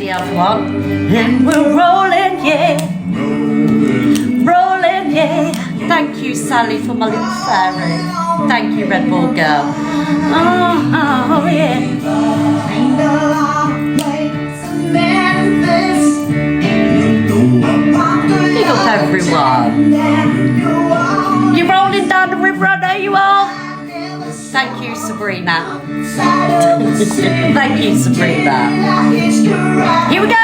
the other one. And we're rolling, yeah. Rolling, yeah. Thank you, Sally, for my little fairy. Thank you, Red Bull girl. Oh, yeah. Big up, everyone. You're rolling down the river, I know you are. Thank you, Sabrina. Thank you, Sabrina. Here we go.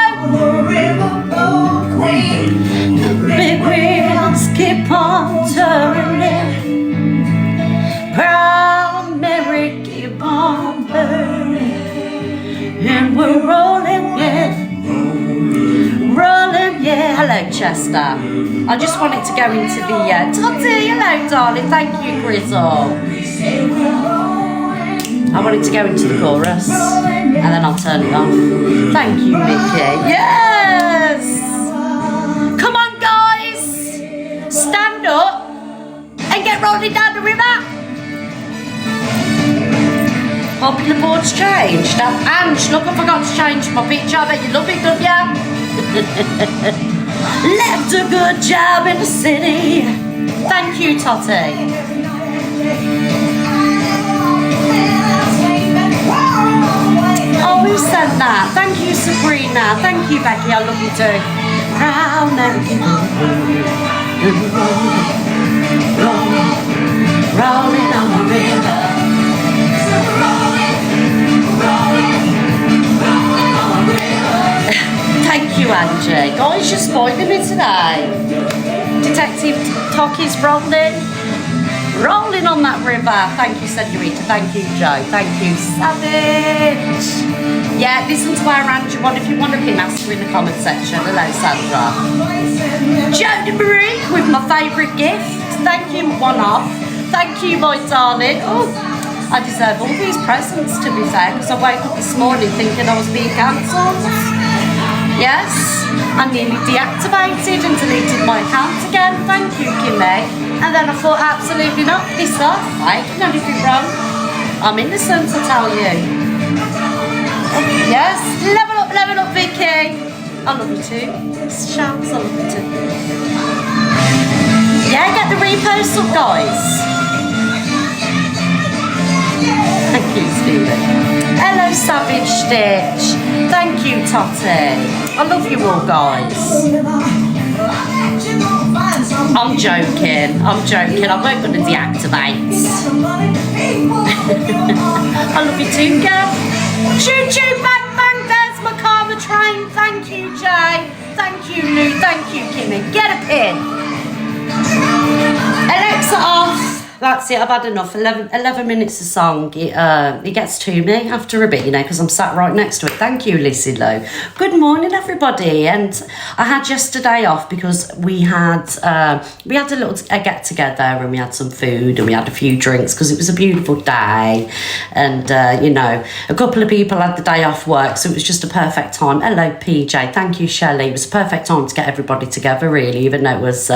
Big wheels keep on turning. Proud Mary keep on burning. And we're rolling, yeah. Rolling, yeah. Hello, Chester. I just wanted to go into the Totty, hello, darling. Thank you, Grizzle. I wanted to go into the chorus and then I'll turn it off. Thank you, Mickey. Yes! Come on, guys! Stand up and get rolling down the river. Hoping the board's changed. Now, Ange, look, I forgot to change my picture. I bet you love it, don't ya? Left a good job in the city. Thank you, Totty. Oh, who said that? Thank you, Sabrina. Thank you, Becky. I love you too. Round and rolling on the river. Thank you, Angie. Guys, you're spoiling me today. Detective Tocky's rolling on that river. Thank you, Senorita. Thank you, Joe. Thank you, Savage. Yeah, listen to our Andrew one if you want to be master in the comment section. Hello, Sandra. Jodie Marie with my favourite gift. Thank you, one off. Thank you, my darling. Oh, I deserve all these presents, to be fair, because I woke up this morning thinking I was being cancelled. Yes, I nearly deactivated and deleted my account again. Thank you, Kimmy. And then I thought, absolutely not, piss off. I ain't done anything wrong. I'm innocent, I tell you. Yes, level up, Vicky. I love you too. Shouts, I love you too. Yeah, get the repost up, guys. Thank you, Stevie. Hello, Savage Stitch. Thank you, Totty. I love you all, guys. I'm joking. I weren't going to deactivate. I love you too, girl. Choo choo, bang bang, there's my karma train. Thank you, Jay. Thank you, Lou. Thank you, Kimmy. Get a pin. Alexa off. That's it, I've had enough. 11 minutes of song. It gets to me after a bit, you know, because I'm sat right next to it. Thank you, Lissy Lou. Good morning, everybody. And I had yesterday off because we had a little get together and we had some food and we had a few drinks because it was a beautiful day. And, you know, a couple of people had the day off work, so it was just a perfect time. Hello, PJ. Thank you, Shelley. It was a perfect time to get everybody together, really, even though it was...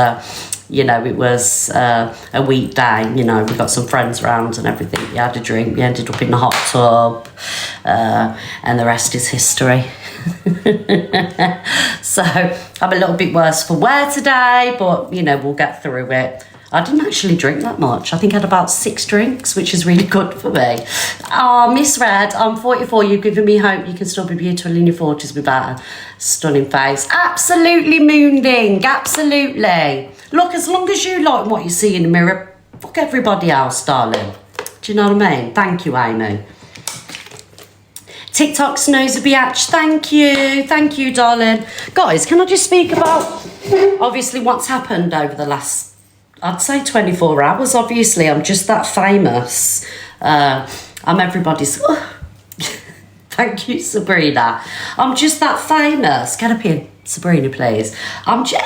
you know, it was a weekday, you know, we got some friends around and everything. We had a drink, we ended up in the hot tub, and the rest is history. So I'm a little bit worse for wear today, but, you know, we'll get through it. I didn't actually drink that much. I think I had about 6 drinks, which is really good for me. Oh, Miss Red, I'm 44. You've given me hope you can still be beautiful in your 40s without a stunning face. Absolutely, Moonding. Absolutely. Look, as long as you like what you see in the mirror, fuck everybody else, darling. Do you know what I mean? Thank you, Amy. TikTok snows a biatch. Thank you. Thank you, darling. Guys, can I just speak about, obviously, what's happened over the last... I'd say 24 hours, obviously. I'm just that famous. I'm everybody's... Thank you, Sabrina. I'm just that famous. Get up here, Sabrina, please. I'm just...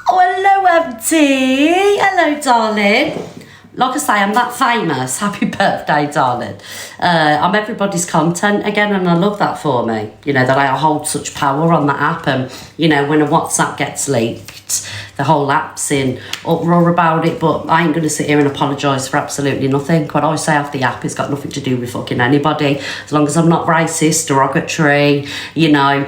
Oh, hello, MT. Hello, darling. like I say, I'm that famous. Happy birthday, darling. I'm everybody's content again, and I love that for me. You know, that I hold such power on that app, and, you know, when a WhatsApp gets leaked, the whole app's in uproar about it, but I ain't going to sit here and apologise for absolutely nothing. What I say off the app has got nothing to do with fucking anybody. As long as I'm not racist, derogatory, you know,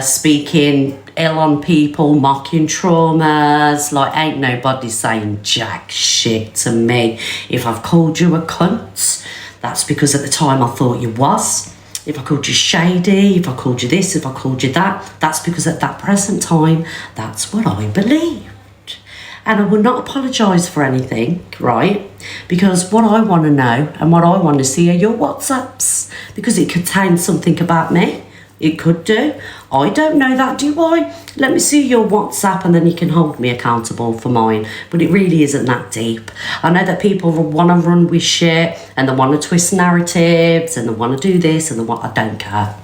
speaking ill on people, mocking traumas, like, ain't nobody saying jack shit to me. If I've called you a cunt, that's because at the time I thought you was. If I called you shady, if I called you this, if I called you that, that's because at that present time, that's what I believed. And I will not apologise for anything, right? Because what I want to know and what I want to see are your WhatsApps, because it contains something about me. It could do. I don't know that, do I? Let me see your WhatsApp and then you can hold me accountable for mine. But it really isn't that deep. I know that people want to run with shit and they want to twist narratives and they want to do this and they want... I don't care.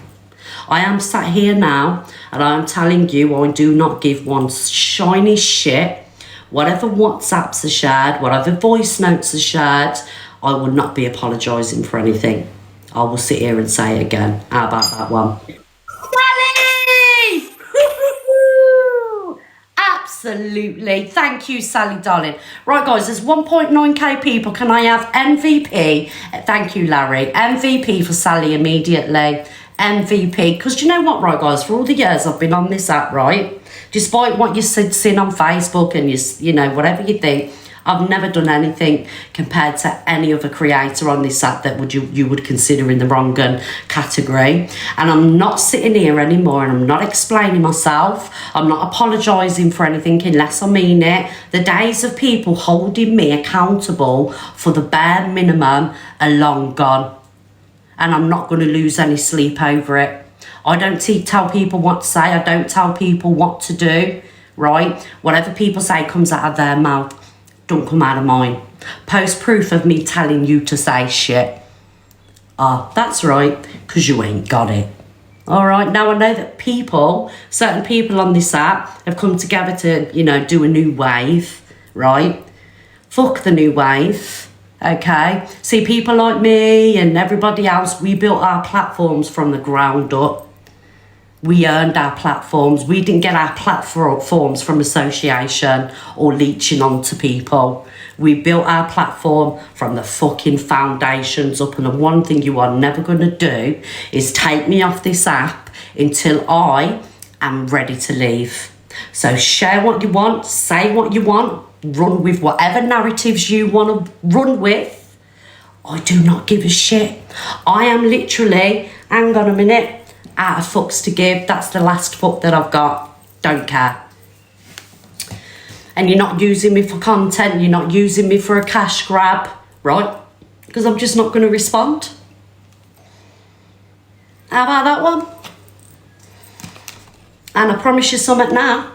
I am sat here now and I am telling you I do not give one shiny shit. Whatever WhatsApps are shared, whatever voice notes are shared, I will not be apologising for anything. I will sit here and say it again. How about that one? Sally! Absolutely. Thank you, Sally, darling. Right, guys, there's 1.9k people. Can I have MVP? Thank you, Larry. MVP for Sally immediately. MVP. Because do you know what, right, guys? For all the years I've been on this app, right? Despite what you've seen on Facebook and you know, whatever you think, I've never done anything compared to any other creator on this app that you would consider in the wrong gun category. And I'm not sitting here anymore and I'm not explaining myself. I'm not apologising for anything unless I mean it. The days of people holding me accountable for the bare minimum are long gone. And I'm not going to lose any sleep over it. I don't tell people what to say. I don't tell people what to do, right? Whatever people say comes out of their mouth. Don't come out of mine. Post proof of me telling you to say shit. Ah, that's right, because you ain't got it. All right, now I know that certain people on this app have come together to, you know, do a new wave, right? Fuck the new wave, okay? See, people like me and everybody else, we built our platforms from the ground up. We earned our platforms. We didn't get our platforms from association or leeching onto people. We built our platform from the fucking foundations up. And the one thing you are never going to do is take me off this app until I am ready to leave. So share what you want, say what you want, run with whatever narratives you want to run with. I do not give a shit. I am literally, hang on a minute, out of fucks to give. That's the last fuck that I've got. Don't care. And you're not using me for content. You're not using me for a cash grab, right? Because I'm just not going to respond. How about that one? And I promise you something now.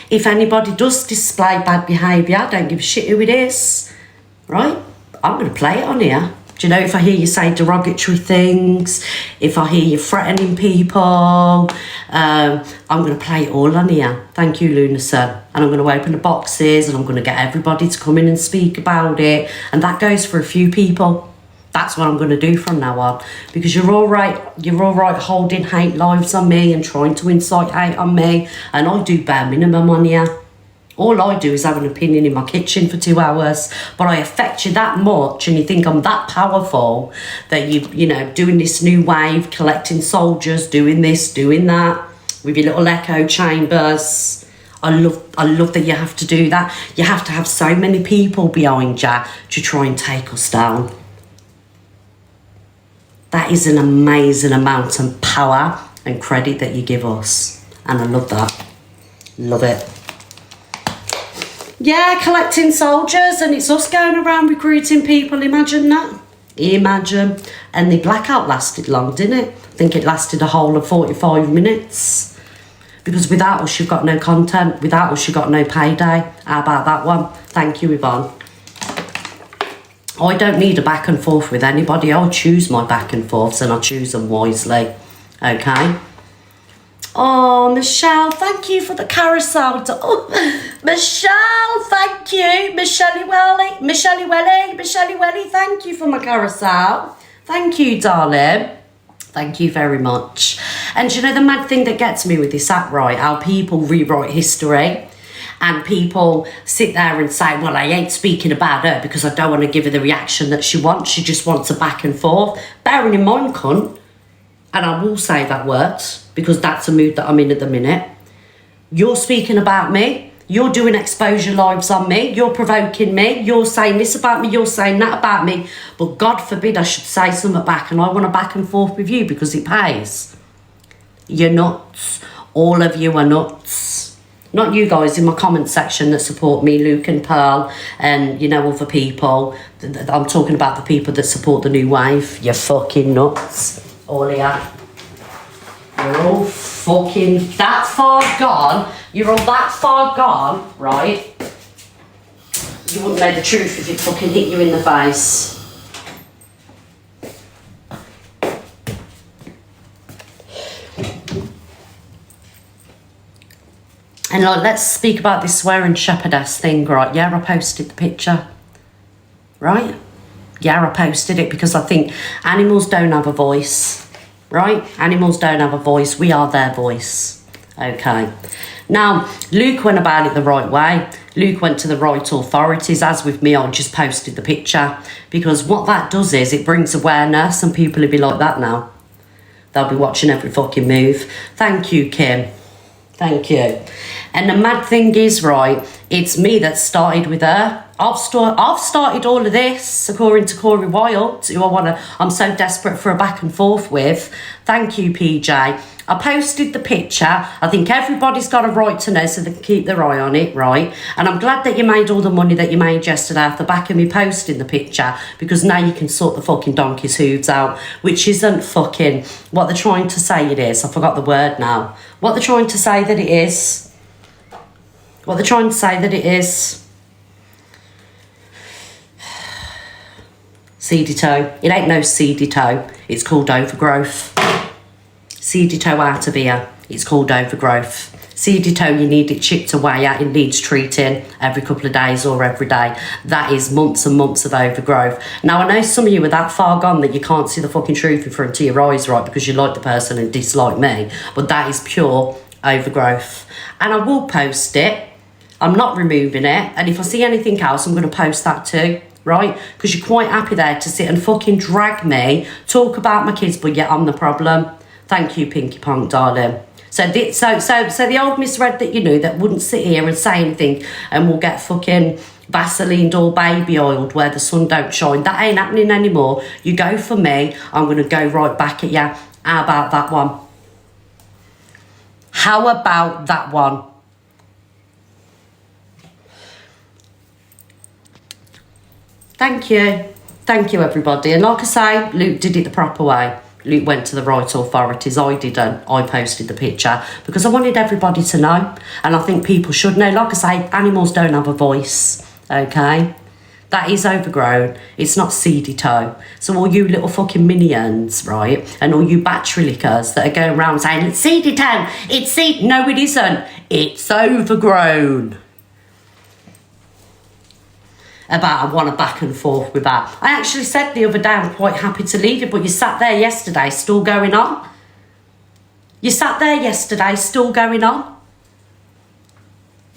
If anybody does display bad behaviour, I don't give a shit who it is, right? I'm going to play it on here. Do you know, if I hear you say derogatory things, if I hear you threatening people, I'm going to play it all on here. Thank you, Luna Sun. And I'm going to open the boxes and I'm going to get everybody to come in and speak about it. And that goes for a few people. That's what I'm going to do from now on. Because you're all right holding hate lives on me and trying to incite hate on me. And I do bare minimum on here. All I do is have an opinion in my kitchen for 2 hours, but I affect you that much and you think I'm that powerful that you know, doing this new wave, collecting soldiers, doing this, doing that, with your little echo chambers. I love that you have to do that. You have to have so many people behind you to try and take us down. That is an amazing amount of power and credit that you give us. And I love that. Love it. Yeah, collecting soldiers and it's us going around recruiting people. Imagine that. Imagine. And the blackout lasted long, didn't it? I think it lasted a whole of 45 minutes. Because without us, you've got no content. Without us, you've got no payday. How about that one? Thank you, Yvonne. I don't need a back and forth with anybody. I'll choose my back and forths and I'll choose them wisely. Okay? Oh, Michelle, thank you for the carousel. Oh, Michelle, thank you. Michelle Welly, thank you for my carousel. Thank you, darling. Thank you very much. And you know the mad thing that gets me with this app, right? How people rewrite history. And people sit there and say, well, I ain't speaking about her because I don't want to give her the reaction that she wants. She just wants a back and forth. Bearing in mind, cunt, and I will say that word because that's a mood that I'm in at the minute. You're speaking about me. You're doing exposure lives on me. You're provoking me. You're saying this about me. You're saying that about me. But God forbid I should say something back and I want a back and forth with you because it pays. You're nuts. All of you are nuts. Not you guys in my comment section that support me, Luke and Pearl, and, you know, other people. I'm talking about the people that support the new wave. You're fucking nuts. All of you. You're all fucking that far gone. You're all that far gone, right? You wouldn't know the truth if it fucking hit you in the face. And like, let's speak about this swearing shepherdess thing, right? Yeah, I posted the picture, right? Yeah, I posted it because I think animals don't have a voice, right? Animals don't have a voice. We are their voice, okay? Now, Luke went about it the right way. Luke went to the right authorities. As with me, I just posted the picture because what that does is it brings awareness and people will be like that now. They'll be watching every fucking move. Thank you, Kim. Thank you. And the mad thing is, right, it's me that started with her. I've started all of this, according to Corey Wilde, who I'm so desperate for a back and forth with. Thank you, PJ. I posted the picture. I think everybody's got a right to know so they can keep their eye on it, right? And I'm glad that you made all the money that you made yesterday off the back of me posting the picture because now you can sort the fucking donkey's hooves out, which isn't fucking what they're trying to say it is. I forgot the word now. What they're trying to say that it is. What they're trying to say that it is. Seedy toe. It ain't no seedy toe. It's called overgrowth. Seedy toe out of here. It's called overgrowth. Seedy toe, you need it chipped away at. It needs treating every couple of days or every day. That is months and months of overgrowth. Now, I know some of you are that far gone that you can't see the fucking truth in front of your eyes, right, because you like the person and dislike me. But that is pure overgrowth. And I will post it. I'm not removing it. And if I see anything else, I'm going to post that too. Right? Because you're quite happy there to sit and fucking drag me, talk about my kids, but yet I'm the problem. Thank you, Pinky Punk, darling. So the old misread that you knew that wouldn't sit here and say anything and will get fucking Vaseline or baby oiled where the sun don't shine. That ain't happening anymore. You go for me, I'm going to go right back at you. How about that one? How about that one? Thank you. Thank you, everybody. And like I say, Luke did it the proper way. Luke went to the right authorities. I didn't. I posted the picture because I wanted everybody to know. And I think people should know. Like I say, animals don't have a voice, okay? That is overgrown. It's not seedy toe. So all you little fucking minions, right? And all you battery lickers that are going around saying, it's seedy toe, it's seedy. No, it isn't. It's overgrown. About I want a back and forth with that. I actually said the other day I'm quite happy to leave it, but you sat there yesterday still going on. You sat there yesterday still going on.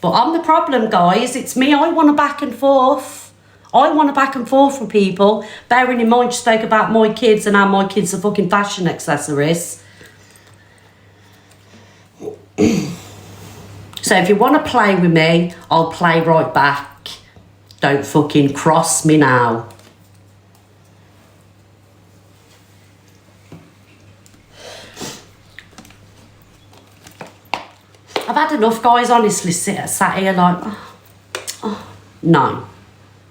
But I'm the problem, guys. It's me. I want a back and forth. I want a back and forth with people. Bearing in mind you spoke about my kids and how my kids are fucking fashion accessories. So if you want to play with me, I'll play right back. Don't fucking cross me now. I've had enough, guys, honestly, sat here like, no.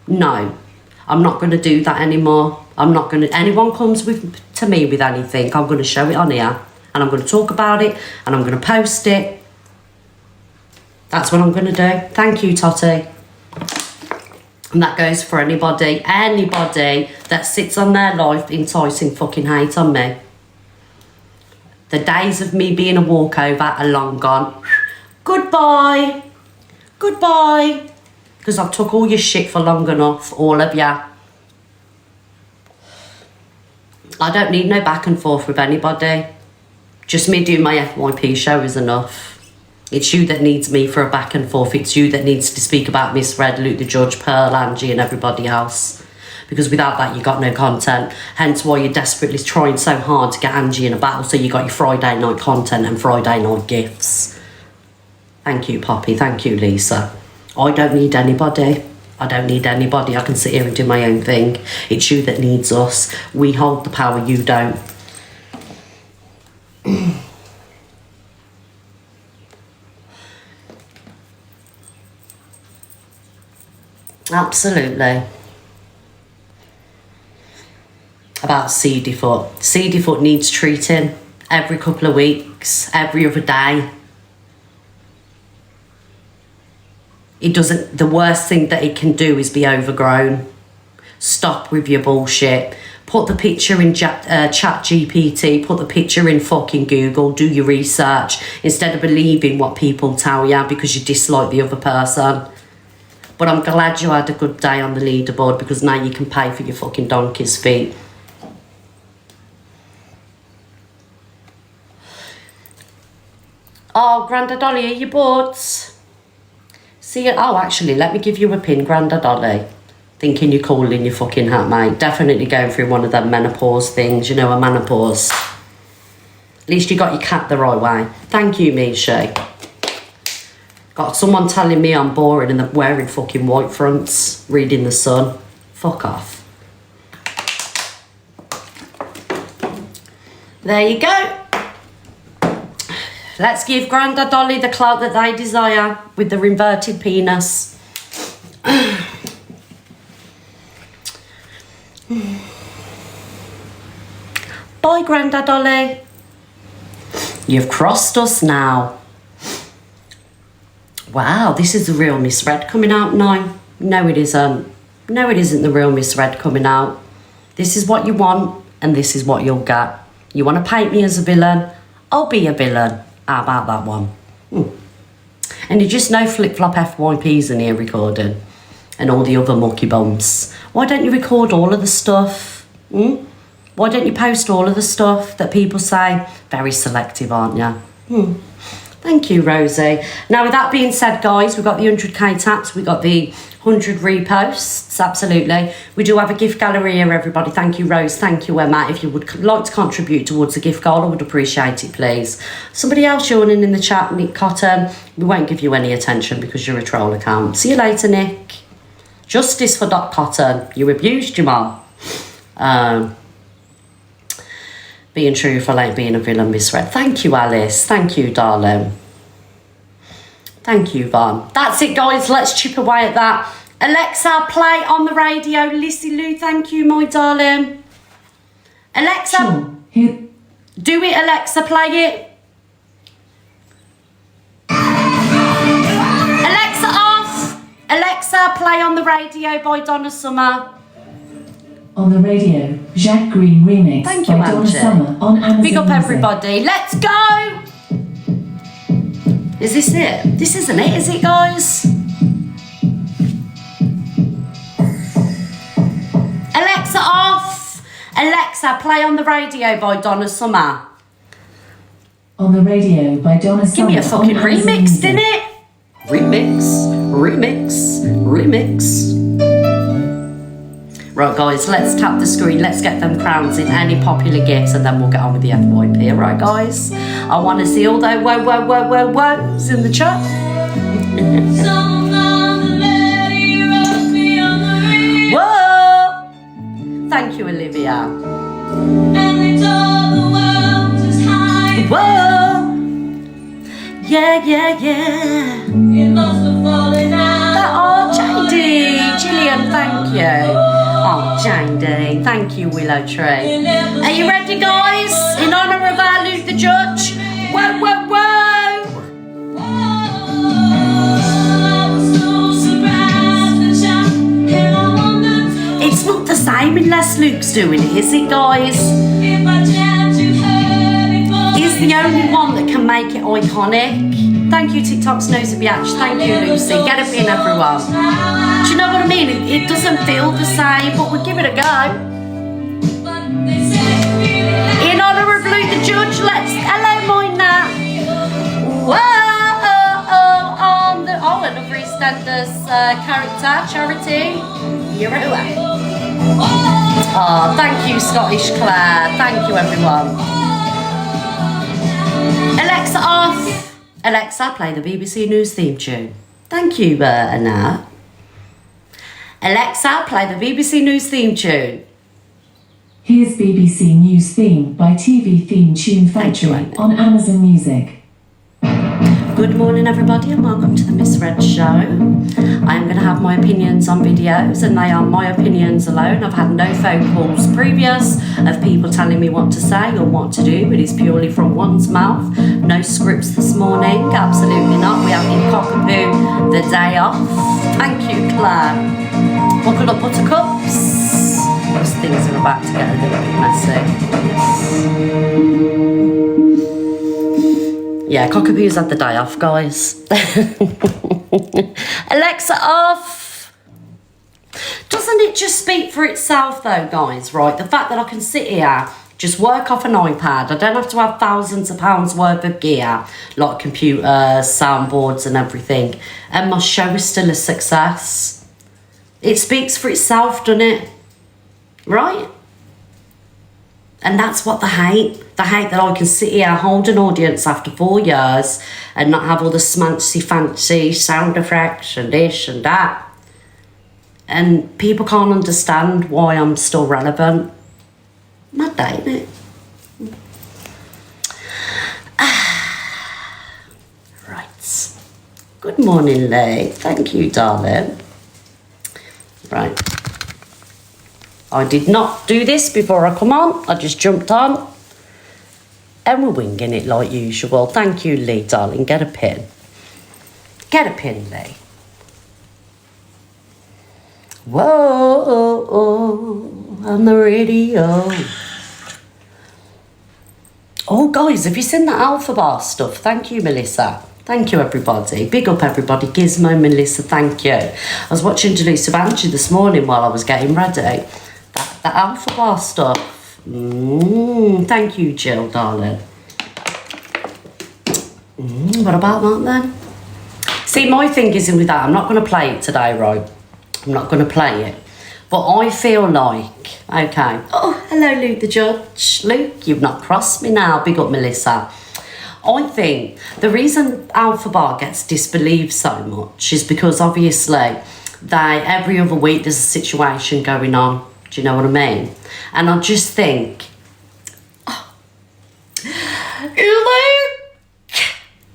I'm not going to do that anymore. I'm not going to, anyone comes to me with anything, I'm going to show it on here. And I'm going to talk about it. And I'm going to post it. That's what I'm going to do. Thank you, Totty. And that goes for anybody that sits on their life enticing fucking hate on me. The days of me being a walkover are long gone. Goodbye. Goodbye. Because I've took all your shit for long enough, all of ya. I don't need no back and forth with anybody. Just me doing my FYP show is enough. It's you that needs me for a back and forth. It's you that needs to speak about Miss Red, Luke the Judge, Pearl, Angie and everybody else. Because without that, you got no content. Hence why you're desperately trying so hard to get Angie in a battle, so you got your Friday night content and Friday night gifts. Thank you, Poppy. Thank you, Lisa. I don't need anybody. I don't need anybody. I can sit here and do my own thing. It's you that needs us. We hold the power, you don't. Absolutely. About seedy foot. Seedy foot needs treating every couple of weeks, every other day. It doesn't, the worst thing that it can do is be overgrown. Stop with your bullshit. Put the picture in chat GPT, put the picture in fucking Google, do your research instead of believing what people tell you because you dislike the other person. But I'm glad you had a good day on the leaderboard because now you can pay for your fucking donkey's feet. Oh, Grandad Dolly, are you bored? See you. Oh, actually, let me give you a pin, Grandad Dolly. Thinking you're cool in your fucking hat, mate. Definitely going through one of them menopause things. You know, a menopause. At least you got your cat the right way. Thank you, Mishi. Got someone telling me I'm boring and they're wearing fucking white fronts, reading The Sun. Fuck off. There you go. Let's give Grandad Dolly the clout that they desire with the inverted penis. Bye, Grandad Dolly. You've crossed us now. Wow, this is the real Miss Red coming out now. No, it isn't. No, it isn't the real Miss Red coming out. This is what you want, and this is what you'll get. You want to paint me as a villain? I'll be a villain. How about that one? And you just know flip-flop FYPs in here recording. And all the other mucky bums. Why don't you record all of the stuff? Why don't you post all of the stuff that people say? Very selective, aren't you? Thank you, Rosie. Now, with that being said, guys, we've got the 100k taps. We've got the 100 reposts. Absolutely. We do have a gift gallery here, everybody. Thank you, Rose. Thank you, Emma. If you would like to contribute towards the gift goal, I would appreciate it, please. Somebody else yawning in the chat, Nick Cotton. We won't give you any attention because you're a troll account. See you later, Nick. Justice for Doc Cotton. You abused your mum. Being truthful ain't being a villain, misread. Thank you, Alice. Thank you, darling. Thank you, Von. That's it, guys. Let's chip away at that. Alexa, play on the radio. Lissy Lou, thank you, my darling. Alexa, sure. Do it, Alexa, play it. Alexa, off. Alexa, play on the radio by Donna Summer. On the radio, Jacques Green remix. Thank you, by Donna Summer on Amazon Big up, Music. everybody. Let's go. Is this it? This isn't it, is it, guys? Alexa, off. Alexa, play on the radio by Donna Summer. On the radio by Donna Summer. Give me a fucking remix, Music. didn't it? Remix. Right, guys, let's tap the screen. Let's get them crowns in any popular gifts and then we'll get on with the FYP. Right, guys? I want to see all those woes in the chat. Whoa! Thank you, Olivia. Whoa! Yeah. Oh, JD. Gillian, thank you. Oh, JD. Thank you, Willow Tree. Are you ready, guys? In honour of our Luke the Judge. Whoa! It's not the same unless Luke's doing it, is it, guys? Is the only one that can make it iconic. Thank you, TikTok's Nosy Biatch. Thank you, Lucy. Get up in, everyone. Do you know what I mean? It doesn't feel the same, but we'll give it a go. In honour of Luke the Judge, let's... Hello, Moina. Whoa! Another EastEnders character, Charity. You're a hooer. Oh, thank you, Scottish Claire. Thank you, everyone. Alexa off. Alexa, play the BBC News theme tune. Thank you, Anna. Alexa, play the BBC News theme tune. Here's BBC News theme by TV Theme Tune Factory on Amazon Music. Good morning, everybody, and welcome to the Misread Show. I am going to have my opinions on videos, and they are my opinions alone. I've had no phone calls previous of people telling me what to say or what to do. It is purely from one's mouth. No scripts this morning, absolutely not. We have in cockapoo the day off. Thank you, Claire. Buckle up, buttercups. Those things are about to get a little bit messy. Yeah, cockapoo's had the day off, guys. Alexa off. Doesn't it just speak for itself though, guys, right? The fact that I can sit here, just work off an iPad. I don't have to have thousands of pounds worth of gear, like computers, soundboards and everything. And my show is still a success. It speaks for itself, doesn't it? Right? And that's what the hate that I can sit here, hold an audience after 4 years and not have all the smancy fancy sound effects and this and that. And people can't understand why I'm still relevant. Mad day, isn't it? Right. Good morning, Lee. Thank you, darling. Right. I did not do this before I come on. I just jumped on. And we're winging it like usual. Thank you, Lee, darling. Get a pin. Get a pin, Lee. Whoa, on the radio. Oh, guys, have you seen that Alpha Bar stuff? Thank you, Melissa. Thank you, everybody. Big up, everybody. Gizmo, Melissa, thank you. I was watching Delusive Angie this morning while I was getting ready. That Alpha Bar stuff. Thank you, Jill, darling. What about that, then? See, my thing is with that. I'm not going to play it today, right? I'm not going to play it. But I feel like, okay. Oh, hello, Luke the Judge. Luke, you've not crossed me now. Big up, Melissa. I think the reason Alpha Bar gets disbelieved so much is because obviously every other week there's a situation going on. Do you know what I mean? And I just think, Luke,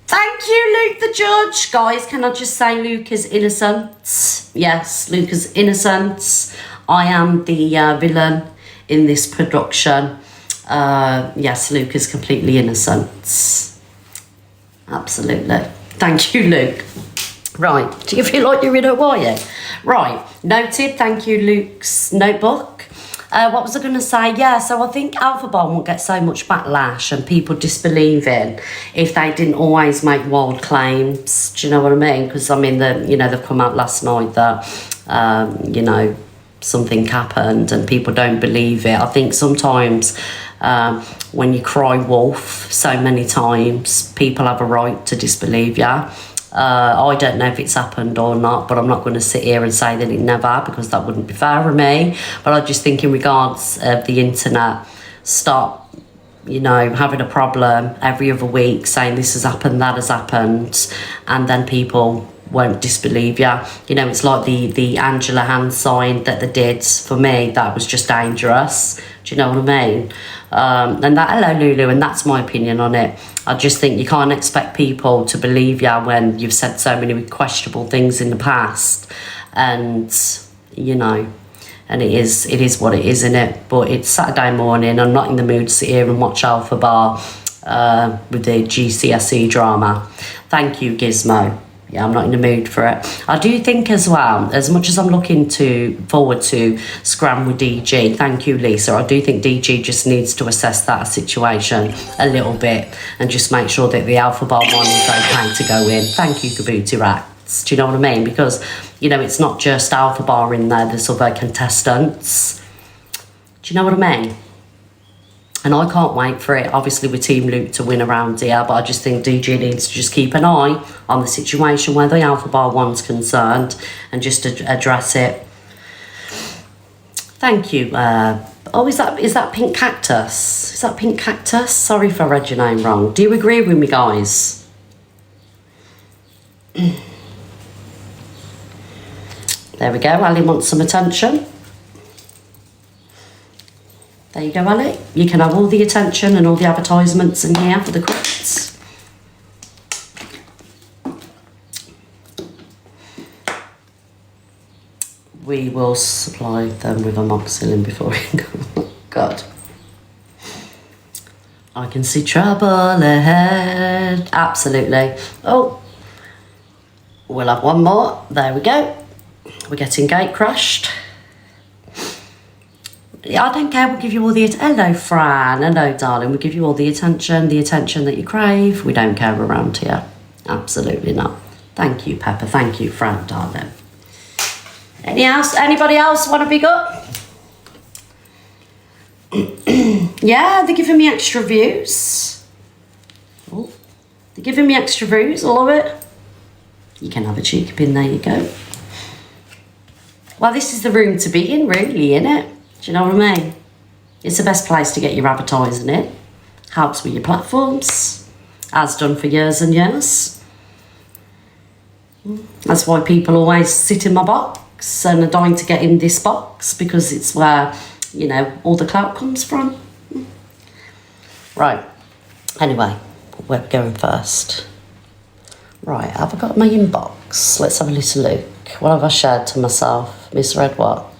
thank you, Luke the Judge. Guys, can I just say Luke is innocent? Yes, Luke is innocent. I am the villain in this production. Yes, Luke is completely innocent. Absolutely. Thank you, Luke. Right, do you feel like you're in Hawaii? Right, noted. Thank you, Luke's notebook. What was I going to say? Yeah, so I think Alpha Bar won't get so much backlash and people disbelieving if they didn't always make wild claims. Do you know what I mean? Because I mean, they've come out last night that something happened and people don't believe it. I think sometimes when you cry wolf so many times, people have a right to disbelieve you. I don't know if it's happened or not, but I'm not going to sit here and say that it never, because that wouldn't be fair of me. But I just think in regards of the internet, stop, having a problem every other week saying this has happened, that has happened, and then people won't disbelieve you. It's like the Angela hand sign that they did. For me, that was just dangerous. Do you know what I mean? And that, hello, Lulu, and that's my opinion on it. I just think you can't expect people to believe you when you've said so many questionable things in the past. And, and it is what it is, innit? But it's Saturday morning. I'm not in the mood to sit here and watch Alpha Bar with the GCSE drama. Thank you, Gizmo. Yeah, I'm not in the mood for it. I do think as well, as much as I'm looking forward to scram with DG, thank you, Lisa, I do think DG just needs to assess that situation a little bit and just make sure that the Alpha Bar one is okay to go in. Thank you, Kabuti Rats. Do you know what I mean? Because, you know, it's not just Alpha Bar in there, there's other contestants. Do you know what I mean? And I can't wait for it, obviously, with Team Luke to win around here, but I just think DG needs to just keep an eye on the situation where the Alpha Bar one's concerned and just address it. Thank you. Is that Pink Cactus? Is that Pink Cactus? Sorry if I read your name wrong. Do you agree with me, guys? There we go. Ali wants some attention. There you go, Ali. You can have all the attention and all the advertisements in here for the crits. We will supply them with amoxicillin before we go. Oh, God. I can see trouble ahead. Absolutely. Oh. We'll have one more. There we go. We're getting gate crushed. I don't care, we'll give you all the... Hello, Fran. Hello, darling. We'll give you all the attention that you crave. We don't care around here. Absolutely not. Thank you, Pepper. Thank you, Fran, darling. Anybody else want to big up? Yeah, they're giving me extra views. Oh, they're giving me extra views. I love it. You can have a cheeky pin. There you go. Well, this is the room to be in, really, innit? Do you know what I mean? It's the best place to get your advertising in. Helps with your platforms. Has done for years and years. That's why people always sit in my box and are dying to get in this box, because it's where, you know, all the clout comes from. Right. Anyway, we're going first. Right, have I got my inbox? Let's have a little look. What have I shared to myself? Misread what?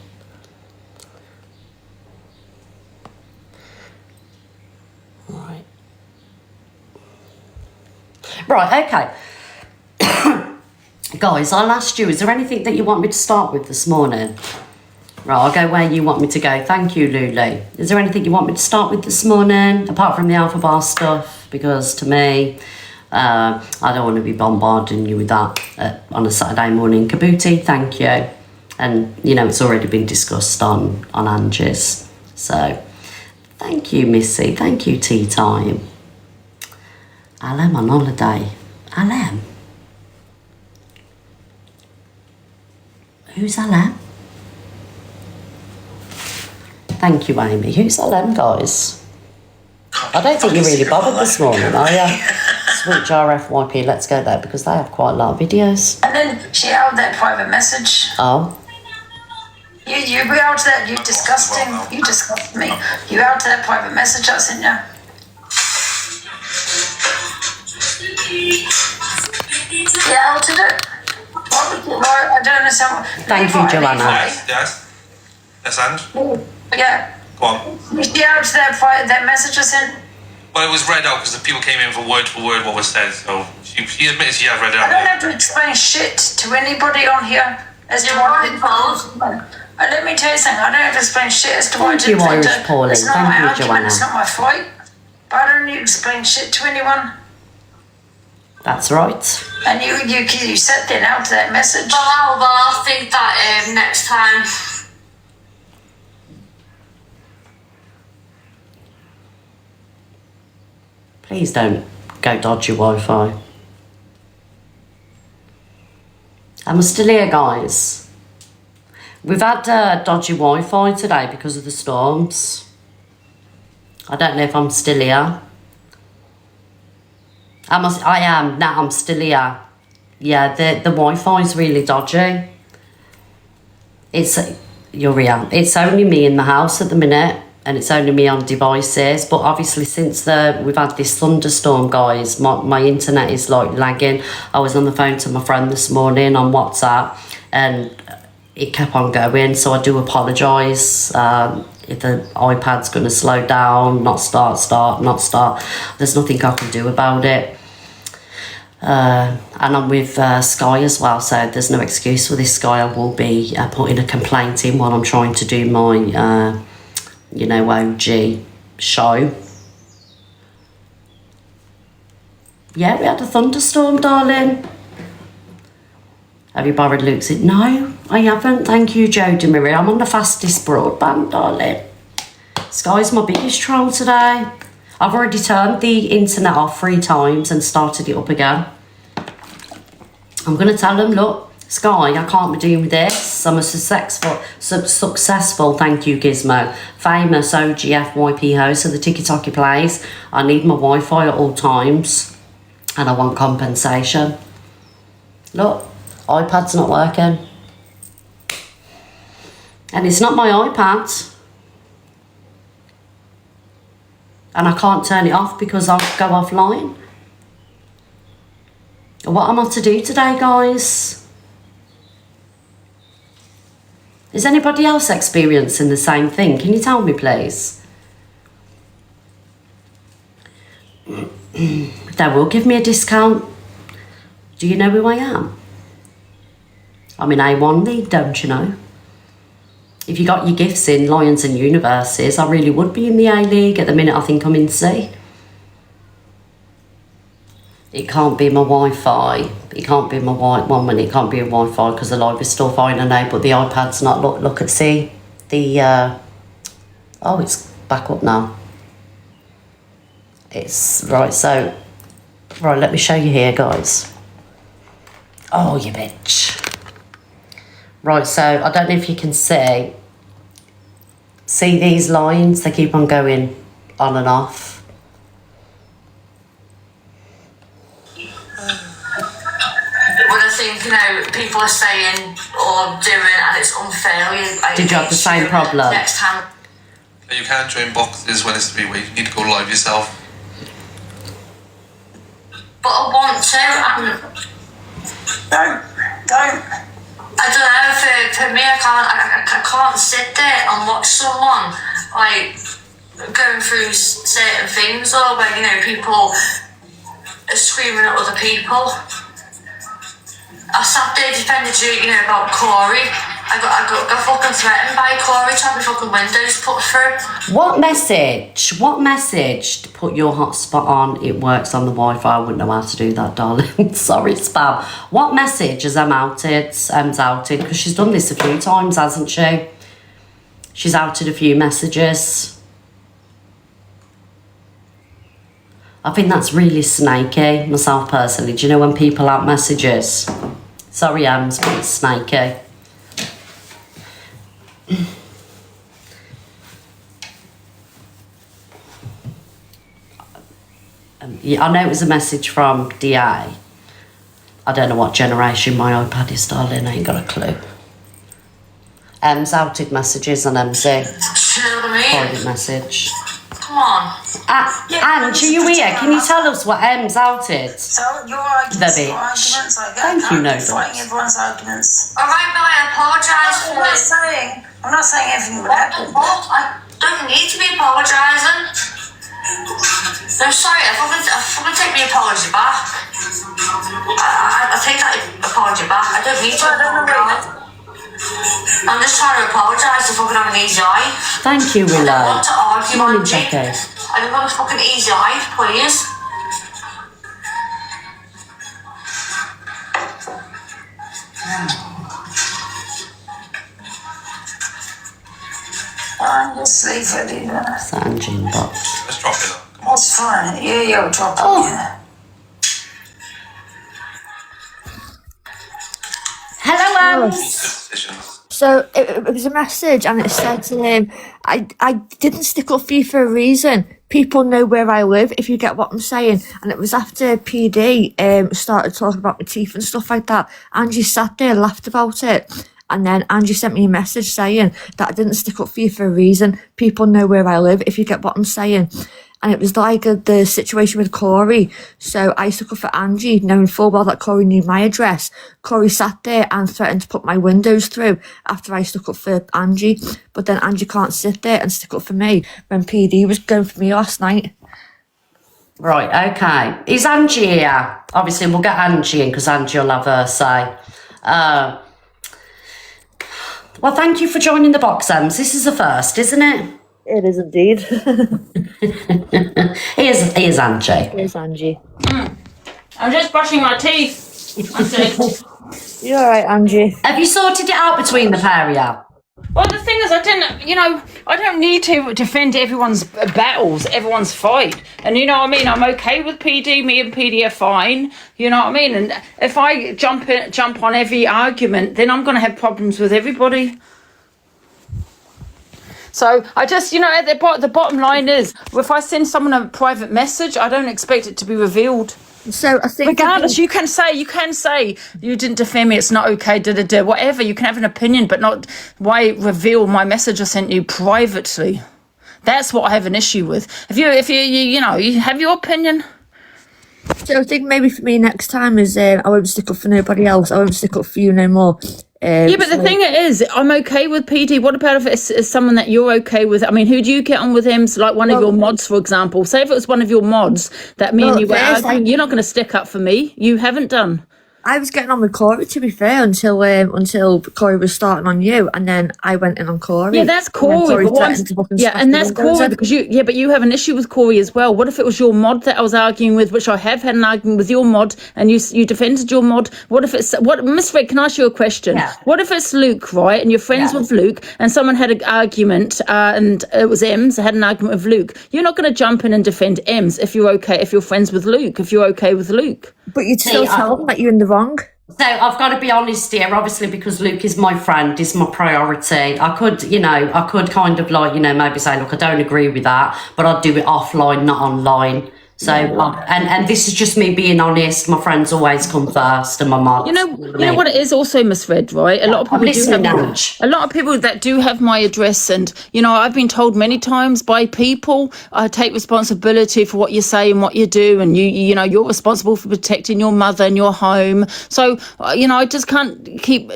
Right, okay. Guys, I'll ask you, is there anything that you want me to start with this morning? Right, I'll go where you want me to go. Thank you, Lulu. Is there anything you want me to start with this morning, apart from the Alpha Bar stuff? Because to me, I don't want to be bombarding you with that on a Saturday morning. Kabuti, thank you. And, you know, it's already been discussed on Angie's. So, thank you, Missy. Thank you, Tea Time. Alem on holiday. Alem? Who's Alem? Thank you, Amy. Who's Alem, guys? I don't think you're really bothered this morning, are you? Switch RFYP, let's go there, because they have quite a lot of videos. And then she held that private message. Oh. You out that, you disgusting, you disgust me. You out that private message I sent you. Yeah, altered it. I don't understand. Thank you, Joanna. Yes. Yes, and? Yeah. Go on. She out that message I sent. Well, it was read out because the people came in for word what was said, so she admitted she has read it out. I don't have to explain shit to anybody on here as to what it was. Let me tell you something, I don't have to explain shit as to what I did. Thank you, Irish Pauline. It's not Thank my you, argument, Joanna. it's not my fight. But I don't need to explain shit to anyone. That's right. And you sat there out to that message. Well, I'll think that next time. Please don't go dodge your Wi-Fi. I'm still here, guys. We've had dodgy Wi-Fi today because of the storms. I don't know if I'm still here. I am. Now I'm still here. Yeah, the Wi-Fi is really dodgy. You're here. It's only me in the house at the minute, and it's only me on devices. But obviously, since we've had this thunderstorm, guys, my internet is like lagging. I was on the phone to my friend this morning on WhatsApp, and it kept on going. So I do apologise. If the iPad's going to slow down, not start, not start. There's nothing I can do about it. And I'm with Sky as well, so there's no excuse for this guy. I will be putting a complaint in while I'm trying to do my, OG show. Yeah, we had a thunderstorm, darling. Have you borrowed Luke's? No, I haven't. Thank you, Jodie Marie. I'm on the fastest broadband, darling. Sky's my biggest troll today. I've already turned the internet off 3 times and started it up again. I'm going to tell them, look, Sky, I can't be doing this. I'm a successful, thank you, Gizmo, famous OGFYP host of the Tiki Taki Plays. I need my Wi-Fi at all times and I want compensation. Look, iPad's not working. And it's not my iPad. And I can't turn it off because I'll go offline. What am I to do today, guys? Is anybody else experiencing the same thing? Can you tell me, please? They will give me a discount. Do you know who I am? I'm in A1 League, don't you know? If you got your gifts in Lions and Universes, I really would be in the A League. At the minute, I think I'm in C. It can't be my Wi-Fi. It can't be my one minute. It can't be a Wi-Fi because the live is still fine and now, but the iPad's not. Look at see the. Oh, it's back up now. It's right. So, right. Let me show you here, guys. Oh, you bitch. Right, so I don't know if you can see these lines, they keep on going on and off. When I think, people are saying or doing and it's unfair. Did you have the same problem? Next time. You can't join boxes when it's 3 weeks. You need to go live yourself. But I want to. Don't. I don't know, for me, I can't sit there and watch someone, going through certain things, or where, people are screaming at other people. I sat there defending you, about Corey. I got fucking threatened by Corey to have my fucking windows put through. What message to put your hotspot on? It works on the Wi-Fi. I wouldn't know how to do that, darling. Sorry, spam. What message has outed? Because she's done this a few times, hasn't she? She's outed a few messages. I think that's really snaky, myself personally. Do you know when people out messages? Sorry, Ems, but it's snaky. I know it was a message from DA. I don't know what generation my iPad is, darling. I ain't got a clue. M's outed messages on MC. You know what I mean? Private message. Come on. Ange, are you here? Can you tell us what M's outed? So your arguments, The your bitch. arguments, I get. Thank you, no fighting dogs. everyone's arguments. Alright, but I apologise for it. I'm not saying anything would happen. I don't need to be apologising. No, sorry, I'm gonna take my apology back. I take that apology back. I don't need to apologise. I'm just trying to apologise if I can have an easy life. Thank you, I Willow. don't want to argue, Morning, Angie. Jackie. I don't want a fucking easy life, please. I'm just leave it in there. It's Ange inbox. Let's drop it up. Come on. That's fine. Yeah, we'll drop it. Oh. Yeah. Hello, Ems. Decisions. So it was a message and it said to him, I didn't stick up for you for a reason. People know where I live, if you get what I'm saying. And it was after PD started talking about my teeth and stuff like that. Angie sat there, laughed about it. And then Angie sent me a message saying that I didn't stick up for you for a reason. People know where I live, if you get what I'm saying. And it was like the situation with Corey. So I stuck up for Angie, knowing full well that Corey knew my address. Corey sat there and threatened to put my windows through after I stuck up for Angie. But then Angie can't sit there and stick up for me when PD was going for me last night. Right, okay. Is Angie here? obviously we'll get Angie in because Angie will have her say. Well, thank you for joining the box, Ems. This is a first, isn't it? It is indeed. Here's Angie. Here's Angie. I'm just brushing my teeth. That's it. You're all right, Angie. Have you sorted it out between the pair of you? Well, the thing is, I don't need to defend everyone's battles, everyone's fight. And you know what I mean? I'm okay with PD. Me and PD are fine. You know what I mean? And if I jump on every argument, then I'm going to have problems with everybody. So I just, at the bottom line is, if I send someone a private message, I don't expect it to be revealed. So I think regardless, you can say you didn't defend me, it's not okay, whatever. You can have an opinion, but not why reveal my message I sent you privately. That's what I have an issue with. If you you have your opinion. So I think maybe for me next time is I won't stick up for nobody else. I won't stick up for you no more. Yeah, but the thing is, I'm okay with PD. What about if it's someone that you're okay with? I mean, who do you get on with him? So like one of your mods, for example. Say if it was one of your mods that me and you were arguing, you're not going to stick up for me. You haven't done. I was getting on with Corey, to be fair, until Corey was starting on you, and then I went in on Corey. Yeah, that's Corey. And that's Corey because but you have an issue with Corey as well. What if it was your mod that I was arguing with, which I have had an argument with your mod, and you defended your mod? What if it's Miss Red? Can I ask you a question? Yeah. What if it's Luke, right? And you're friends with Luke, and someone had an argument, and it was Ems had an argument with Luke. You're not going to jump in and defend Ems if you're okay, if you're friends with Luke, if you're okay with Luke. But you'd still tell them that you're in the wrong. So I've got to be honest here, obviously, because Luke is my friend, is my priority. I could kind of maybe say, look, I don't agree with that, but I'd do it offline, not online. So, and this is just me being honest. My friends always come first, and my mom. You know what it is also misread, right? A lot of people that do have my address, and I've been told many times by people, I take responsibility for what you say and what you do, and you're responsible for protecting your mother and your home. So, I just can't keep.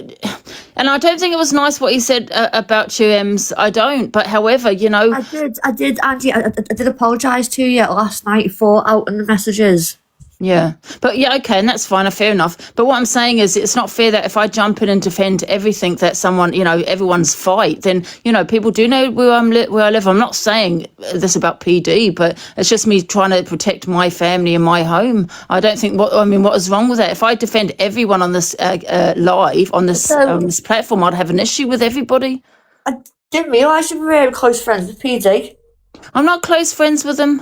And I don't think it was nice what he said about you, Ems. I don't. But however, I did, Angie. I did apologise to you last night for out in the messages. Yeah, but okay, and that's fine, fair enough. But what I'm saying is, it's not fair that if I jump in and defend everything that someone, everyone's fight, then people do know where I live. I'm not saying this about PD, but it's just me trying to protect my family and my home. I don't think what is wrong with that? If I defend everyone on this live on this platform, I'd have an issue with everybody. I didn't realise you were close friends with PD. I'm not close friends with him.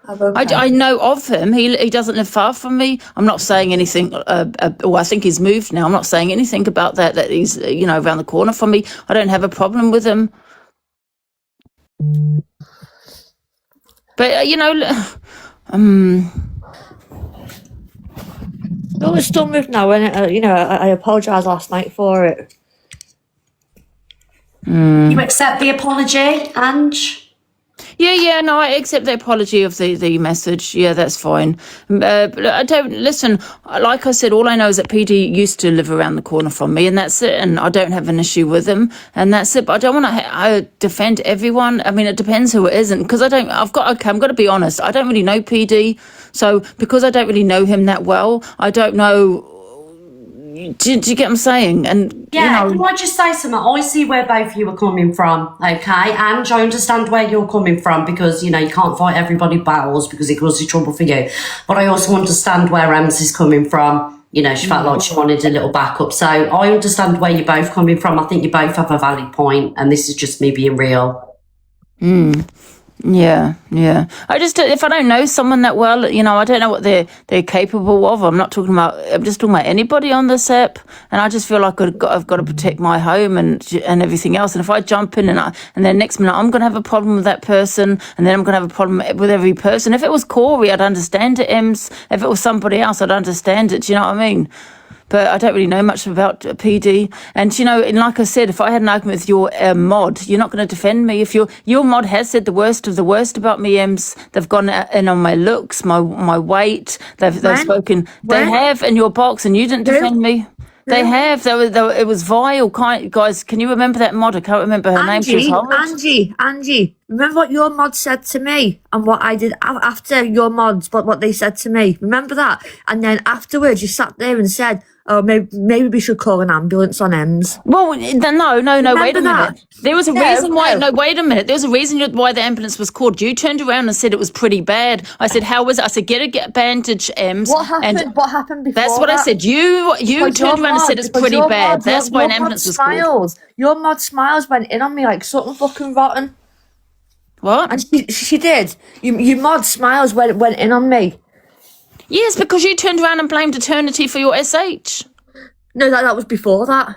Okay. I know of him. He doesn't live far from me. I'm not saying anything. I think he's moved now. I'm not saying anything about that he's around the corner from me. I don't have a problem with him. But No, it's still moved now, and I apologise last night for it. You accept the apology, Ange? Yeah, no, I accept the apology of the message. Yeah, that's fine. But I don't listen. Like I said, all I know is that PD used to live around the corner from me, and that's it. And I don't have an issue with him, and that's it. But I don't want to defend everyone. I mean, it depends who it is, and because I've got to be honest. I don't really know PD, so because I don't really know him that well, I don't know. Do you get what I'm saying? And can I just say something? I see where both of you are coming from, okay? And I understand where you're coming from because, you can't fight everybody battles because it causes trouble for you. But I also understand where Ems is coming from. She felt like she wanted a little backup. So I understand where you're both coming from. I think you both have a valid point, and this is just me being real. Yeah. I just, if I don't know someone that well, I don't know what they're capable of. I'm just talking about anybody on this app, and I just feel like I've got to protect my home and everything else. And if I jump in and then next minute I'm going to have a problem with that person, and then I'm going to have a problem with every person. If it was Corey, I'd understand it, Ems. If it was somebody else, I'd understand it. Do you know what I mean? But I don't really know much about PD. And, and like I said, if I had an argument with your mod, you're not going to defend me. If your mod has said the worst of the worst about me, Ems, they've gone in on my looks, my weight, they've spoken. They have in your box, and you didn't defend me. They have. It was vile. Guys, can you remember that mod? I can't remember her name. She was horrible. Angie, Remember what your mod said to me and what I did after your mods, what they said to me. Remember that? And then afterwards, you sat there and said, "Oh, maybe we should call an ambulance on Ems." Well, no, wait a that? minute. There was a reason why, no, wait a minute. There was a reason why the ambulance was called. You turned around and said it was pretty bad. I said, how was it? I said, get a bandage, Ems. What happened? What happened before That's what that? I said. You turned around and said it's pretty bad. That's why an ambulance was called. Your mod Smiles went in on me like something fucking rotten. What? And she did. You mod Smiles went in on me. Yes, because you turned around and blamed Eternity for your SH. No, that was before that.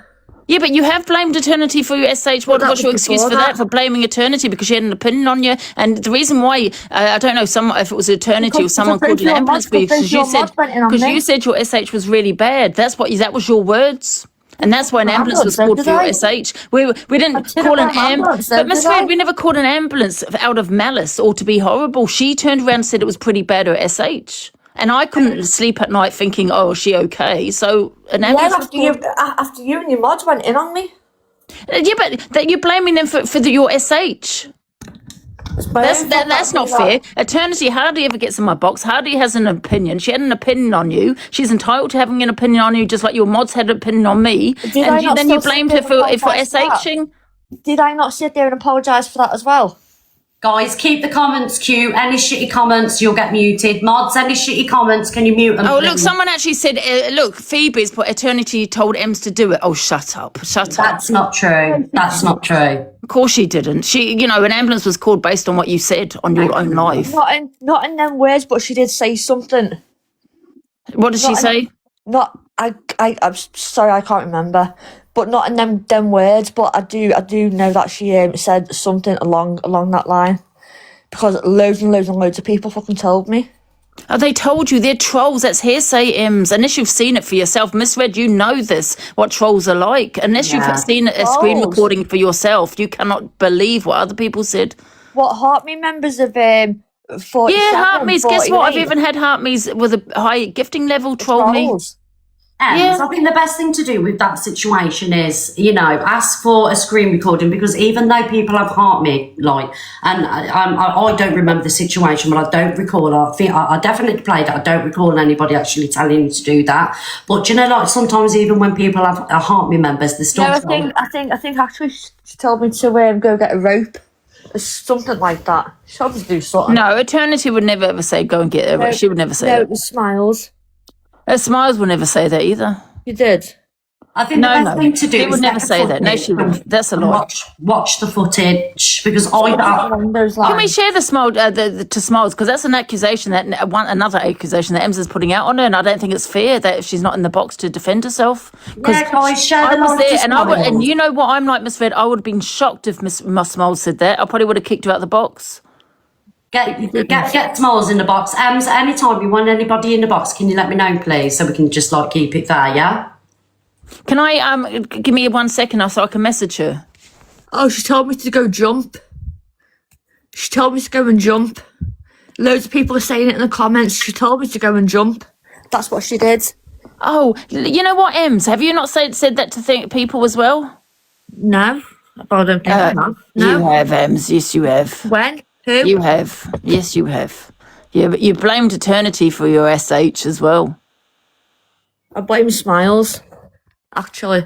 Yeah, but you have blamed Eternity for your SH. What's your excuse for that? For blaming Eternity because she had an opinion on you? And the reason why, I don't know, if it was Eternity or someone called an ambulance for you because you said your SH was really bad. That was your words. And that's why an ambulance was called for your SH. We didn't call an ambulance. But Miss Red, we never called an ambulance out of malice or to be horrible. She turned around and said it was pretty bad, her SH. And I couldn't sleep at night thinking, oh, is she okay? So an ambulance after you and your mods went in on me. Yeah, but you're blaming them for your SH. That's not fair. Eternity hardly ever gets in my box, hardly has an opinion. She had an opinion on you. She's entitled to having an opinion on you, just like your mods had an opinion on me. Then you blamed her for SHing. Did I not sit there and apologise for that as well? Guys, keep the comments cute. Any shitty comments, you'll get muted. Mods, any shitty comments, can you mute them? Oh, look, someone actually said, look, Phoebe's put Eternity told Ems to do it. Oh, shut up. That's not true. That's not true. Of course she didn't. An ambulance was called based on what you said on your own life. Not in them words, but she did say something. What did she say? I'm sorry, I can't remember. But not in them words, but I do know that she said something along that line. Because loads and loads and loads of people fucking told me. Oh, they told you. They're trolls. That's hearsay, Ems. Unless you've seen it for yourself. Misread, you know this, what trolls are like. Unless you've seen a screen recording for yourself, you cannot believe what other people said. What, Heartme members of 47, yeah, Heartme's. Guess what? I've even had Heartme's with a high gifting level troll me. I think the best thing to do with that situation is, ask for a screen recording, because even though people have Heartme, and I don't remember the situation, but I don't recall. I definitely played it. I don't recall anybody actually telling me to do that. But sometimes even when people have Heartme members, they're still. No, I think actually she told me to go get a rope. Something like that. She told me to do something. No, Eternity would never ever say go and get a rope. She would never say that. No, it was Smiles. Smiles will never say that either. You did. I think the best thing to do is would never say that. No, she wouldn't. That's a lie. Watch the footage, because Can we share the Smile to Smiles, because that's an accusation another accusation that Ems is putting out on her, and I don't think it's fair that she's not in the box to defend herself. Yeah, guys, share the was there, and you know what I'm like, Miss Red. I would have been shocked if Miss Smiles said that. I probably would have kicked her out of the box. Get Smiles in the box. Anytime you want anybody in the box, can you let me know, please, so we can just keep it there, yeah? Can I give me 1 second so I can message her? Oh, she told me to go jump. She told me to go and jump. Loads of people are saying it in the comments. She told me to go and jump. That's what she did. Oh, you know what, Ems? Have you not said that to people as well? No, I don't think I have. No. You have, Ems. Yes, you have. When? Who? You have. Yes, you have. Yeah, but you blamed Eternity for your SH as well. I blame Smiles, actually.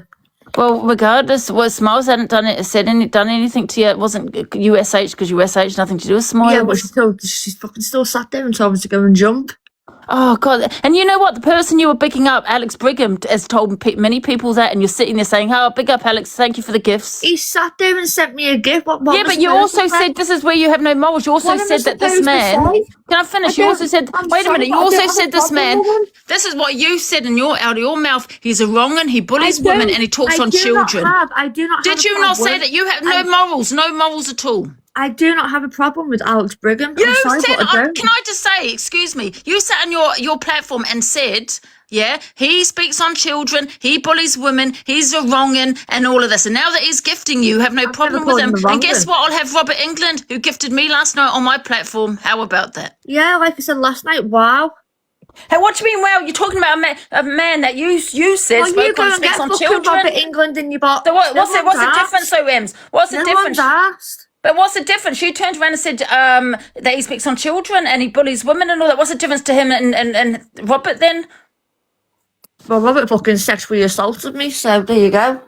Well, regardless, Smiles hadn't done anything to you. It wasn't USH because USH nothing to do with Smiles. Yeah, but she fucking still sat there and told me to go and jump. Oh, God. And you know what? The person you were bigging up, Alex Brigham, has told many people that, and you're sitting there saying, oh, big up, Alex. Thank you for the gifts. He sat there and sent me a gift. What yeah, but you also said this is where you have no morals. You also said that this man... Can I finish? You also said... Wait a minute. You also said this man... This is what you said out of your mouth. He's a wrong one. He bullies women and he talks on children. I do not have Did you not say that? You have no morals. No morals at all. I do not have a problem with Alex Brigham. Can I just say, excuse me, you sat on your platform and said, yeah, he speaks on children, he bullies women, he's a wrong-un and all of this. And now that he's gifting you, have no problem with him. And guess what? I'll have Robert England, who gifted me last night on my platform. How about that? Yeah, like I said last night, wow. Hey, what do you mean, wow? You're talking about a man that you said spoke on speaks on children. Robert England in your box. So what's the difference, though, Ems? What's the difference? One's asked. But what's the difference? You turned around and said that he speaks on children and he bullies women and all that. What's the difference to him and Robert then? Well, Robert fucking sexually assaulted me, so there you go.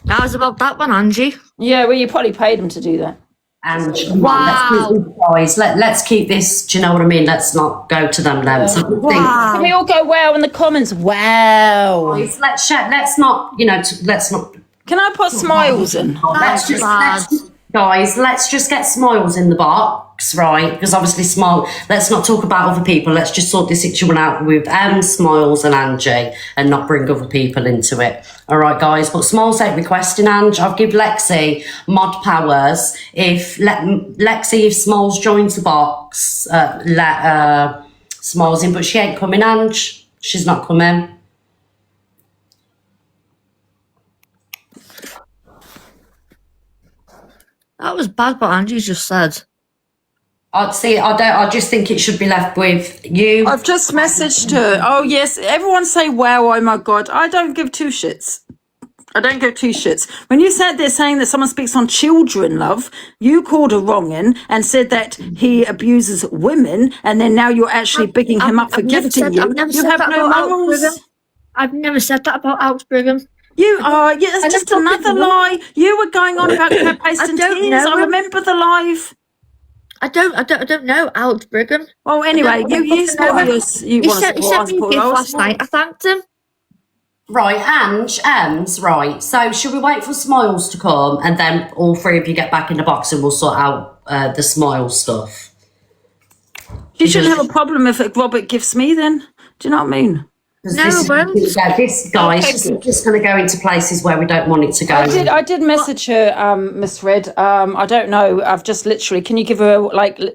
That was about that one, Angie. Yeah, well, you probably paid him to do that. And Wow. let's keep this. Do you know what I mean? Let's not go to them lengths. I think- Can we all go wow in the comments? Wow. let's share, let's not, let's not. Can I put smiles in? Let's just get smiles in the box, right? Because obviously let's not talk about other people. Let's just sort this situation out with Smiles and Angie and not bring other people into it. All right, guys. But Smiles ain't requesting Ange. I'll give Lexi mod powers. If Smiles joins the box, let Smiles in. But she ain't coming, Ange. She's not coming. That was bad what Angie just said. I just think it should be left with you. I've just messaged her. Oh, yes. Everyone say wow, oh my God. I don't give two shits. I don't give two shits. When you sat there saying that someone speaks on children, love, you called her wrong in and said that he abuses women, and then now you're actually bigging him up for gifting you. You have no morals. I've never said that about Alex Brigham. You are, yeah, it's just another lie. You were going on about her pasting tears. I remember the live. I don't know Alex Brigham. Well, anyway, you spoke yours. He sent me a gift last night. I thanked him. Right, Ange, right. So should we wait for Smiles to come and then all three of you get back in the box and we'll sort out the Smiles stuff? You shouldn't have a problem if Robert gifts me then. Do you know what I mean? No, this guy's just going to go into places where we don't want it to go. I did message her, Miss Red. I don't know. I've just literally. Can you give her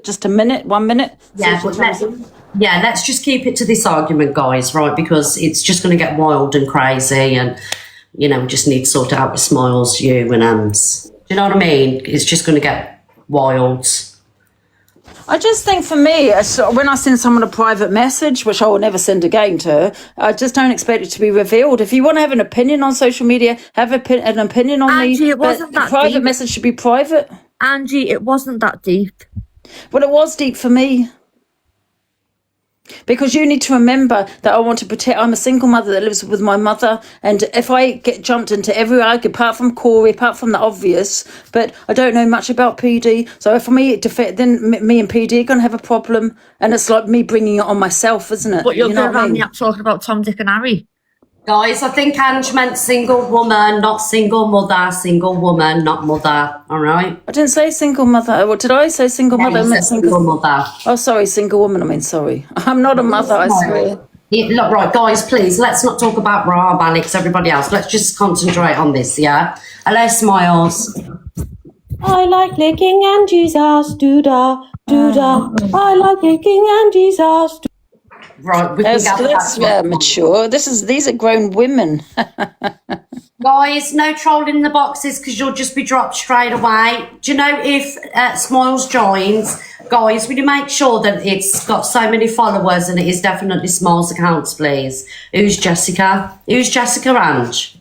just a minute, 1 minute? Yeah, let's just keep it to this argument, guys, right? Because it's just going to get wild and crazy, and we just need to sort it out with Smiles, you and Ams. Do you know what I mean? It's just going to get wild. I just think for me, when I send someone a private message, which I will never send again to her, I just don't expect it to be revealed. If you want to have an opinion on social media, have an opinion on Angie, me. it wasn't that private deep. message should be private. Angie, it wasn't that deep. Well, it was deep for me. Because you need to remember that I want to protect. I'm a single mother that lives with my mother, and if I get jumped into every argument, apart from Corey, apart from the obvious, but I don't know much about PD. So for me, then me and PD are going to have a problem, and it's like me bringing it on myself, isn't it? But you're you know going to have talking about Tom, Dick, and Harry. Guys, I think Ange meant single woman, not single mother. Single woman, not mother. All right. I didn't say single mother. What did I say? Single mother. I meant single mother. Oh, sorry, single woman. I mean, sorry. I'm not a mother. I swear. Yeah, look, right, guys, please, let's not talk about Rob, Alex, everybody else. Let's just concentrate on this, yeah? Hello, Smiles. I like licking Angie's ass, doo-da, doo-da. I like licking Angie's ass, doo-da. Right, we can That's mature. These are grown women. Guys, no trolling in the boxes because you'll just be dropped straight away. Do you know if Smiles joins, guys, will you make sure that it's got so many followers and it is definitely Smiles accounts, please? Who's Jessica? Who's Jessica Ange?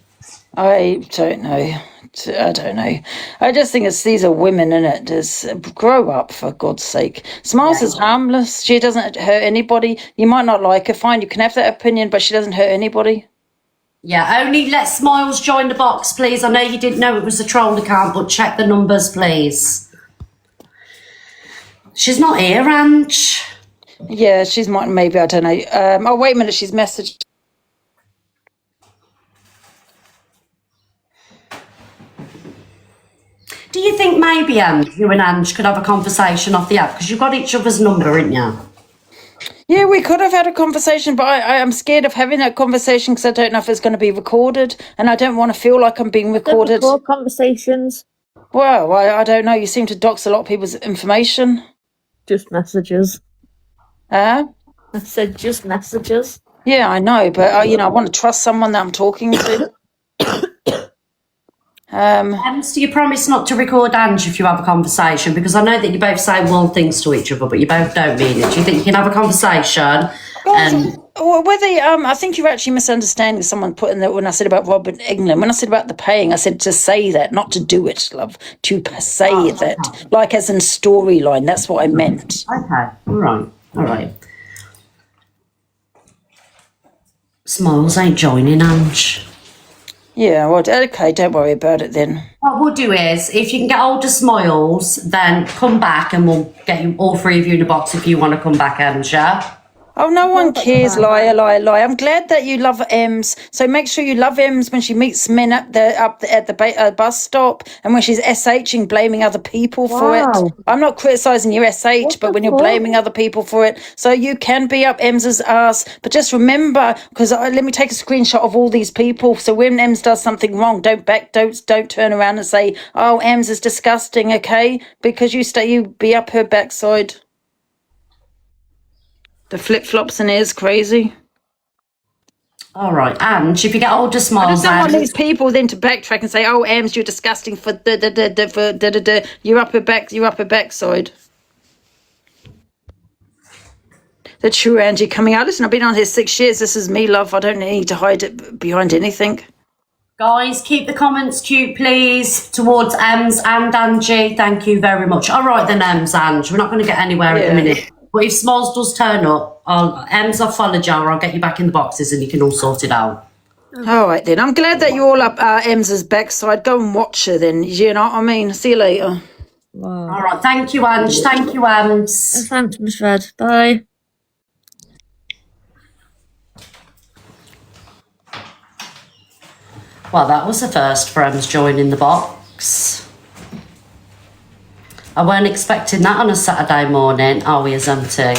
I don't know. I don't know. I just think these are women in it. Just grow up, for God's sake. Smiles is harmless. She doesn't hurt anybody. You might not like her, fine. You can have that opinion, but she doesn't hurt anybody. Yeah, only let Smiles join the box, please. I know you didn't know it was a troll account, but check the numbers, please. She's not here, Ange. Yeah, she's maybe, I don't know. Oh, wait a minute, she's messaged. Do you think maybe you and Ange could have a conversation off the app? Because you've got each other's number, ain't you? Yeah, we could have had a conversation, but I am scared of having that conversation because I don't know if it's going to be recorded, and I don't want to feel like I'm being recorded. Don't record conversations. Well, I don't know. You seem to dox a lot of people's information. Just messages. Huh? I said just messages. Yeah, I know, but I want to trust someone that I'm talking to. Do you promise not to record Ange if you have a conversation? Because I know that you both say one things to each other, but you both don't mean it. Do you think you can have a conversation? whether I think you're actually misunderstanding someone putting that when I said about Robert England. When I said about the paying, I said to say that, not to do it, love. To say that, like as in storyline. That's what I meant. Okay, all right. Smiles ain't joining, Ange. Yeah, well, okay, don't worry about it then. What we'll do is, if you can get hold of Smiles, then come back and we'll get you all three of you in a box if you want to come back, Ange, yeah? Oh, no one cares, liar. I'm glad that you love Ems. So make sure you love Ems when she meets men at the bus stop and when she's SHing, blaming other people for it. I'm not criticising your SH, but when you're blaming other people for it. So you can be up Ems's ass. But just remember, because let me take a screenshot of all these people. So when Ems does something wrong, don't turn around and say, oh, Ems is disgusting, okay? Because you be up her backside. The flip-flops in is crazy. All right, Ange, if you get hold of Smiles... I just don't want these people then to backtrack and say, oh, Ems, you're disgusting for you're up her backside. The true Angie coming out. Listen, I've been on here 6 years. This is me, love. I don't need to hide it behind anything. Guys, keep the comments cute, please, towards Ems and Angie. Thank you very much. All right, then, Ems, Ange. We're not going to get anywhere at the minute. But if Smalls does turn up, Ems, I'll follow you, or I'll get you back in the boxes and you can all sort it out. All right, then. I'm glad that you're all up Ems's backside. Go and watch her, then. You know what I mean? See you later. Wow. All right, thank you, Ange. Thank you, Ems. Thanks, Miss Red. Bye. Well, that was the first for Ems joining the box. I weren't expecting that on a Saturday morning, are we, as MT?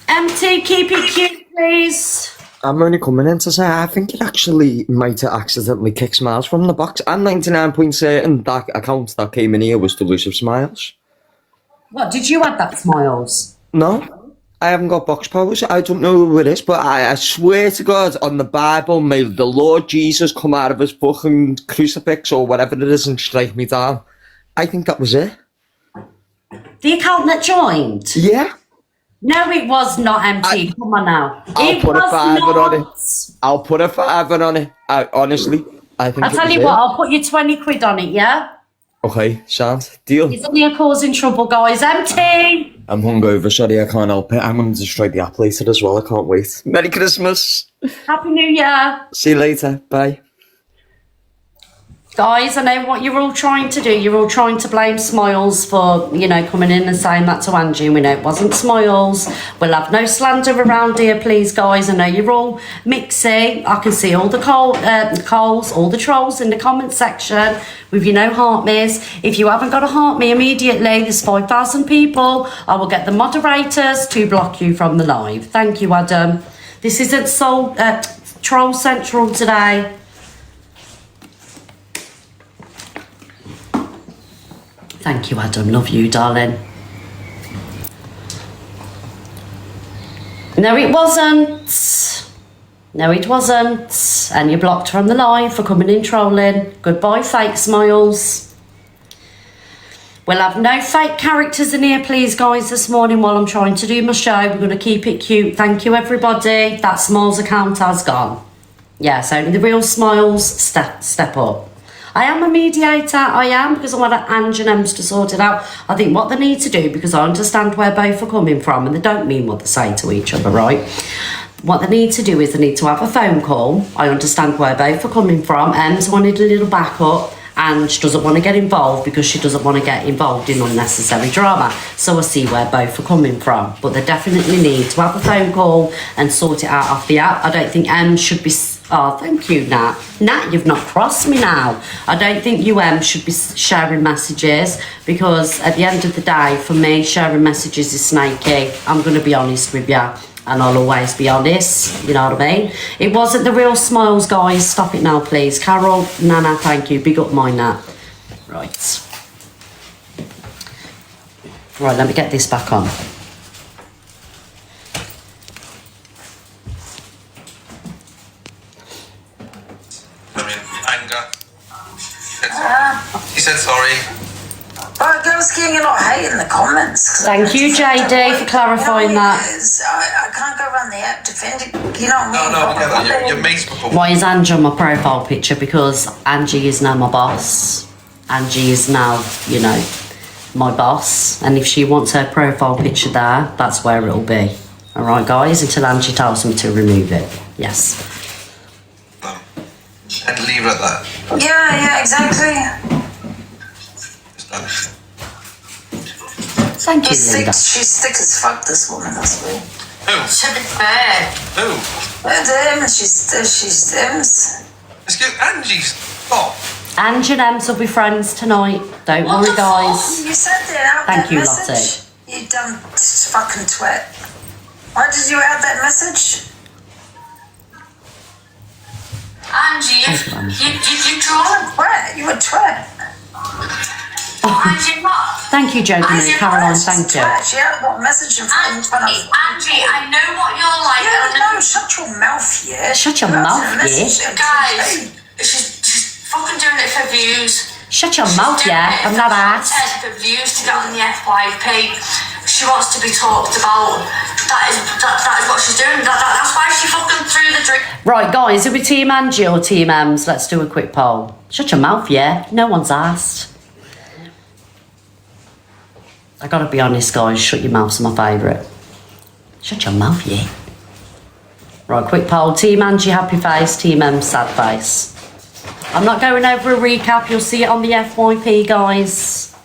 MT, keep it cute, please. I'm only coming in to say I think it actually might have accidentally kicked Smiles from the box. I'm 99% certain that account that came in here was Delusive Smiles. What, did you add that, Smiles? No, I haven't got box powers. I don't know who it is, but I swear to God, on the Bible, may the Lord Jesus come out of his fucking crucifix or whatever it is and strike me down. I think that was it. The account that joined? Yeah. No, it was not MT. Come on now. I'll put a fiver on it. I'll put a fiver on it. Honestly, I think I'll tell you what, I'll put you 20 quid on it, yeah? Okay, sound. Deal. He's only causing trouble, guys. MT! I'm hungover, sorry, I can't help it. I'm going to destroy the app later as well. I can't wait. Merry Christmas. Happy New Year. See you later. Bye. Guys, I know what you're all trying to do. You're all trying to blame Smiles for, coming in and saying that to Angie. We know it wasn't Smiles. We'll have no slander around here, please, guys. I know you're all mixy. I can see all the coals, all the trolls in the comment section with heart me's. If you haven't got a heart me immediately, there's 5,000 people. I will get the moderators to block you from the live. Thank you, Adam. This isn't Troll Central today. Thank you, Adam. Love you, darling. No, it wasn't. No, it wasn't. And you blocked from the live for coming in trolling. Goodbye, fake Smiles. We'll have no fake characters in here, please, guys, this morning while I'm trying to do my show. We're going to keep it cute. Thank you, everybody. That Smiles account has gone. Yes, only the real Smiles step up. I am a mediator, I am, because I want Ange and Ems to sort it out. I think what they need to do, because I understand where both are coming from, and they don't mean what they say to each other, right? What they need to do is they need to have a phone call. I understand where both are coming from. Ems wanted a little backup, and she doesn't want to get involved because she doesn't want to get involved in unnecessary drama. So I see where both are coming from. But they definitely need to have a phone call and sort it out off the app. I don't think Ems should be... Oh, thank you, Nat. Nat, you've not crossed me now. I don't think you should be sharing messages because at the end of the day, for me, sharing messages is snaky. I'm going to be honest with you. And I'll always be honest, you know what I mean? It wasn't the real Smiles, guys. Stop it now, please. Carol, Nana, thank you. Big up mine, Nat. Right. Right, let me get this back on. Anger. He said sorry. But Well, girls, you're not hating the comments. Thank you, JD, for clarifying that. I can't go around the app defending. You know what I mean? No, we get that. Your mate's before. Why is Angie on my profile picture? Because Angie is now my boss. Angie is now, you know, my boss. And if she wants her profile picture there, that's where it'll be. All right, guys, until Angie tells me to remove it. Yes. And leave it at that. Yeah, exactly. It's done. Thank you, Linda. She's thick as fuck, this woman, that's weird. Who? To be fair, Who? She's Sims. Excuse Angie, stop. Angie and Ems will be friends tonight. Don't worry, guys. You said that out Thank that you, message. You dumb fucking twat. Why did you add that message? Angie, you draw. Twat, you a twat. Angie, what? Thank you, Joe Caroline, thank you. She had what message in front of Angie, I know what you're like. Yeah, no, shut your mouth, yeah. Shut your mouth, yeah. Guys, she's fucking doing it for views. Shut your mouth, yeah. I'm not asked. For views to get on the FYP. She wants to be talked about. That is what she's doing. That's why she fucking threw the drink. Right, guys, are we Team Angie or Team Ems? Let's do a quick poll. Shut your mouth, yeah. No one's asked. I gotta be honest, guys. Shut your mouth's my favourite. Shut your mouth, yeah. Right, quick poll. Team Angie, happy face. Team Ems, sad face. I'm not going over a recap. You'll see it on the FYP, guys.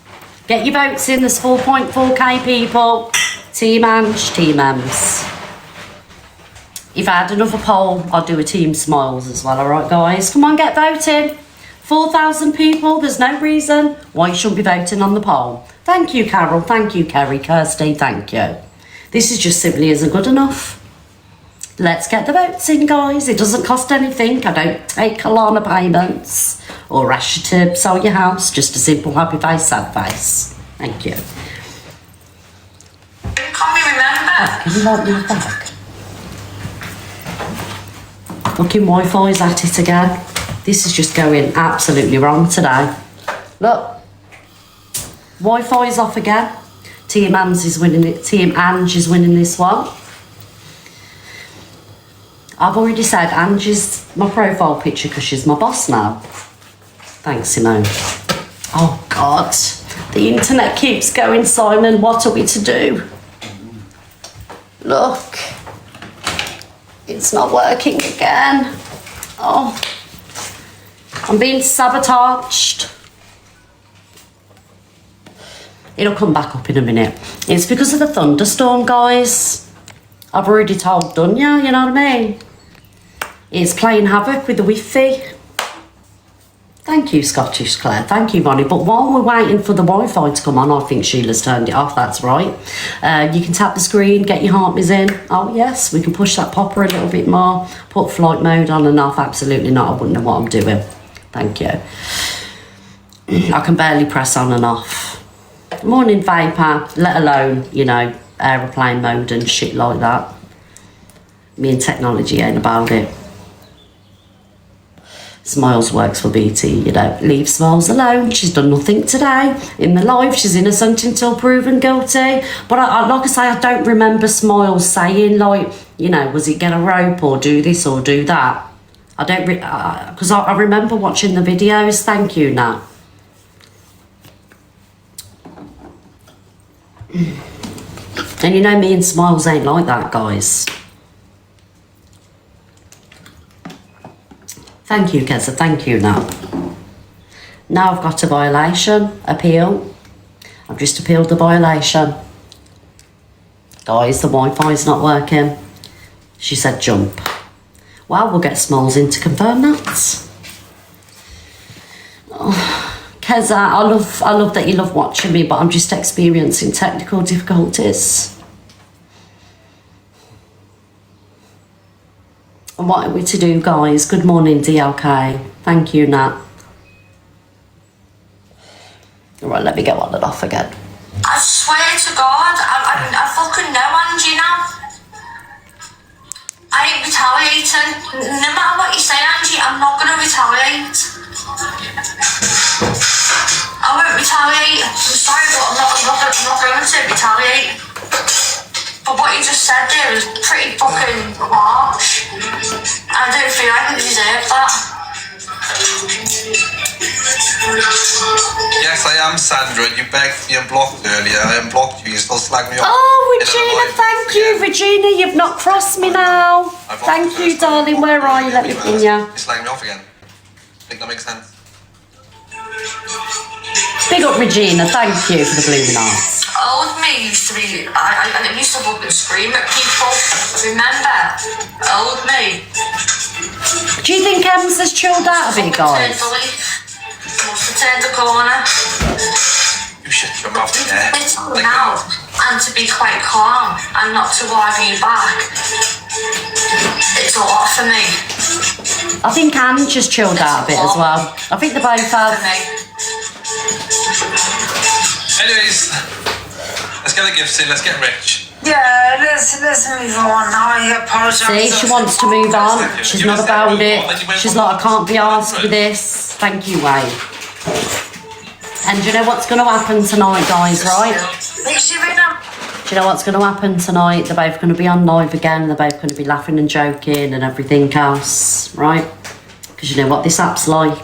Get your votes in. There's 4.4k people. Team Ange, Team Ems. If I had another poll, I'd do a Team Smiles as well. All right, guys. Come on, get voting. 4,000 people. There's no reason why you shouldn't be voting on the poll. Thank you, Carol. Thank you, Kerry. Kirsty, thank you. This is just simply isn't good enough. Let's get the votes in, guys. It doesn't cost anything. I don't take Alana payments or ask you to sell your house. Just a simple happy face, sad face. Thank you. Can't we remember? Oh, can you want me back? Fucking Wi-Fi's at it again. This is just going absolutely wrong today. Look. Wi-Fi's off again. Team Ange is winning it. Team Ange is winning this one. I've already said Angie's my profile picture because she's my boss now. Thanks, Simone. Oh, God. The internet keeps going, Simon. What are we to do? Look. It's not working again. Oh. I'm being sabotaged. It'll come back up in a minute. It's because of the thunderstorm, guys. I've already told Dunya, you know what I mean? It's playing havoc with the Wi-Fi. Thank you, Scottish Claire. Thank you, Bonnie. But while we're waiting for the Wi-Fi to come on, I think Sheila's turned it off. That's right. You can tap the screen, get your heartbeats in. Oh, yes. We can push that popper a little bit more. Put flight mode on and off. Absolutely not. I wouldn't know what I'm doing. Thank you. I can barely press on and off. Morning vapor, let alone, you know, aeroplane mode and shit like that. Me and technology ain't about it. Smiles works for BT, you know. Leave Smiles alone. She's done nothing today. In the live, she's innocent until proven guilty. But I like I say, I don't remember Smiles saying, like, you know, was it get a rope or do this or do that? I don't, because I remember watching the videos. Thank you, Nat. And you know me and Smiles ain't like that, guys. Thank you, Keza. Thank you, now. Now I've got a violation. Appeal. I've just appealed the violation. Guys, the Wi-Fi's not working. She said jump. Well, we'll get Smiles in to confirm that. Oh. Keza, I love that you love watching me, but I'm just experiencing technical difficulties. And what are we to do, guys? Good morning, DLK. Thank you, Nat. All right, let me get on and off again. I swear to God, I fucking know Angie now. I ain't retaliating. No matter what you say, Angie, I'm not gonna retaliate. I won't retaliate. retaliate. I'm sorry, but I'm not going to retaliate. But what you just said there was pretty fucking harsh. I don't feel like I deserve that. Yes, I am Sandra. You begged to be unblocked earlier. I unblocked you. You still slag me off. Oh, Regina, thank you. Regina, you've not crossed me now. Thank you, darling. Where are you? Let me pin you. You're slagging me off again. Think that makes sense? Big up, Regina. Thank you for the blooming hearts. Old me used to be, I used to fucking scream at people. Remember? Old me. Do you think Ems has chilled out a bit, guys? Must have turned the corner. You shut your mouth there. It's now, and to be quite calm and not to argue back. It's a lot for me. I think Anne just chilled out a bit as well. I think they both have. Anyways, let's get the gifts in. Let's get rich. Yeah, let's move on. I apologise. See, she wants to move on. She's not about it. She's like, I can't be asked with this. Thank you, Wayne. And do you know what's going to happen tonight, guys, right? Do you know what's going to happen tonight? They're both going to be on live again. They're both going to be laughing and joking and everything else, right? Because you know what this app's like.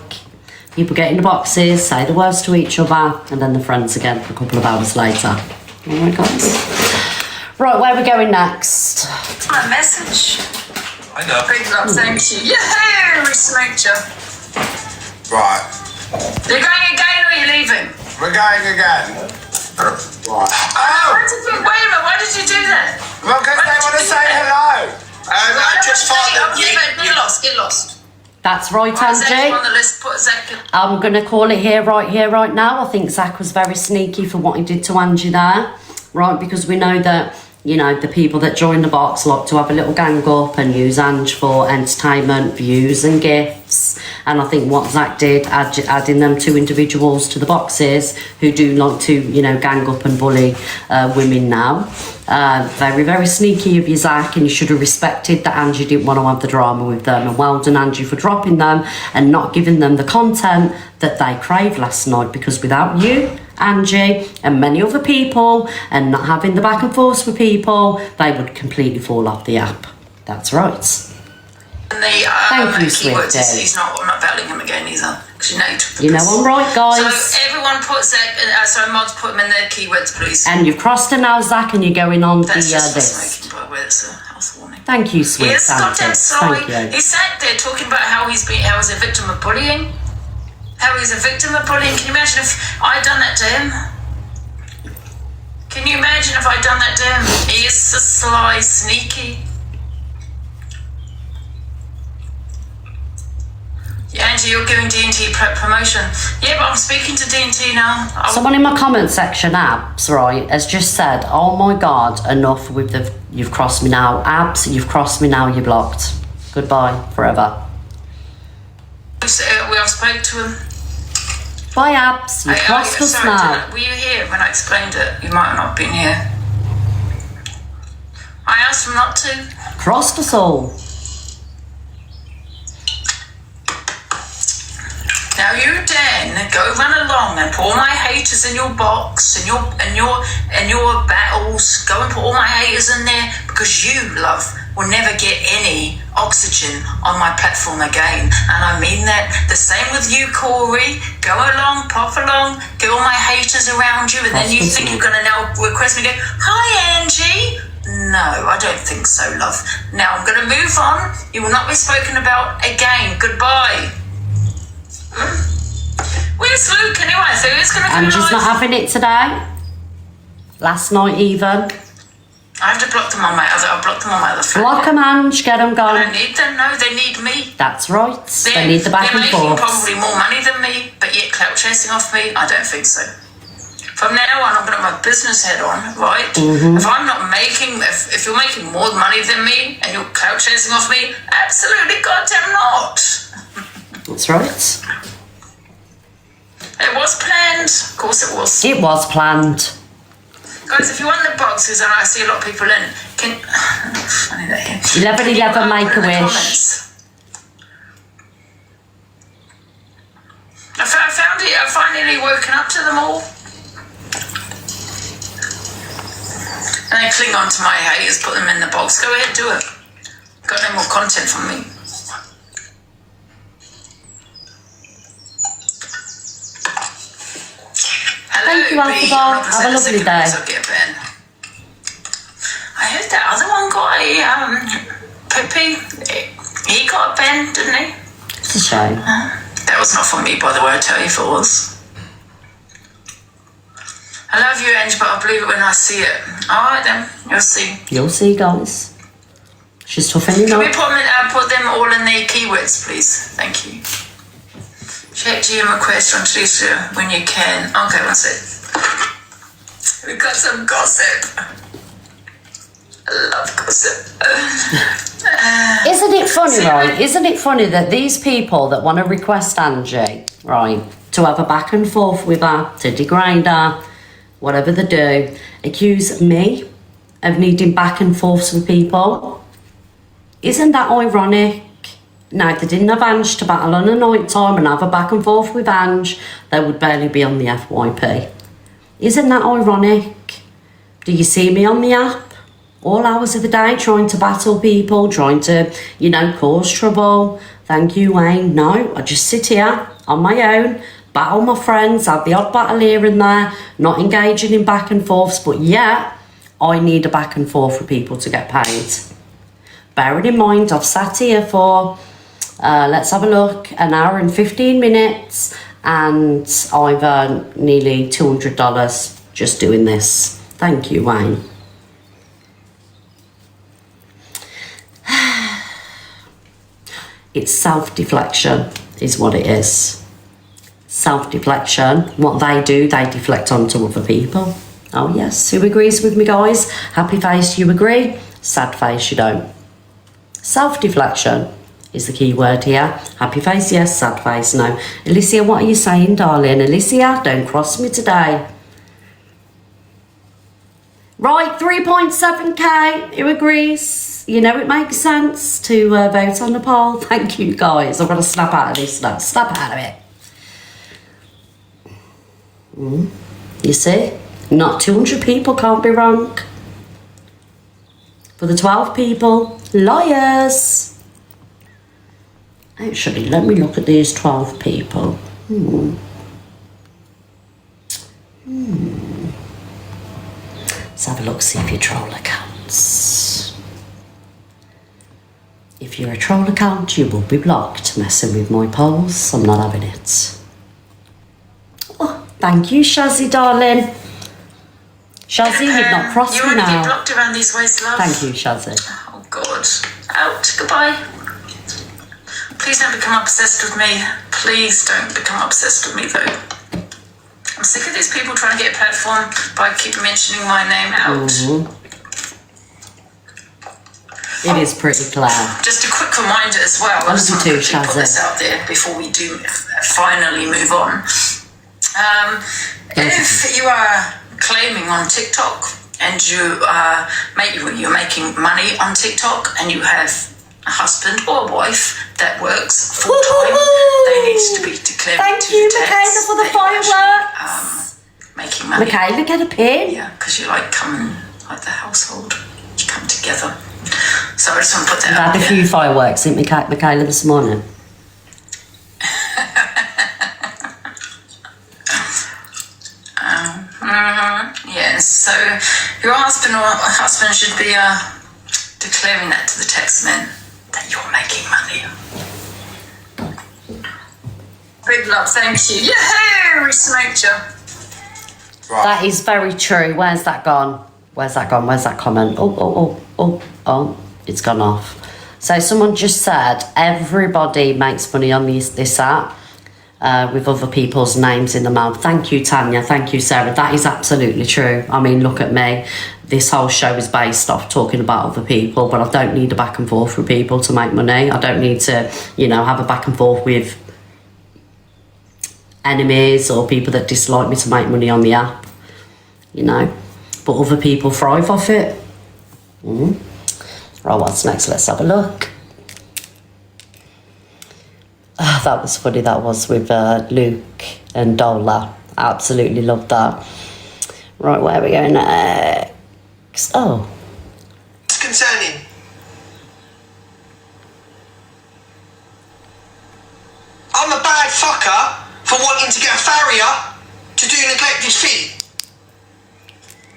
People get in the boxes, say the words to each other, and then they're friends again a couple of hours later. Oh my God. Right, where are we going next? My message. I know. Big love, thank you. Yeah, we smoked you. Right. You're going again or are you leaving? We're going again. Right. Oh, wait a minute, why did you do that? Well, because they want to say hello. I just thought that Get lost. That's right, Zach Angie. on the list, put Zach in. I'm going to call it here, right now. I think Zach was very sneaky for what he did to Angie there, right? Because we know that, you know, the people that join the box like to have a little gang up and use Ange for entertainment, views and gifts. And I think what Zach did, adding them two individuals to the boxes who do like to, you know, gang up and bully women now. Very, very sneaky of you, Zach, and you should have respected that Angie didn't want to have the drama with them. And well done, Angie, for dropping them and not giving them the content that they craved last night, because without you, Angie, and many other people, and not having the back and forth with people, they would completely fall off the app. That's right. And the Thank you, keywords Swifty. is I'm not battling him again either. Because you know you took the You know piss. I'm right, guys. So everyone put Zach, mods put them in their keywords, please. And you've crossed her now, Zach, and you're going on That's the just for list. smoking, by the way, it's a health warning. Thank you, sweet Yes, goddamn Santa. sorry. Thank you. He sat there talking about how he's a victim of bullying. How he's a victim of bullying. Can you imagine if I'd done that to him? Can you imagine if I'd done that to him? He is so sly, sneaky. Angie, you're giving D&T promotion. Yeah, but I'm speaking to D&T now. Someone in my comment section, Abs, right, has just said, oh my God, enough with the, you've crossed me now. Abs, you've crossed me now, you're blocked. Goodbye, forever. We have spoke to him. Bye, Abs, you've crossed us now. Were you here when I explained it? You might not have been here. I asked him not to. Crossed us all. Now you then go run along and put all my haters in your box and your battles. Go and put all my haters in there, because you, love, will never get any oxygen on my platform again. And I mean that. The same with you, Corey. Go along, pop along, get all my haters around you, and then you think you're gonna now request me to go, hi Angie. No, I don't think so, love. Now I'm gonna move on. You will not be spoken about again. Goodbye. Where's Luke anyway? So who's gonna come Angie's not live? having it today. Last night even. I have to block them on my other. I'll block them on my other phone. Block them, Ange, get them I gone. don't need them. No, they need me. That's right. They need the back and They're making forth. probably more money than me, but yet clout chasing off me. I don't think so. From now on, I'm gonna have my business head on, right? If I'm not making, if you're making more money than me and you're clout chasing off me, absolutely goddamn not. That's right. It was planned. Of course it was. It was planned. Guys, if you want the boxes, and I see a lot of people in, can I need that here. 11 make a wish. Comments? I finally woken up to them all? And they cling on to my haters, put them in the box. Go ahead, do it. Got no more content from me. Hello, Thank you, B. Alphabet. Have a lovely day. I'll get a pen. I heard that other one got a, Pippi, he got a pen, didn't he? It's a shame. That was not for me, by the way, I'll tell you if it was. I love you, Ange, but I'll believe it when I see it. Alright then, you'll see. You'll see, guys. She's toughening Can we up. put them all in their keywords, please? Thank you. Check GM request on Twitter when you can. Okay, one sec. We've got some gossip. I love gossip. Isn't it funny, right? Isn't it funny that these people that want to request Angie, right, to have a back and forth with her, to degrade her, whatever they do, accuse me of needing back and forths with people? Isn't that ironic? Now, if they didn't have Ange to battle on a night time and have a back and forth with Ange, they would barely be on the FYP. Isn't that ironic? Do you see me on the app? All hours of the day trying to battle people, trying to, cause trouble. Thank you, Wayne. No, I just sit here on my own, battle my friends, have the odd battle here and there, not engaging in back and forths, but yeah, I need a back and forth for people to get paid. Bearing in mind, I've sat here for, let's have a look, an hour and 15 minutes, and I've earned nearly $200 just doing this. Thank you, Wayne. It's self-deflection is what it is. Self-deflection. What they do, they deflect onto other people. Oh yes, who agrees with me, guys? Happy face, you agree. Sad face, you don't. Self-deflection is the key word here. Happy face, yes. Sad face, no. Alicia, what are you saying, darling? Alicia, don't cross me today. Right, 3.7k. Who agrees? It makes sense to vote on the poll. Thank you, guys. I've got to snap out of this now. Snap out of it. You see? Not 200 people can't be wrong. For the 12 people, liars. Actually, let me look at these 12 people. Let's have a look, see if you troll accounts. If you're a troll account, you will be blocked. Messing with my polls, I'm not having it. Oh, thank you, Shazzy, darling. Shazzy, you've not crossed me now. You want to get blocked around these ways, love? Thank you, Shazzy. Oh, God. Out. Goodbye. Please don't become obsessed with me. Please don't become obsessed with me, though. I'm sick of these people trying to get a platform by keep mentioning my name out. It is pretty clear. Just a quick reminder as well. I just want to put this out there before we do finally move on. If you are claiming on TikTok and you're making money on TikTok and you have a husband or a wife that works full time, they need to be declared. Thank you, Michaela, for the fireworks. Making money. Michaela, get a pin. Yeah, because you come like the household. You come together. So I just want to put that out there. I had a few fireworks, didn't Michaela, this morning? Yes, so your husband should be declaring that to the tax men that you're making money. Big love, thank you. Yahoo! We smoked you. Right. That is very true. Where's that gone? Where's that gone? Where's that comment? Oh, it's gone off. So someone just said everybody makes money on this app with other people's names in the mouth. Thank you, Tanya. Thank you, Sarah. That is absolutely true. I mean, look at me. This whole show is based off talking about other people, but I don't need a back and forth with people to make money. I don't need to, have a back and forth with enemies or people that dislike me to make money on the app, but other people thrive off it. Right, what's next? Let's have a look. That was funny, that was with Luke and Dola. Absolutely love that. Right, where are we going next? Oh. It's concerning. I'm a bad fucker for wanting to get a farrier to do neglected feet.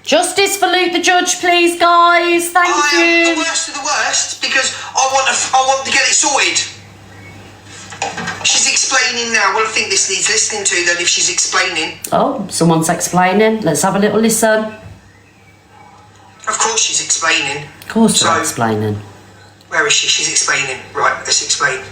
Justice for Luke the Judge, please, guys. Thank you. I am the worst of the worst because I want to get it sorted. She's explaining now. Well, I think this needs listening to then if she's explaining. Oh, someone's explaining. Let's have a little listen. Of course she's explaining. Of course they're explaining. Where is she? She's explaining. Right, let's explain.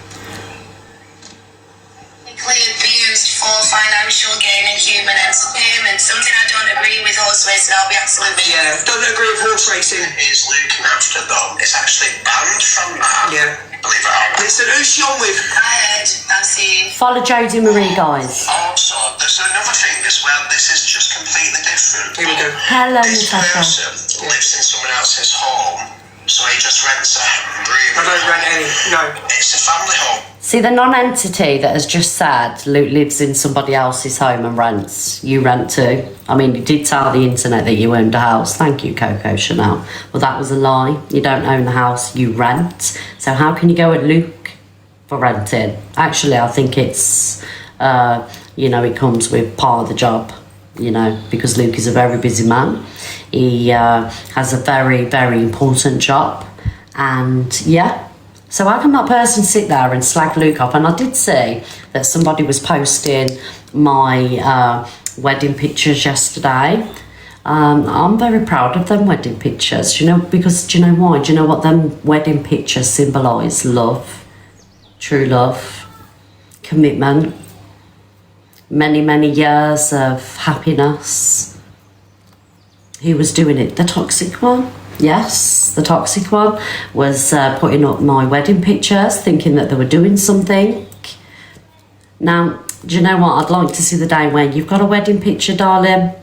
Abused for financial gain and human entertainment. Something I don't agree with horse racing, I'll be absolutely... Yeah, don't agree with horse racing. Is Luke and after though? It's actually banned from that. Yeah. Believe it or not. Listen, who's she on with? I heard, I've seen... Follow Jodie Marie, guys. Also, there's another thing as well. This is just completely different. Here we go. Hello, This Natasha. person lives in someone else's home, so he just rents a room. I don't rent any, no. It's a family home. See, the non-entity that has just said Luke lives in somebody else's home and rents. You rent too. I mean, you did tell the internet that you owned a house. Thank you, Coco Chanel. Well, that was a lie. You don't own the house, you rent. So how can you go at Luke for renting? Actually, I think it's, it comes with part of the job, because Luke is a very busy man. He has a very, very important job. And, yeah. So how can that person sit there and slag Luke off? And I did see that somebody was posting my wedding pictures yesterday. I'm very proud of them wedding pictures, because do you know why? Do you know what them wedding pictures symbolise? Love, true love, commitment, many, many years of happiness. Who was doing it? The toxic one? Yes, the toxic one was putting up my wedding pictures, thinking that they were doing something. Now, do you know what? I'd like to see the day when you've got a wedding picture, darling,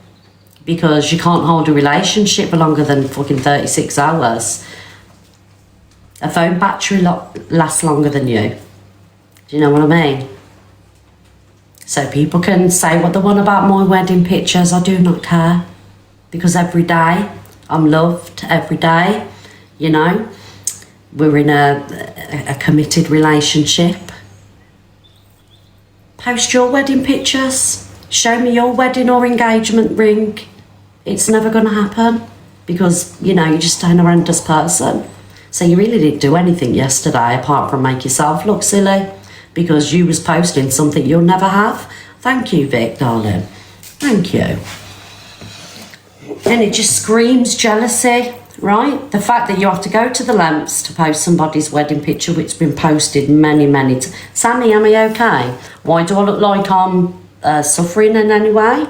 because you can't hold a relationship for longer than fucking 36 hours. A phone battery lasts longer than you. Do you know what I mean? So people can say what they want about my wedding pictures. I do not care, because every day I'm loved, every day, we're in a committed relationship. Post your wedding pictures. Show me your wedding or engagement ring. It's never going to happen because, you're just an horrendous person. So you really didn't do anything yesterday apart from make yourself look silly because you was posting something you'll never have. Thank you, Vic, darling. Thank you. And it just screams jealousy, right? The fact that you have to go to the lengths to post somebody's wedding picture, which has been posted many, many times. Sammy, am I okay? Why do I look like I'm suffering in any way?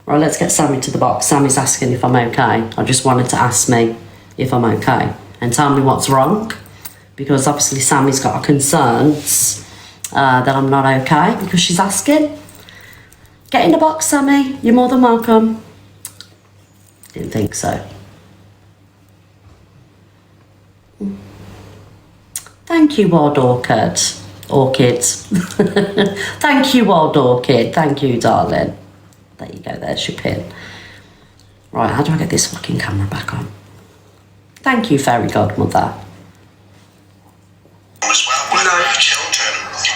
Right, let's get Sammy to the box. Sammy's asking if I'm okay. I just wanted to ask me if I'm okay and tell me what's wrong, because obviously Sammy's got concerns that I'm not okay because she's asking. Get in the box, Sammy. You're more than welcome. Didn't think so. Thank you, Wild Orchid. Thank you, Wild Orchid. Thank you, darling. There you go, there's your pin. Right, how do I get this fucking camera back on? Thank you, Fairy Godmother.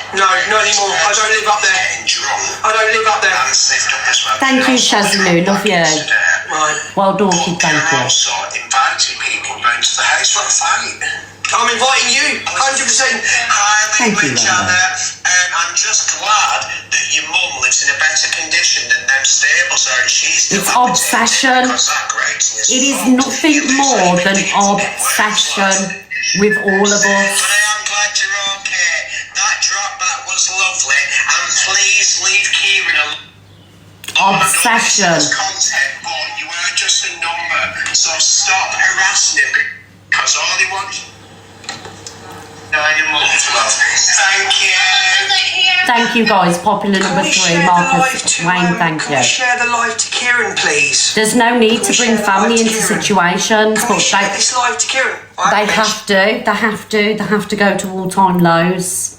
No, not anymore. I don't live up there. I don't live up there. Thank you, Shazlu. Love you. Right. Wild Orchid, thank you. Also inviting people round to the house for a fight. I'm inviting you, 100%. Hi, Anna. I'm just glad that your mum lives in a better condition than them stables are, and she's still It's obsession. It is nothing more than obsession with all of us. But I am glad you're okay. That drop back was lovely, and please leave Kieran alone. Obsession. Content, but you are just a number, so stop harassing him because all he wants. Thank you. Thank you, guys. Popular number 3, Marcus Wayne. Thank Can you. we share the live to Kieran, please? There's no need to bring family into situations, Can we but share this live to Kieran? they have to. They have to go to all-time lows.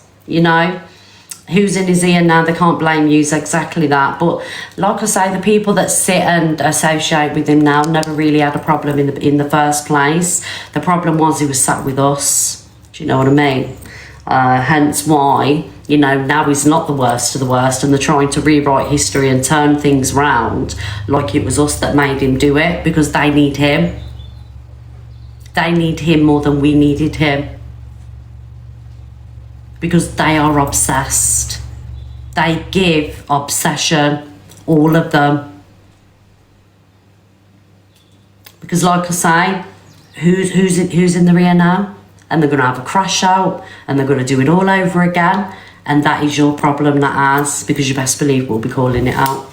who's in his ear now, they can't blame you, is exactly that. But like I say, the people that sit and associate with him now never really had a problem in the first place. The problem was he was sat with us. Do you know what I mean? Hence why, you know, now he's not the worst of the worst, and they're trying to rewrite history and turn things round like it was us that made him do it, because they need him. They need him more than we needed him. Because they are obsessed. They give obsession, all of them. Because like I say, who's in the rear now? And they're going to have a crash out, and they're going to do it all over again. And that is your problem, that has, because you best believe we'll be calling it out.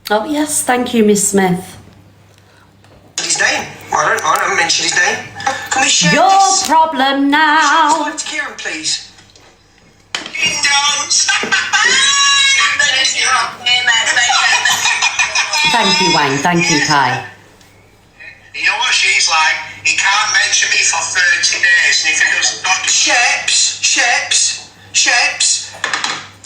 Oh yes, thank you, Miss Smith. His name? I don't mention his name. Can we share Your this? problem now. Share this to Kieran, please. Thank you, Wayne. Thank you, Kai. You know what she's like? He can't mention me for 30 days, and if he does not... Sheps.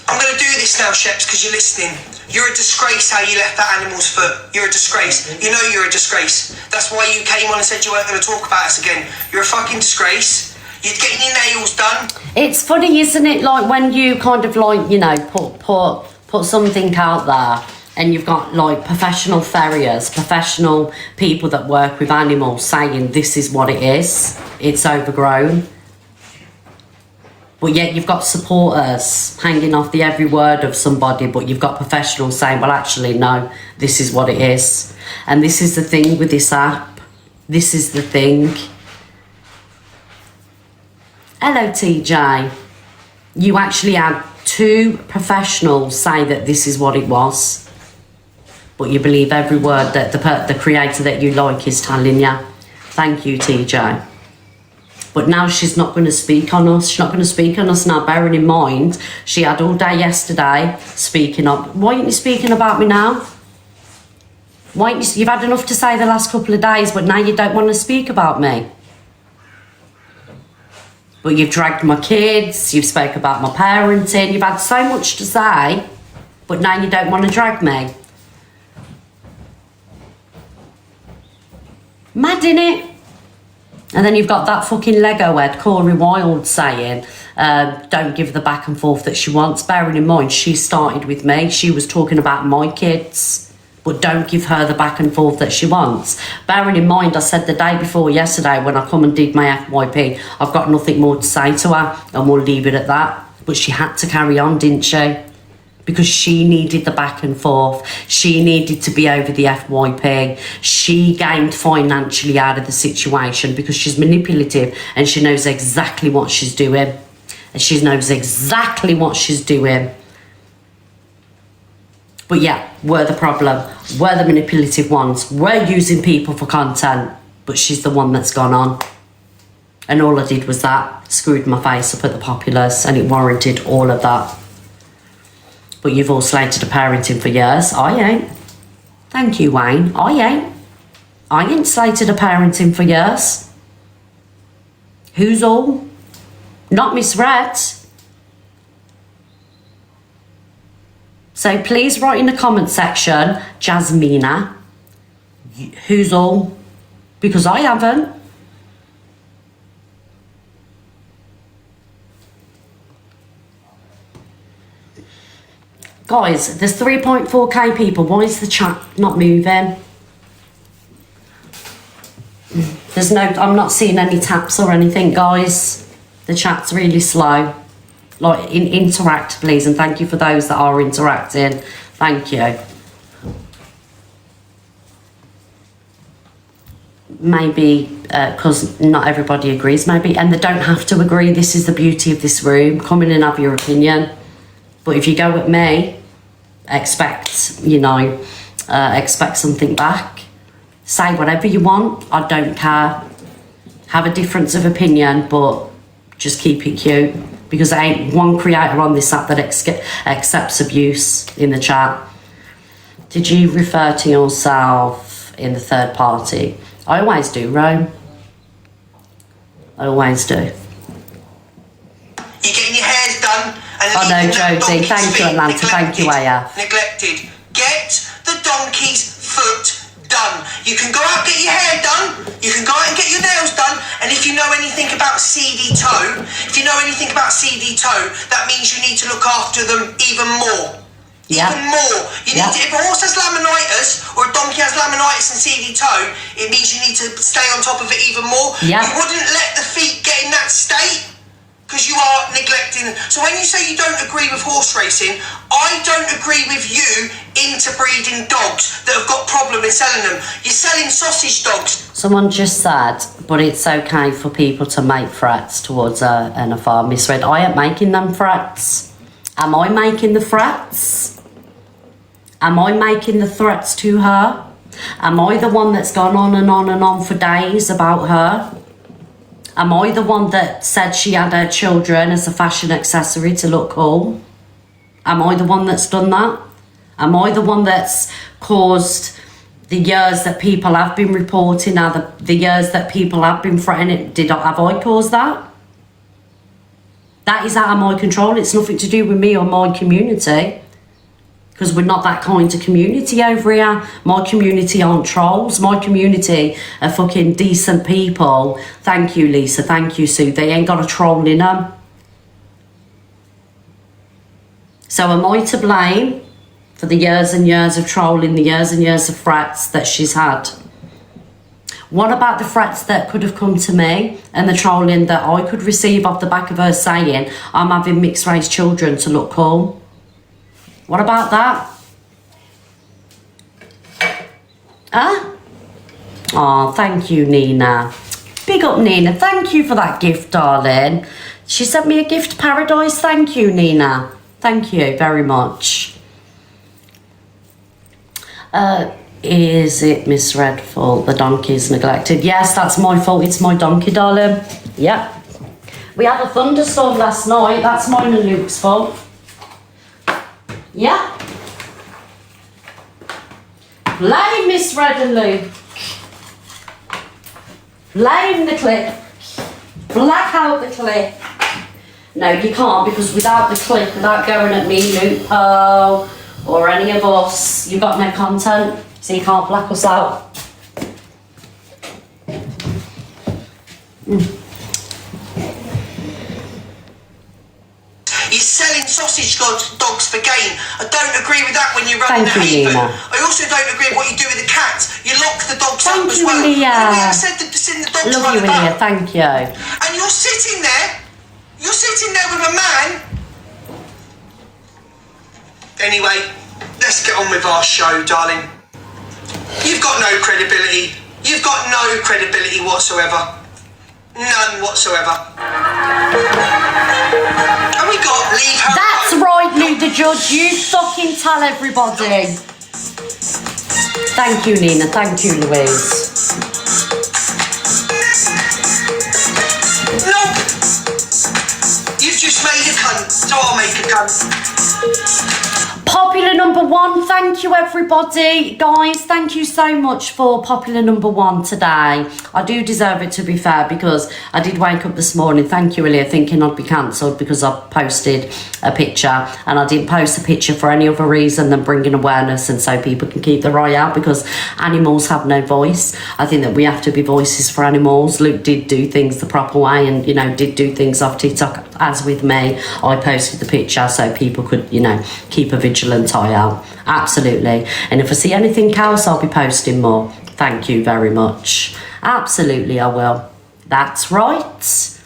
I'm going to do this now, Sheps, because you're listening. You're a disgrace how you left that animal's foot. You're a disgrace. You know you're a disgrace. That's why you came on and said you weren't going to talk about us again. You're a fucking disgrace. You're getting your nails done. It's funny, isn't it? Like when you kind of like, you know, put something out there, and you've got like professional farriers, professional people that work with animals saying this is what it is. It's overgrown. But yet you've got supporters hanging off the every word of somebody, but you've got professionals saying, well, actually, no, this is what it is. And this is the thing with this app. This is the thing. Hello, TJ. You actually had 2 professionals say that this is what it was. But you believe every word that the creator that you like is telling you. Thank you, TJ. But now she's not going to speak on us. She's not going to speak on us now, bearing in mind she had all day yesterday speaking up. Why aren't you speaking about me now? Why aren't you've had enough to say the last couple of days, but now you don't want to speak about me. But you've dragged my kids, you've spoke about my parenting, you've had so much to say, but now you don't want to drag me. Mad, innit? And then you've got that fucking Lego head, Corey Wilde, saying, don't give the back and forth that she wants. Bearing in mind, she started with me. She was talking about my kids, but don't give her the back and forth that she wants. Bearing in mind, I said the day before yesterday when I come and did my FYP, I've got nothing more to say to her, and we'll leave it at that. But she had to carry on, didn't she? Because she needed the back and forth. She needed to be over the FYP. She gained financially out of the situation because she's manipulative and she knows exactly what she's doing. And she knows exactly what she's doing. But yeah, we're the problem. We're the manipulative ones. We're using people for content, but she's the one that's gone on. And all I did was that, screwed my face up at the populace, and it warranted all of that. But you've all slated a parenting for years. I ain't. Thank you, Wayne. I ain't slated a parenting for years. Who's all? Not misread. So please write in the comment section, Jasmina, who's all? Because I haven't. Guys, there's 3.4k people. Why is the chat not moving? There's no, I'm not seeing any taps or anything, guys. The chat's really slow. Like, interact, please, and thank you for those that are interacting. Thank you. Maybe because not everybody agrees, maybe, and they don't have to agree. This is the beauty of this room. Come in and have your opinion. But if you go with me, expect, you know, expect something back. Say whatever you want. I don't care. Have a difference of opinion, but just keep it cute. Because there ain't one creator on this app that accepts abuse in the chat. Did you refer to yourself in the third party? I always do, Rome. I always do. You're getting your hairs done and Oh no, leaving that Jodie. donkey's Thank you, feet Atlanta. Thank you, AF. neglected. Get the donkey's foot done. You can go out and get your hair done. You can go out and get your nails done. And if you know anything about seedy toe, that means you need to look after them even more. Yeah. Even more. You need to, if a horse has laminitis or a donkey has laminitis and seedy toe, it means you need to stay on top of it even more. Yeah. You wouldn't let the feet get in that state because you are neglecting. So when you say you don't agree with horse racing, I don't agree with you into breeding dogs that have got problem in selling them. You're selling sausage dogs. Someone just said, but it's okay for people to make threats towards an affair. Misread. I ain't making them threats. Am I making the threats? Am I making the threats to her? Am I the one that's gone on and on and on for days about her? Am I the one that said she had her children as a fashion accessory to look cool? Am I the one that's done that? Am I the one that's caused the years that people have been reporting, the years that people have been threatening? Have I caused that? That is out of my control. It's nothing to do with me or my community. Because we're not that kind of community over here. My community aren't trolls. My community are fucking decent people. Thank you, Lisa. Thank you, Sue. They ain't got a troll in them. So am I to blame for the years and years of trolling, the years and years of threats that she's had? What about the threats that could have come to me and the trolling that I could receive off the back of her saying I'm having mixed race children to look cool? What about that? Huh? Oh, thank you, Nina. Big up, Nina. Thank you for that gift, darling. She sent me a gift paradise. Thank you, Nina. Thank you very much. Is it misread for the donkey's neglected? Yes, that's my fault. It's my donkey, darling. Yep. We had a thunderstorm last night. That's mine and Luke's fault. Yeah. Blame misread and Luke. Blame the clip. Black out the clip. No, you can't, because without the clip, without going at me, Luke, Pearl, or any of us, you've got no content, so you can't black us out. You're selling sausage dogs for gain. I don't agree with that when you're running Thank you, haven. Leah. I also don't agree with what you do with the cats. You lock the dogs Thank up as you, well. Leah. Have you ever said to send the dogs Love you, run about? Leah. Thank you. And you're sitting there with a man. Anyway, let's get on with our show, darling. You've got no credibility. You've got no credibility whatsoever. None whatsoever. And we got leave her. That's right, Luke the Judge. You fucking tell everybody. Thank you, Nina. Thank you, Louise. No. You've just made a cunt, so I'll make a cunt. Popular number one, thank you everybody. Guys, thank you so much for popular number one today. I do deserve it, to be fair, because I did wake up this morning, thank you, Leah, thinking I'd be cancelled because I posted a picture, and I didn't post a picture for any other reason than bringing awareness and so people can keep their eye out, because animals have no voice. I think that we have to be voices for animals. Luke did do things the proper way and, you know, did do things off TikTok. As with me, I posted the picture so people could, you know, keep a vigilant eye out. Absolutely. And if I see anything else, I'll be posting more. Thank you very much. Absolutely, I will. That's right.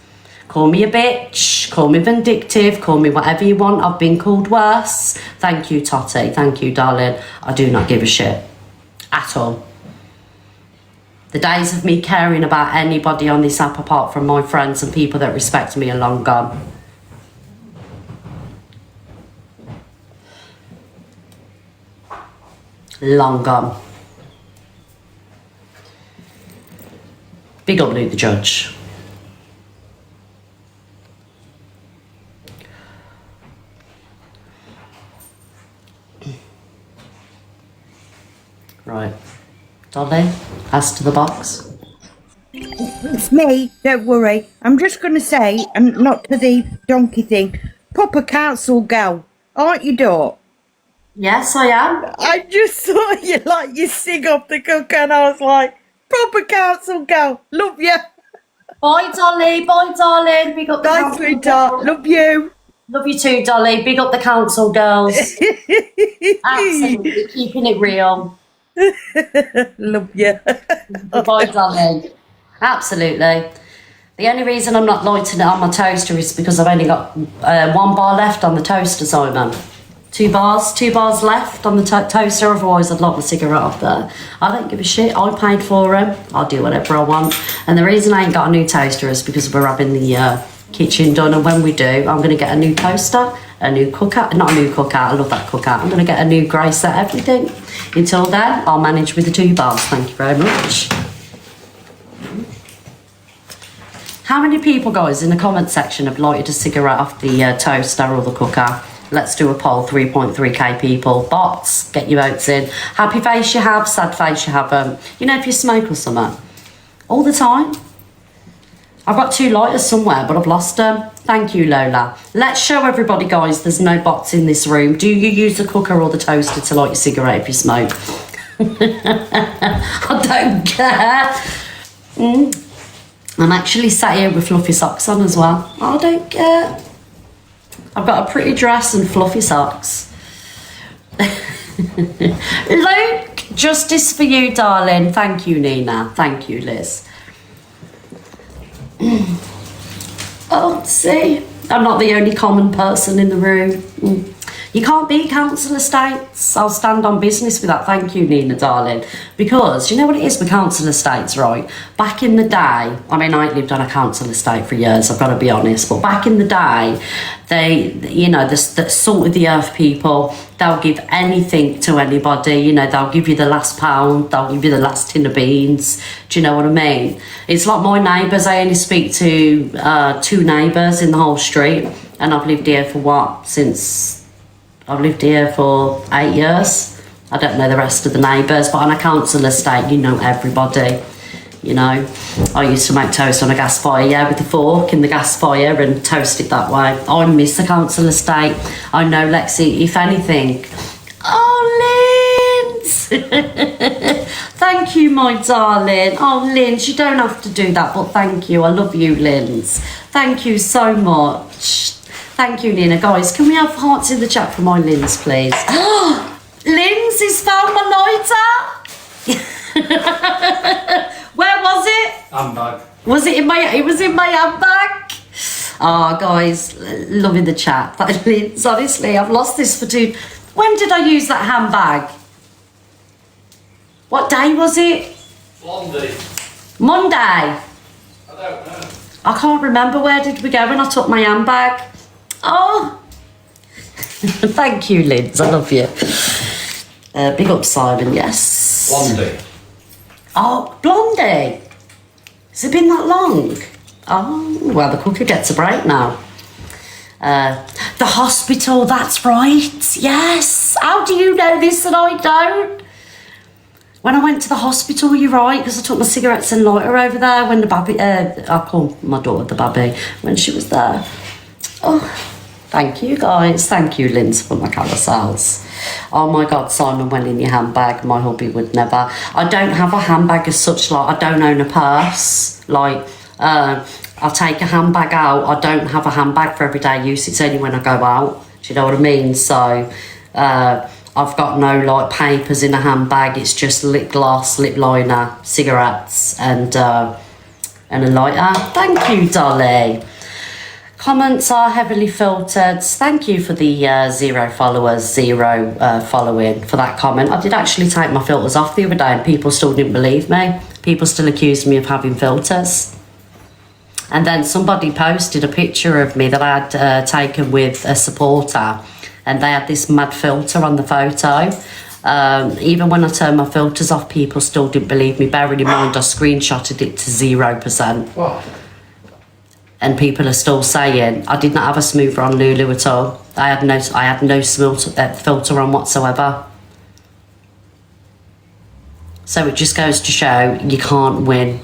Call me a bitch, call me vindictive, call me whatever you want. I've been called worse. Thank you, Totty. Thank you, darling. I do not give a shit at all. The days of me caring about anybody on this app apart from my friends and people that respect me are long gone. Long gone. Big up Luke the Judge. Right. Dolly, as to the box. It's me, don't worry. I'm just going to say, and not to the donkey thing, proper council girl, aren't you, Dot? Yes, I am. I just saw you sing off the cooker and I was like, proper council girl, love you. Bye, Dolly. Bye, darling. Big up the Bye, council sweetheart, girls. love you. Love you too, Dolly. Big up the council girls. Absolutely keeping it real. Love you. Bye, Dolly. Absolutely. The only reason I'm not lighting it on my toaster is because I've only got 1 bar left on the toaster, Simon. 2 bars left on the toaster, otherwise I'd like my cigarette off there. I don't give a shit, I paid for them, I'll do whatever I want. And the reason I ain't got a new toaster is because we're having the kitchen done, and when we do, I'm going to get a new toaster, a new cooker, not a new cooker, I love that cooker, I'm going to get a new grey set, everything. Until then, I'll manage with the 2 bars, thank you very much. How many people, guys, in the comment section have lighted a cigarette off the toaster or the cooker? Let's do a poll, 3.3k people. Bots, get your votes in. Happy face you have, sad face you have. You know, if you smoke or something, all the time. I've got 2 lighters somewhere, but I've lost them. Thank you, Lola. Let's show everybody, guys, there's no bots in this room. Do you use the cooker or the toaster to light your cigarette if you smoke? I don't care. I'm actually sat here with fluffy socks on as well. I don't care. I've got a pretty dress and fluffy socks. Luke, justice for you, darling. Thank you, Nina. Thank you, Liz. Oh, see, I'm not the only common person in the room. You can't be council estates. I'll stand on business with that. Thank you, Nina, darling. Because you know what it is with council estates, right? Back in the day, I mean, I ain't lived on a council estate for years, I've got to be honest, but back in the day, they, you know, the salt of the earth people, they'll give anything to anybody, you know, they'll give you the last pound, they'll give you the last tin of beans. Do you know what I mean? It's like my neighbours, I only speak to 2 neighbours in the whole street, and I've lived here for what, since I've lived here for 8 years. I don't know the rest of the neighbours, but on a council estate, you know everybody. You know, I used to make toast on a gas fire, yeah, with a fork in the gas fire and toast it that way. I miss the council estate. I know, Lexi, if anything. Oh, Linz! Thank you, my darling. Oh, Linz, you don't have to do that, but thank you. I love you, Linz. Thank you so much. Thank you, Nina. Guys, can we have hearts in the chat for my Linz, please? Linz has found my lighter! Where was it? Handbag. Was it in my? It was in my handbag. Oh, guys, loving the chat. Linz, honestly, I've lost this for 2. When did I use that handbag? What day was it? Monday. I don't know. I can't remember. Where did we go when I took my handbag? Oh, thank you, Linz. I love you. Big up, Simon. Yes. Blondie. Oh, Blondie. Has it been that long? Oh, well, the cooker gets a break now. The hospital, that's right. Yes. How do you know this and I don't? When I went to the hospital, you're right, because I took my cigarettes and lighter over there when the baby, I call my daughter the baby, when she was there. Oh, thank you, guys. Thank you, Linz, for my carousels. Oh my God, Simon went in your handbag. My hubby would never. I don't have a handbag as such, like, I don't own a purse. Like, I'll take a handbag out. I don't have a handbag for everyday use. It's only when I go out. Do you know what I mean? So, I've got no, like, papers in a handbag. It's just lip gloss, lip liner, cigarettes, and a lighter. Thank you, Dolly. Comments are heavily filtered. Thank you for the 0 followers, 0 following for that comment. I did actually take my filters off the other day and people still didn't believe me. People still accused me of having filters. And then somebody posted a picture of me that I had taken with a supporter, and they had this mad filter on the photo. Even when I turned my filters off, people still didn't believe me. Bearing in mind, I screenshotted it to 0%. What? And people are still saying I did not have a smoother on Lulu at all. I had no filter on whatsoever. So it just goes to show you can't win.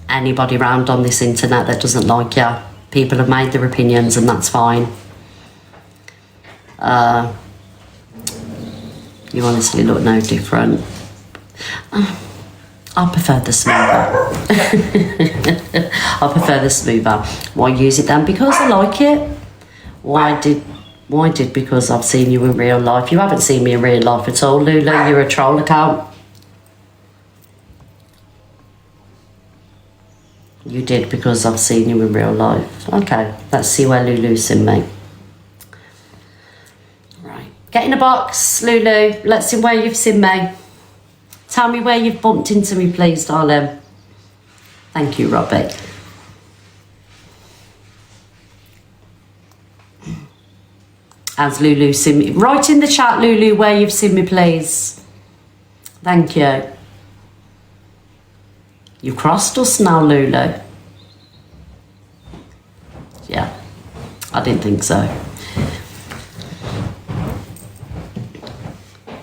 anybody around on this internet that doesn't like you. People have made their opinions and that's fine. You honestly look no different. I prefer the smoother. I prefer the smoother. Why use it then? Because I like it. Why did? Because I've seen you in real life. You haven't seen me in real life at all, Lulu. You're a troll account. You did because I've seen you in real life. Okay, let's see where Lulu's seen me. Right, get in a box, Lulu. Let's see where you've seen me. Tell me where you've bumped into me, please, darling. Thank you, Robbie. Has Lulu seen me? Write in the chat, Lulu, where you've seen me, please. Thank you. You crossed us now, Lulu. Yeah, I didn't think so.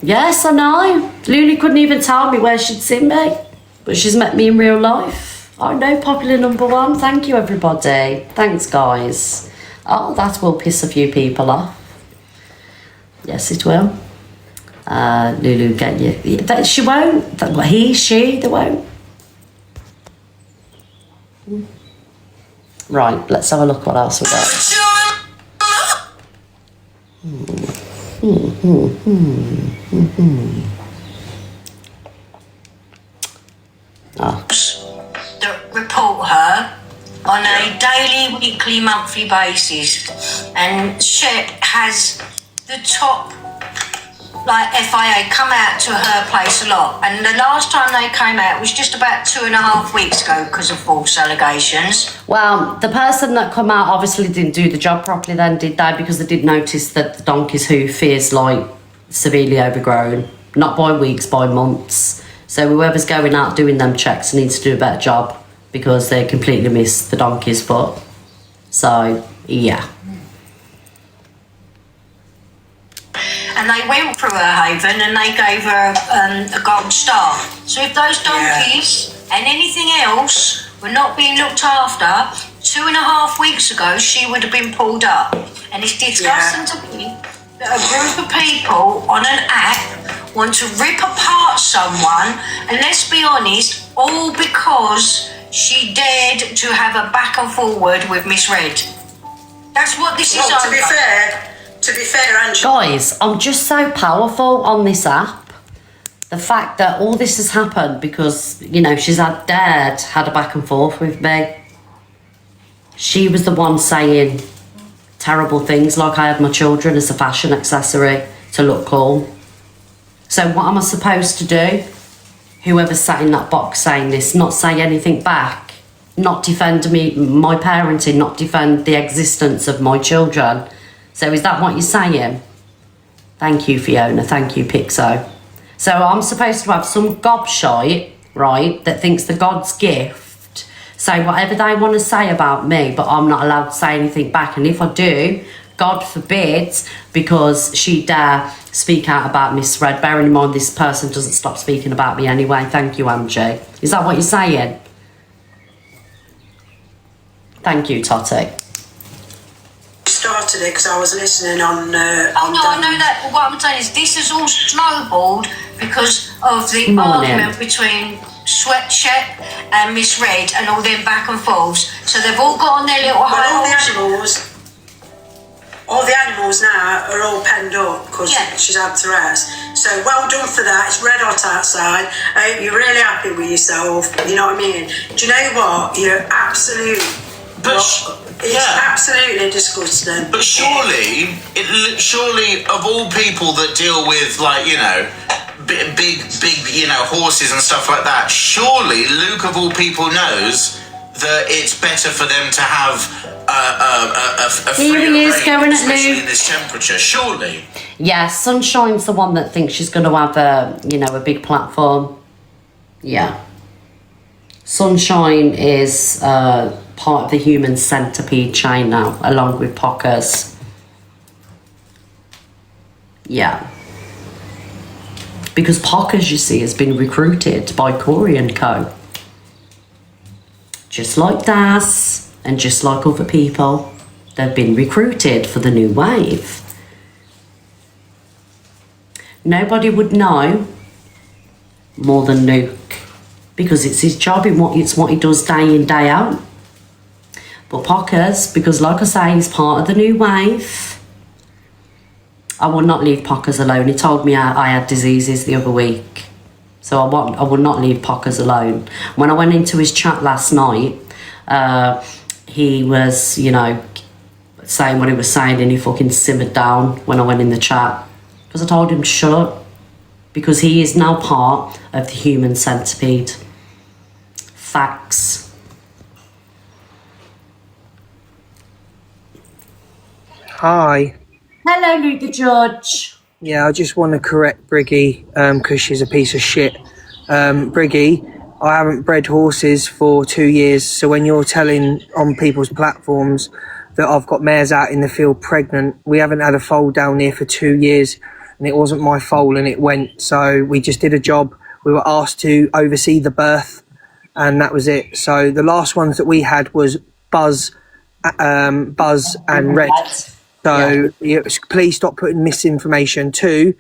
Yes, I know. Lulu couldn't even tell me where she'd seen me, but she's met me in real life. I know, popular #1. Thank you, everybody. Thanks, guys. Oh, that will piss a few people off. Yes, it will. Lulu, get you. She won't. He, she, they won't. Right, let's have a look what else we got. That report her on a daily, weekly, monthly basis, and Shep has the top FIA come out to her place a lot, and the last time they came out was just about 2.5 weeks ago because of false allegations. Well, the person that come out obviously didn't do the job properly then, did they? Because they did notice that the donkey's hoof is severely overgrown, not by weeks, by months. So whoever's going out doing them checks needs to do a better job because they completely missed the donkey's foot. So, yeah. And they went through her haven and they gave her a gold star. So if those donkeys and anything else were not being looked after, 2.5 weeks ago she would have been pulled up. And it's disgusting to me that a group of people on an app want to rip apart someone, and let's be honest, all because she dared to have a back and forward with Miss Red. That's what this is over. To be fair, Angela. Guys, I'm just so powerful on this app. The fact that all this has happened because, she's had a back and forth with me. She was the one saying terrible things like I had my children as a fashion accessory to look cool. So what am I supposed to do? Whoever sat in that box saying this, not say anything back, not defend my parenting, not defend the existence of my children. So is that what you're saying? Thank you, Fiona. Thank you, Pixo. So I'm supposed to have some gobshite, right, that thinks the God's gift, say whatever they want to say about me, but I'm not allowed to say anything back. And if I do, God forbid, because she dare speak out about Miss Red, bearing in mind this person doesn't stop speaking about me anyway. Thank you, Angie. Is that what you're saying? Thank you, Totty. Started it because I was listening on I know that, but what I'm saying is this has all snowballed because of the argument between Shep and Miss Red and all them back and forths. So they've all got on their little all the animals now are all penned up because she's had to rest. So well done for that. It's red hot outside. I hope you're really happy with yourself. You know what I mean? Do you know what? You're absolute. It's absolutely disgusting. But surely, of all people that deal with big horses and stuff like that, surely Luke of all people knows that it's better for them to have a freer reign, especially in this temperature. Surely. Yeah, Sunshine's the one that thinks she's going to have a big platform. Yeah. Sunshine is part of the human centipede chain now, along with Pockers. Yeah. Because Pockers, you see, has been recruited by Corey and Co. just like Daz and just like other people, they've been recruited for the new wave. Nobody would know more than Luke because it's his job, it's what he does day in, day out. But Pockers, because like I say, he's part of the new wave, I will not leave Pockers alone. He told me I had diseases the other week. So I will not leave Pockers alone. When I went into his chat last night, he was, you know, saying what he was saying, and he fucking simmered down when I went in the chat. Because I told him to shut up. Because he is now part of the human centipede. Facts. Hi. Hello, Luke the Judge. Yeah, I just want to correct Briggy because she's a piece of shit. Briggy, I haven't bred horses for 2 years, so when you're telling on people's platforms that I've got mares out in the field pregnant, we haven't had a foal down here for 2 years, and it wasn't my foal and it went. So we just did a job. We were asked to oversee the birth, and that was it. So the last ones that we had was Buzz and Red. So please stop putting misinformation. 2,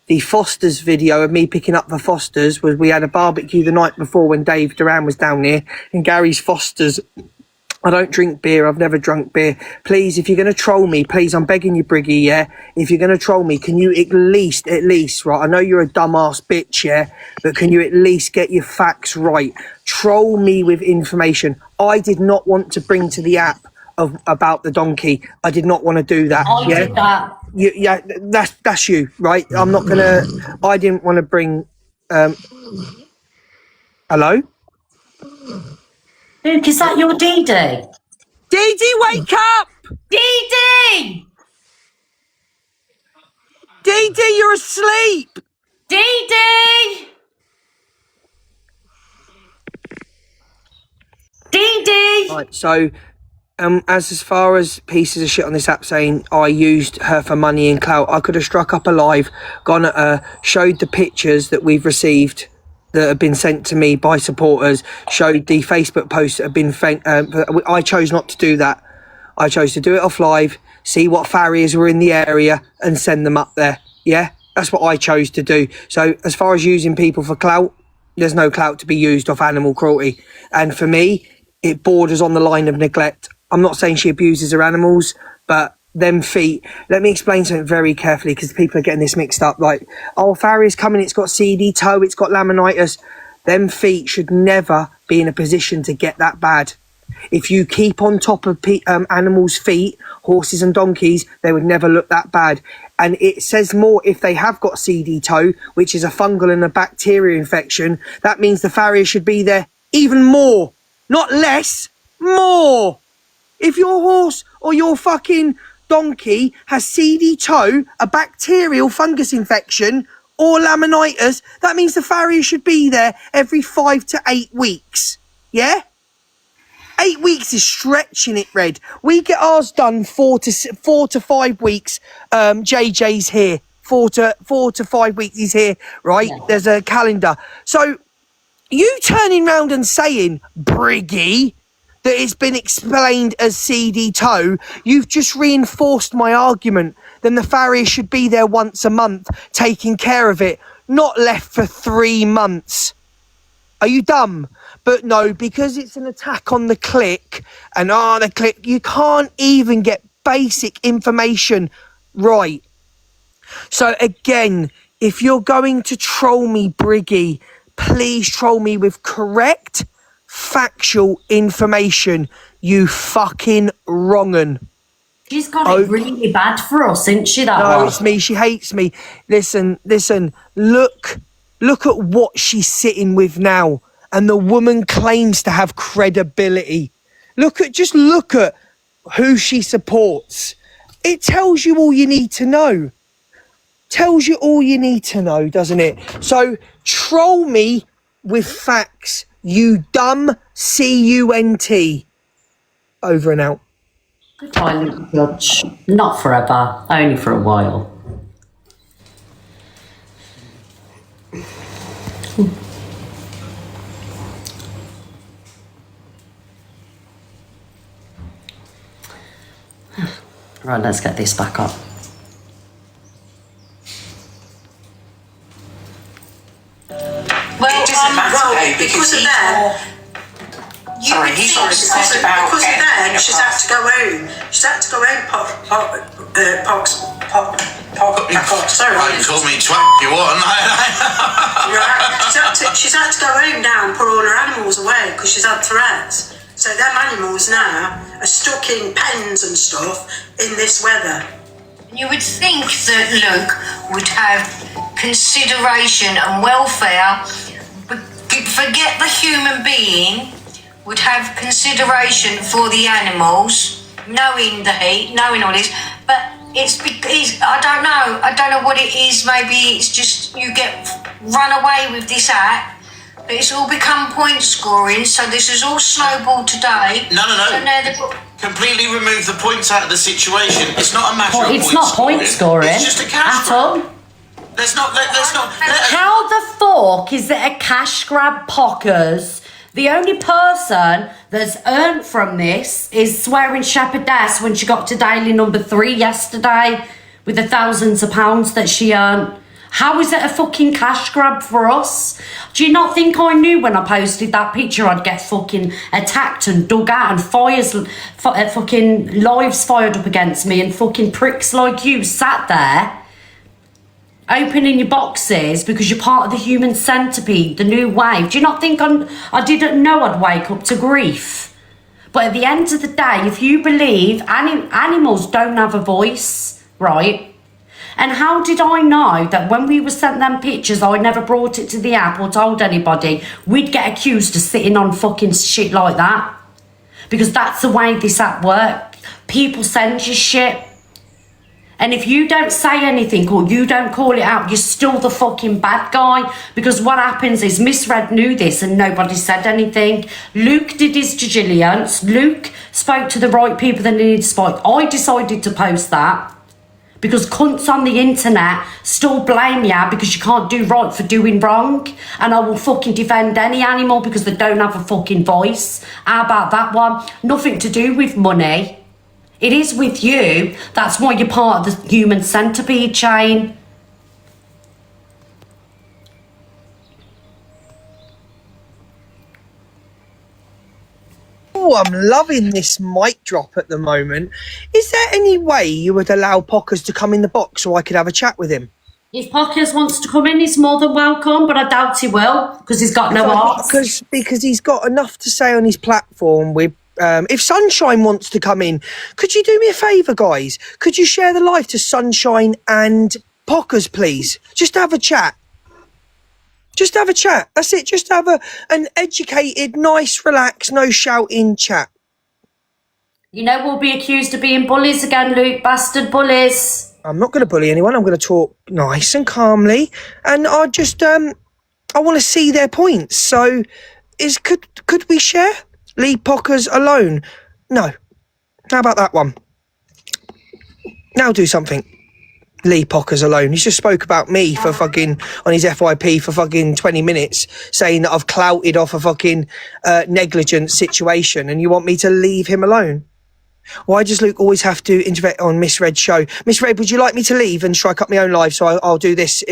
the Fosters video of me picking up the Fosters was we had a barbecue the night before when Dave Duran was down there, and Gary's Fosters. I don't drink beer. I've never drunk beer. Please, if you're going to troll me, please, I'm begging you, Briggy, yeah? If you're going to troll me, can you at least, right? I know you're a dumbass bitch, yeah? But can you at least get your facts right? Troll me with information. I did not want to bring to the app about the donkey. I did not want to do that. I did that. Yeah, that's you, right? I'm not gonna. I didn't want to bring. Hello, Luke, is that your Dee Dee? Dee Dee, wake up! Dee Dee! Dee Dee, you're asleep. Dee Dee! Dee Dee! Right, so. As far as pieces of shit on this app saying I used her for money and clout, I could have struck up a live, gone at her, showed the pictures that we've received that have been sent to me by supporters, showed the Facebook posts that have been I chose not to do that. I chose to do it off live, see what farriers were in the area and send them up there. Yeah, that's what I chose to do. So as far as using people for clout, there's no clout to be used off animal cruelty. And for me, it borders on the line of neglect. I'm not saying she abuses her animals, but them feet, let me explain something very carefully because people are getting this mixed up. Like, oh, farrier's coming, it's got CD toe, it's got laminitis. Them feet should never be in a position to get that bad. If you keep on top of animals' feet, horses and donkeys, they would never look that bad. And it says more if they have got CD toe, which is a fungal and a bacteria infection. That means the farrier should be there even more, not less, more. If your horse or your fucking donkey has CD toe, a bacterial fungus infection, or laminitis, that means the farrier should be there every 5 to 8 weeks. Yeah? 8 weeks is stretching it, Red. We get ours done 4 to 5 weeks. JJ's here. 4 to 5 weeks he's here, right? Yeah. There's a calendar. So you turning round and saying, Briggy, that it's been explained as CD toe, you've just reinforced my argument. Then the farrier should be there once a month, taking care of it, not left for 3 months. Are you dumb? But no, because it's an attack on the click, and the click, you can't even get basic information right. So again, if you're going to troll me, Briggy, please troll me with correct, factual information, you fucking wrong'un. She's got it really bad for us, isn't she, that No, one? it's me. She hates me. Listen. Look at what she's sitting with now. And the woman claims to have credibility. Just look at who she supports. It tells you all you need to know. Tells you all you need to know, doesn't it? So troll me with facts. You dumb cunt. Over and out. Goodbye, little judge. Not forever, only for a while. Right, let's get this back up. Well, It doesn't matter, babe, because of he's that. Sorry, he's always said about because of that, she's had to go home. She's had to go home, sorry. Call me twat you want. She's had to go home now and put all her animals away because she's had threats. So them animals now are stuck in pens and stuff in this weather. You would think that Luke would have consideration and welfare, forget the human being, would have consideration for the animals, knowing the heat, knowing all this, but it's I don't know what it is. Maybe it's just you get run away with this act, but it's all become point scoring, so this is all snowballed today. No. So now Completely remove the points out of the situation. It's not a matter of It's not point scoring It's just a cash at all. Let's not. How the fuck is it a cash grab, Pockers? The only person that's earned from this is swearing shepherdess when she got to daily number 3 yesterday with the thousands of pounds that she earned. How is it a fucking cash grab for us? Do you not think I knew when I posted that picture I'd get fucking attacked and dug out and fucking lives fired up against me and fucking pricks like you sat there opening your boxes because you're part of the human centipede, the new wave? Do you not think I didn't know I'd wake up to grief? But at the end of the day, if you believe animals don't have a voice, right? And how did I know that when we were sent them pictures, I never brought it to the app or told anybody, we'd get accused of sitting on fucking shit like that? Because that's the way this app works. People send you shit. And if you don't say anything or you don't call it out, you're still the fucking bad guy. Because what happens is Misread knew this and nobody said anything. Luke did his due diligence. Luke spoke to the right people that needed to speak. I decided to post that because cunts on the internet still blame you because you can't do right for doing wrong. And I will fucking defend any animal because they don't have a fucking voice. How about that one? Nothing to do with money. It is with you. That's why you're part of the human centipede chain. Oh, I'm loving this mic drop at the moment. Is there any way you would allow Pockers to come in the box so I could have a chat with him? If Pockers wants to come in, he's more than welcome, but I doubt he will because he's got no arts. Because he's got enough to say on his platform with. If Sunshine wants to come in, could you do me a favour, guys? Could you share the live to Sunshine and Pockers, please? Just have a chat. Just have a chat. That's it. Just have an educated, nice, relaxed, no shouting chat. You know we'll be accused of being bullies again, Luke. Bastard bullies. I'm not going to bully anyone. I'm going to talk nice and calmly. And I just, I want to see their points. So, could we share? Leave Pockers alone. No. How about that one? Now do something. Leave Pockers alone. He's just spoke about me for fucking, on his FYP for fucking 20 minutes, saying that I've clouted off a fucking negligent situation, and you want me to leave him alone? Why does Luke always have to intervene on Misread's show? Misread, would you like me to leave and strike up my own live? So I'll do this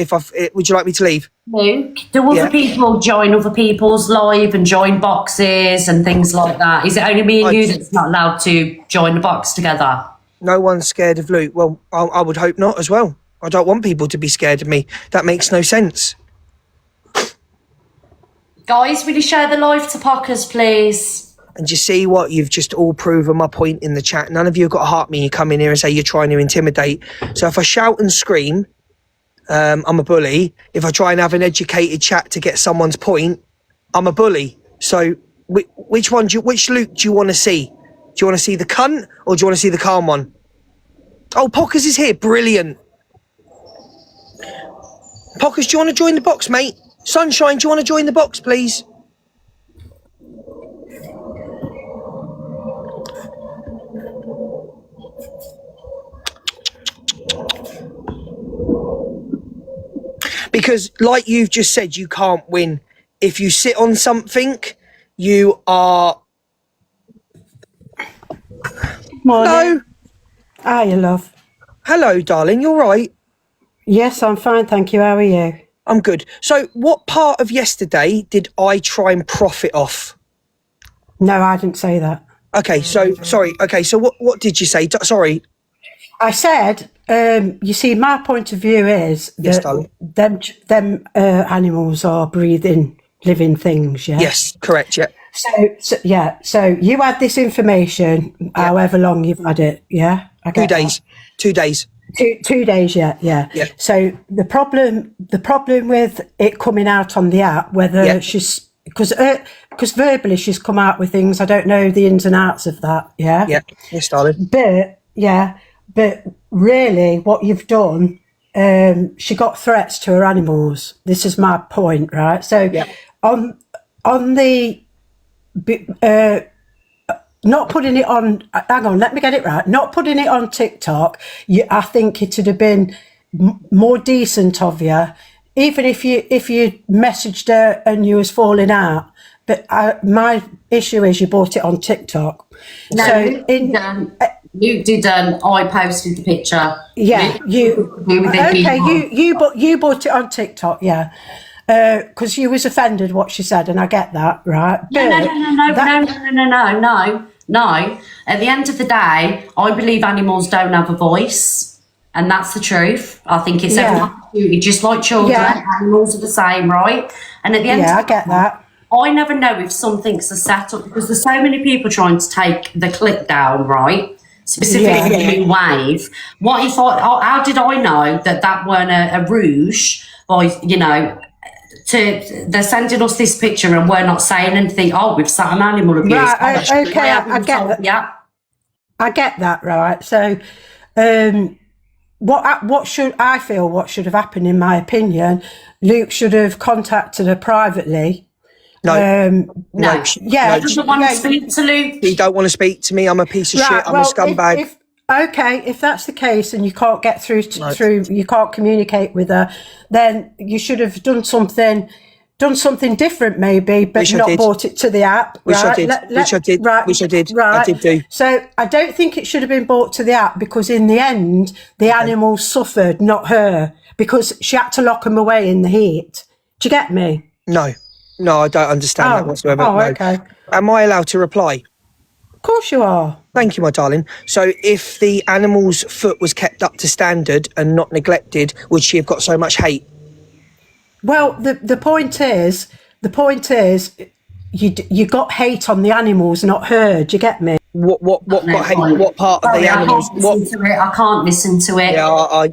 would you like me to leave? Luke, do other people join other people's live and join boxes and things like that? Is it only me and you that's not allowed to join the box together? No one's scared of Luke. Well, I would hope not as well. I don't want people to be scared of me. That makes no sense. Guys, will you share the live to Pockers, please? And you see what? You've just all proven my point in the chat. None of you have got to heart me. You come in here and say you're trying to intimidate. So if I shout and scream, I'm a bully. If I try and have an educated chat to get someone's point, I'm a bully. So which Luke do you want to see? Do you want to see the cunt or do you want to see the calm one? Oh, Pockers is here. Brilliant. Pockers, do you want to join the box, mate? Sunshine, do you want to join the box, please? Because, like you've just said, you can't win. If you sit on something, you are... Morning. Hello. Hiya, love. Hello, darling. You all right? Yes, I'm fine, thank you. How are you? I'm good. So, what part of yesterday did I try and profit off? No, I didn't say that. Okay, so sorry. Okay, so what did you say? Sorry. I said, you see, my point of view is Yes, that darling. them animals are breathing, living things. Yeah. Yes, correct. Yeah. So you had this information, however long you've had it. Yeah. I get 2 days. 2 days. 2 days. Yeah. Yeah. So the problem with it coming out on the app, whether she's because verbally she's come out with things, I don't know the ins and outs of that. Yeah. Yeah. Yes, darling. But really, what you've done, she got threats to her animals. This is my point, right? So on the not putting it on. Hang on, let me get it right. Not putting it on TikTok. I think it would have been more decent of you, even if you messaged her and you was falling out. But my issue is you bought it on TikTok. No, So you didn't. I posted the picture. Yeah, you bought it on TikTok, yeah, because you was offended what she said, and I get that, right? No. At the end of the day, I believe animals don't have a voice, and that's the truth. I think it's everyone's duty, just like children. Yeah. Animals are the same, right? And at the end, I get that. I never know if something's a setup because there's so many people trying to take the clip down, right? Specifically the new wave. What if how did I know that weren't a rouge? By they're sending us this picture and we're not saying anything. Oh, we've sat an animal abuse. Right, okay, I get that. Yeah, I get that, right? So, what should have happened, in my opinion? Luke should have contacted her privately. No. He doesn't want to speak to Luke. He don't want to speak to me. I'm a piece of shit. I'm a scumbag. If that's the case and you can't get through, you can't communicate with her, then you should have done something different maybe, but not bought it to the app. Which I did. I did do. So I don't think it should have been bought to the app because in the end, the animals suffered, not her, because she had to lock them away in the heat. Do you get me? No, I don't understand that whatsoever. Oh, no. okay. Am I allowed to reply? Of course you are. Thank you, my darling. So if the animal's foot was kept up to standard and not neglected, would she have got so much hate? Well, the point is, you got hate on the animals, not her. Do you get me? What got hate? What part of the animals? I can't listen to it. Yeah, I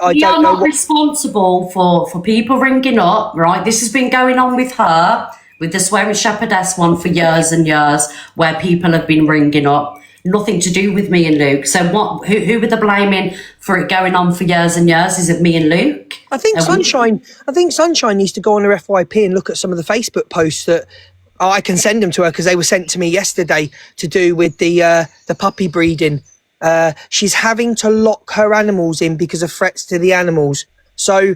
we don't are know. not responsible for people ringing up, right? This has been going on with her, with the Swearing Shepherdess one for years and years, where people have been ringing up. Nothing to do with me and Luke. So what? Who were they blaming for it going on for years and years? Is it me and Luke? I think Sunshine needs to go on her FYP and look at some of the Facebook posts that I can send them to her because they were sent to me yesterday to do with the puppy breeding. She's having to lock her animals in because of threats to the animals. So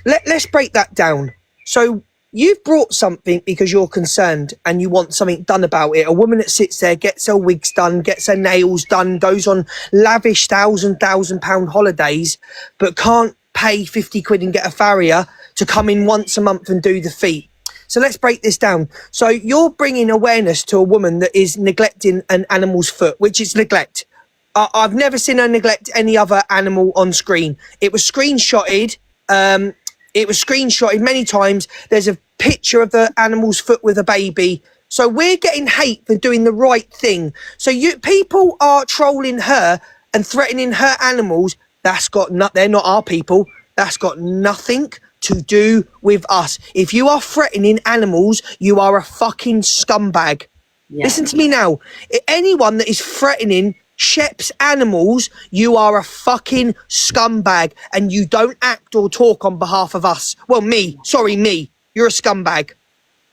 let's break that down. So you've brought something because you're concerned and you want something done about it. A woman that sits there, gets her wigs done, gets her nails done, goes on lavish £1,000 holidays, but can't pay 50 quid and get a farrier to come in once a month and do the feet. So let's break this down. So you're bringing awareness to a woman that is neglecting an animal's foot, which is neglect. I've never seen her neglect any other animal on screen. It was screenshotted. It was screenshotted many times. There's a picture of the animal's foot with a baby. So we're getting hate for doing the right thing. So people are trolling her and threatening her animals. They're not our people. That's got nothing to do with us. If you are threatening animals, you are a fucking scumbag. Yeah. Listen to me now. Anyone that is threatening Shep's animals, you are a fucking scumbag and you don't act or talk on behalf of us. Well, me. You're a scumbag.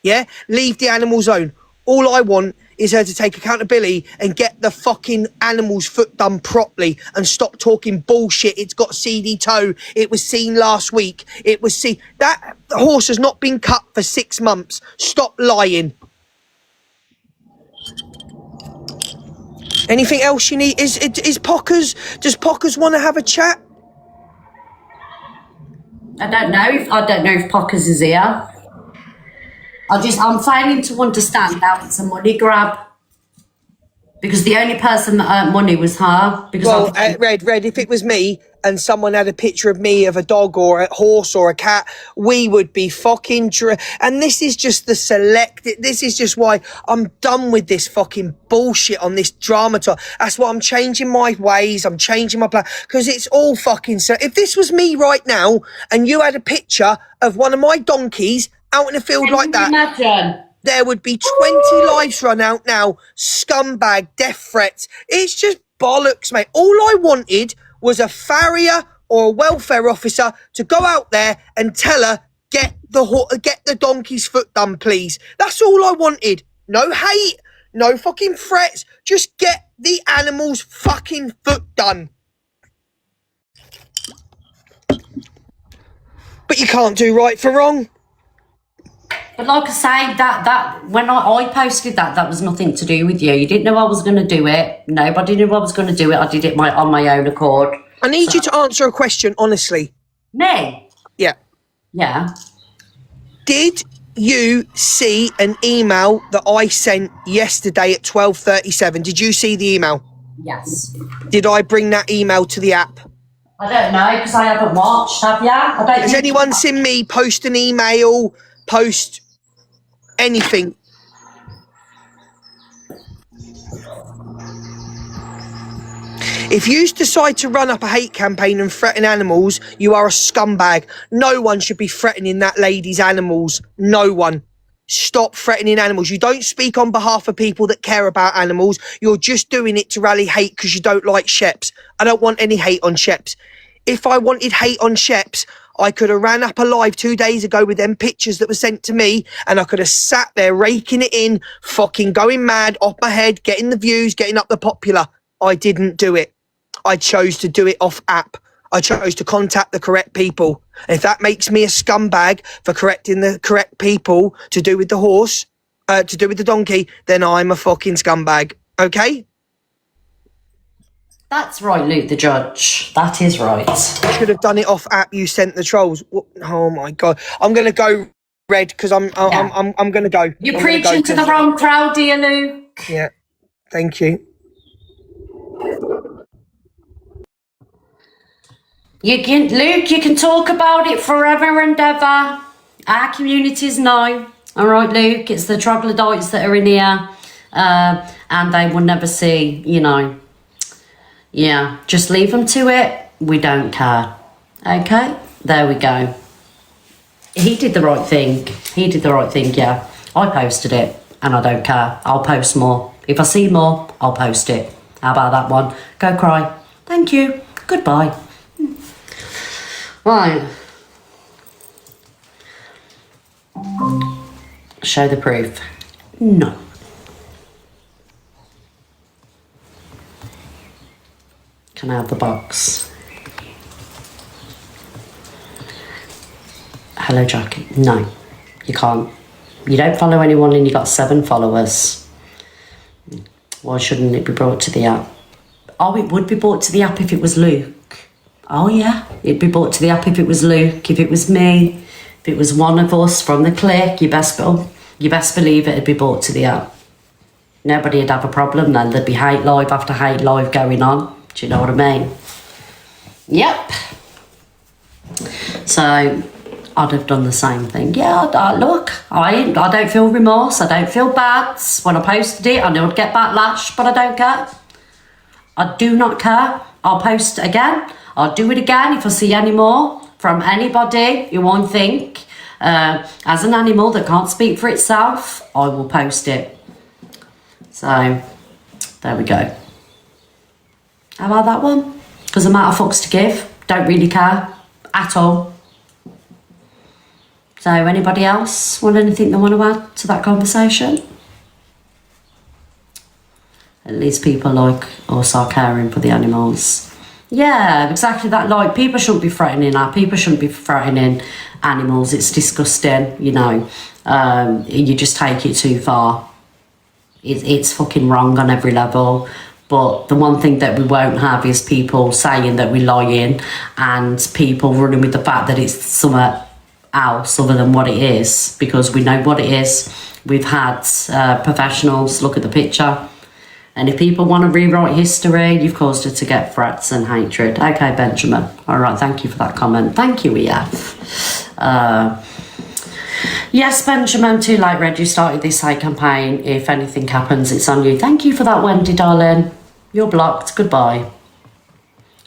Yeah? Leave the animals alone. All I want is her to take accountability and get the fucking animal's foot done properly and stop talking bullshit. It's got seedy toe. It was seen last week. That horse has not been cut for 6 months. Stop lying. Anything else you need? Is Pockers? Does Pockers want to have a chat? I don't know if Pockers is here. I'm failing to understand how it's a money grab. Because the only person that earned money was her. Because Red, if it was me and someone had a picture of me of a dog or a horse or a cat, we would be fucking... And this is just the this is just why I'm done with this fucking bullshit on this drama talk. That's why I'm changing my ways, I'm changing my plan, because it's all fucking... If this was me right now and you had a picture of one of my donkeys out in a field like that... Imagine... There would be 20 lives run out now. Scumbag, death threats. It's just bollocks, mate. All I wanted was a farrier or a welfare officer to go out there and tell her, get the donkey's foot done, please. That's all I wanted. No hate, no fucking threats. Just get the animal's fucking foot done. But you can't do right for wrong. But like I say, that when I posted that was nothing to do with you. You didn't know I was going to do it. Nobody knew I was going to do it. I did it on my own accord. I need you to answer a question honestly. Me? Yeah. Yeah. Did you see an email that I sent yesterday at 12:37? Did you see the email? Yes. Did I bring that email to the app? I don't know, because I haven't watched, have ya? Has anyone seen me post an email, post anything? If you decide to run up a hate campaign and threaten animals, you are a scumbag. No one should be threatening that lady's animals. No one. Stop threatening animals. You don't speak on behalf of people that care about animals. You're just doing it to rally hate because you don't like Sheps. I don't want any hate on Sheps. If I wanted hate on Sheps, I could have ran up a live 2 days ago with them pictures that were sent to me, and I could have sat there raking it in, fucking going mad off my head, getting the views, getting up the popular. I didn't do it. I chose to do it off app. I chose to contact the correct people. If that makes me a scumbag for correcting the correct people to do with the horse, to do with the donkey, then I'm a fucking scumbag. Okay? That's right, Luke the Judge. That is right. I should have done it off app. You sent the trolls. Oh my god! I'm gonna go Red because I'm gonna go. You're preaching to the wrong crowd, dear Luke. Yeah. Thank you. Luke, you can talk about it forever and ever. Our communities know. All right, Luke, it's the troglodytes that are in here, and they will never see, Yeah, just leave them to it. We don't care. Okay, there we go. He did the right thing. Yeah. I posted it, and I don't care. I'll post more. If I see more, I'll post it. How about that one? Go cry. Thank you. Goodbye. Right. Show the proof. No. Can I have the box? Hello, Jackie. No, you can't. You don't follow anyone and you got 7 followers. Why shouldn't it be brought to the app? Oh, it would be brought to the app if it was Luke. Oh yeah, it'd be brought to the app if it was Luke, if it was me, if it was one of us from the clique. You best believe it'd be brought to the app. Nobody would have a problem then. There'd be hate live after hate live going on. Do you know what I mean? Yep. So I'd have done the same thing. Yeah, look, I don't feel remorse. I don't feel bad. When I posted it, I knew I'd get backlash, but I don't care. I do not care. I'll post it again. I'll do it again if I see any more from anybody who I think as an animal that can't speak for itself. I will post it. So there we go. How about that one? Because I'm out of fucks to give. Don't really care at all. So anybody else want anything they want to add to that conversation? At least people like us are caring for the animals. Yeah, exactly that. Like, people shouldn't be threatening her. People shouldn't be threatening animals. It's disgusting, You just take it too far. It's fucking wrong on every level. But the one thing that we won't have is people saying that we're lying and people running with the fact that it's something else other than what it is, because we know what it is. We've had professionals look at the picture. And if people want to rewrite history, you've caused it to get threats and hatred. Okay, Benjamin. All right, thank you for that comment. Thank you, EF. Yes, Benjamin, too late, Red. You started this hate campaign. If anything happens, it's on you. Thank you for that, Wendy, darling. You're blocked. Goodbye.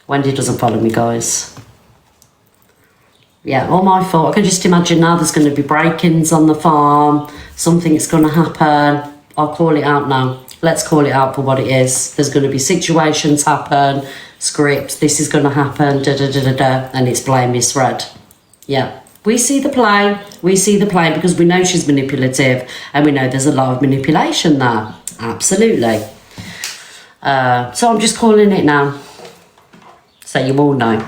Wendy doesn't follow me, guys. Yeah, all my fault. I can just imagine now there's going to be break-ins on the farm. Something's going to happen. I'll call it out now. Let's call it out for what it is. There's going to be situations happen, scripts, this is going to happen, and it's blame Miss Red. Yeah, we see the play because we know she's manipulative and we know there's a lot of manipulation there. Absolutely. So I'm just calling it now, so you all know.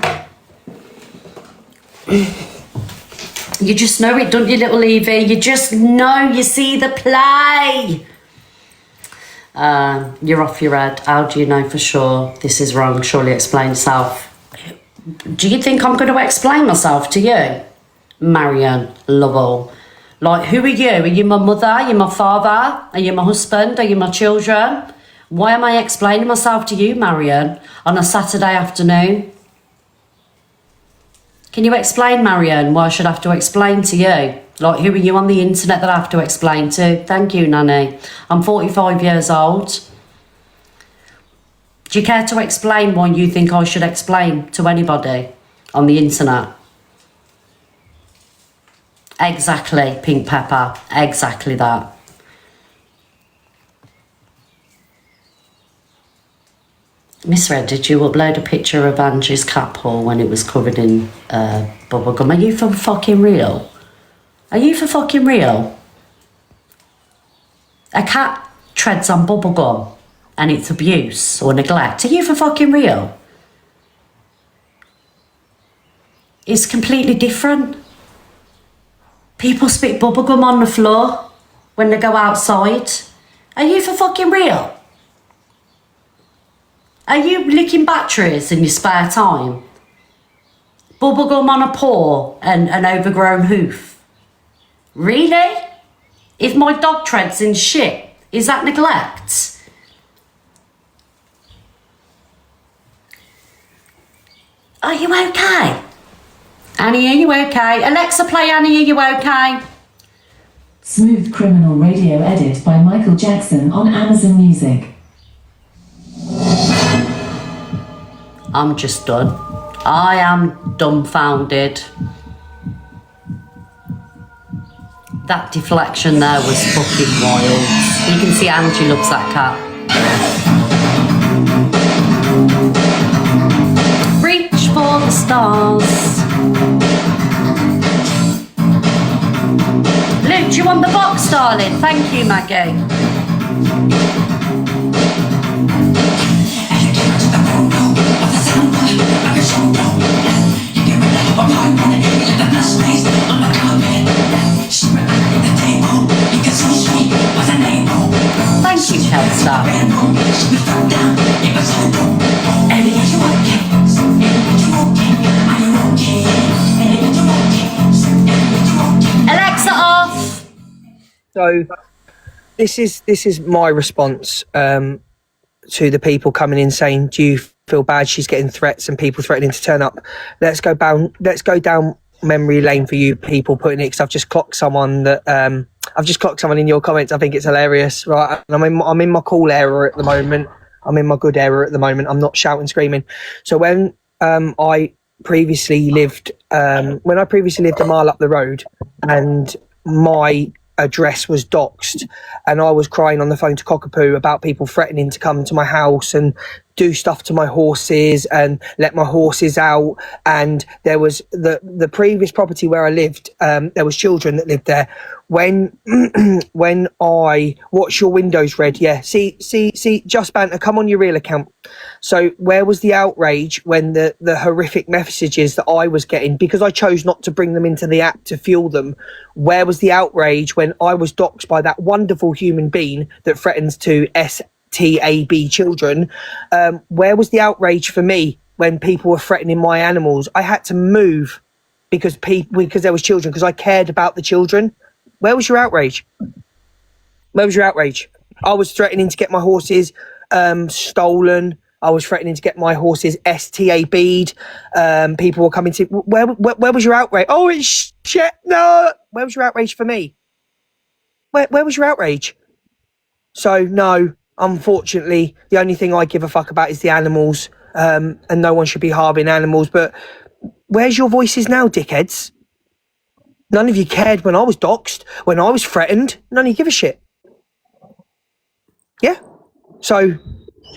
You just know it, don't you, little Evie? You just know, you see the play. You're off your head. How do you know for sure this is wrong? Surely explain yourself. Do you think I'm going to explain myself to you? Marion Lovell. Like, who are you? Are you my mother? Are you my father? Are you my husband? Are you my children? Why am I explaining myself to you, Marion, on a Saturday afternoon? Can you explain, Marion, why I should have to explain to you? Like, who are you on the internet that I have to explain to? Thank you, Nanny. I'm 45 years old. Do you care to explain why you think I should explain to anybody on the internet? Exactly, Pink Pepper. Exactly that. Miss Red, did you upload a picture of Angie's cat paw when it was covered in bubblegum? Are you for fucking real? Are you for fucking real? A cat treads on bubblegum and it's abuse or neglect. Are you for fucking real? It's completely different. People spit bubblegum on the floor when they go outside. Are you for fucking real? Are you licking batteries in your spare time? Bubblegum on a paw and an overgrown hoof. Really? If my dog treads in shit, is that neglect? Are you okay? Annie, are you okay? Alexa, play Annie, are you okay? Smooth Criminal Radio edit by Michael Jackson on Amazon Music. I'm just done. I am dumbfounded. That deflection there was fucking wild. You can see Angie loves that cat. Reach for the stars. Luke, do you want the box, darling? Thank you, Maggie. Thank you, Kelstar. Alexa off. So this is my response to the people coming in saying, do you feel bad she's getting threats and people threatening to turn up? Let's go down memory lane for you people putting it, because I've just clocked someone in your comments. I think it's hilarious, right? And I'm in my cool era at the moment. I'm in my good era at the moment. I'm not shouting, screaming. So when I previously lived a mile up the road and my address was doxed, and I was crying on the phone to Cockapoo about people threatening to come to my house and do stuff to my horses and let my horses out. And there was the previous property where I lived, there was children that lived there. When I watch your windows, Red, yeah, see, Just Banter, come on your real account. So where was the outrage when the horrific messages that I was getting, because I chose not to bring them into the app to fuel them, where was the outrage when I was doxed by that wonderful human being that threatens to STAB children, where was the outrage for me when people were threatening my animals? I had to move because there was children, because I cared about the children. Where was your outrage? Where was your outrage? I was threatening to get my horses stolen. I was threatening to get my horses STAB'd. People were coming to... Where was your outrage? Oh, it's shit, no! Where was your outrage for me? Where was your outrage? So, no, unfortunately, the only thing I give a fuck about is the animals, and no one should be harming animals. But where's your voices now, dickheads? None of you cared when I was doxxed, when I was threatened. None of you give a shit. Yeah? So,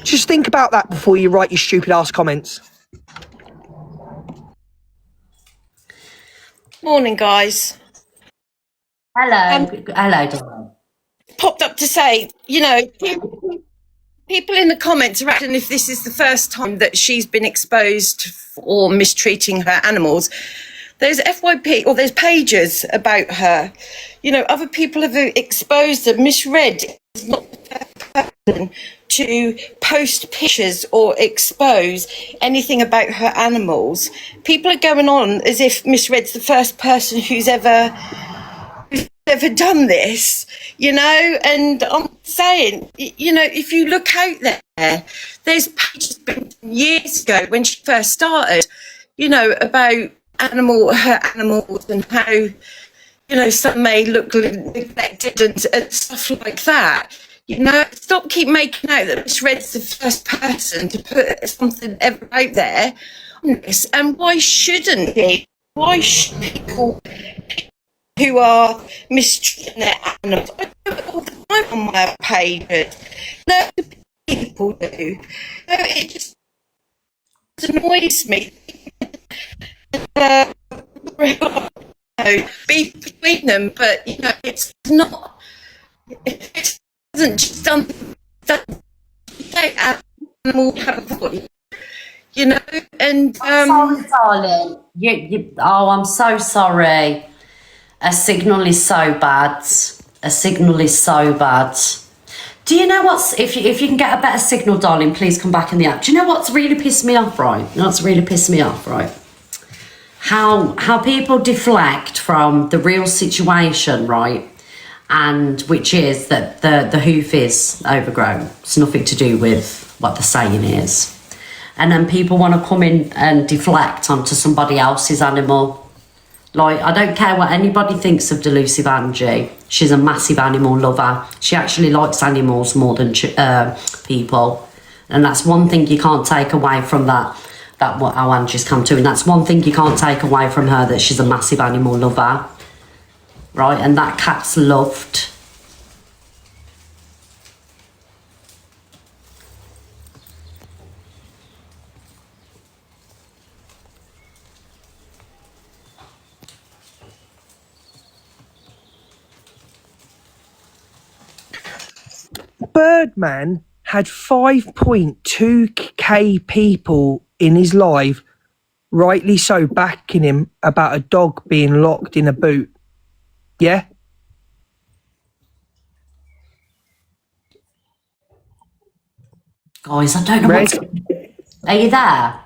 just think about that before you write your stupid ass comments. Morning, guys. Hello. Hello, darling. Popped up to say, you know, people in the comments are acting if this is the first time that she's been exposed for mistreating her animals. There's FYP, or there's pages about her. You know, other people have exposed her. Miss Red is not the first person to post pictures or expose anything about her animals. People are going on as if Miss Red's the first person who's ever done this, you know. And I'm saying, you know, if you look out there, there's pages years ago when she first started, you know, about her animals and how, you know, some may look neglected and stuff like that. You know, keep making out that Miss Red's the first person to put something ever out there on this. And why shouldn't he? Why should people who are mistreating their animals? I do it all the time on my page. No, people do. No, it just annoys me. Be between them, but you know, it's not. It hasn't just done. Animal have a voice, you know. And sorry, darling. I'm so sorry. A signal is so bad. A signal is so bad. Do you know what's, if you can get a better signal, darling, please come back in the app. Do you know what's really pissed me off, right? You know what's really pissed me off, right? How people deflect from the real situation, right? And which is that the hoof is overgrown. It's nothing to do with what the saying is. And then people want to come in and deflect onto somebody else's animal. Like, I don't care what anybody thinks of Delusive Angie. She's a massive animal lover. She actually likes animals more than people. And that's one thing you can't take away from that what how Angie's come to. And that's one thing you can't take away from her, that she's a massive animal lover. Right? And that cat's loved. Birdman had 5.2k people in his live, rightly so, backing him about a dog being locked in a boot. Yeah? Guys, I don't know what's... Are you there?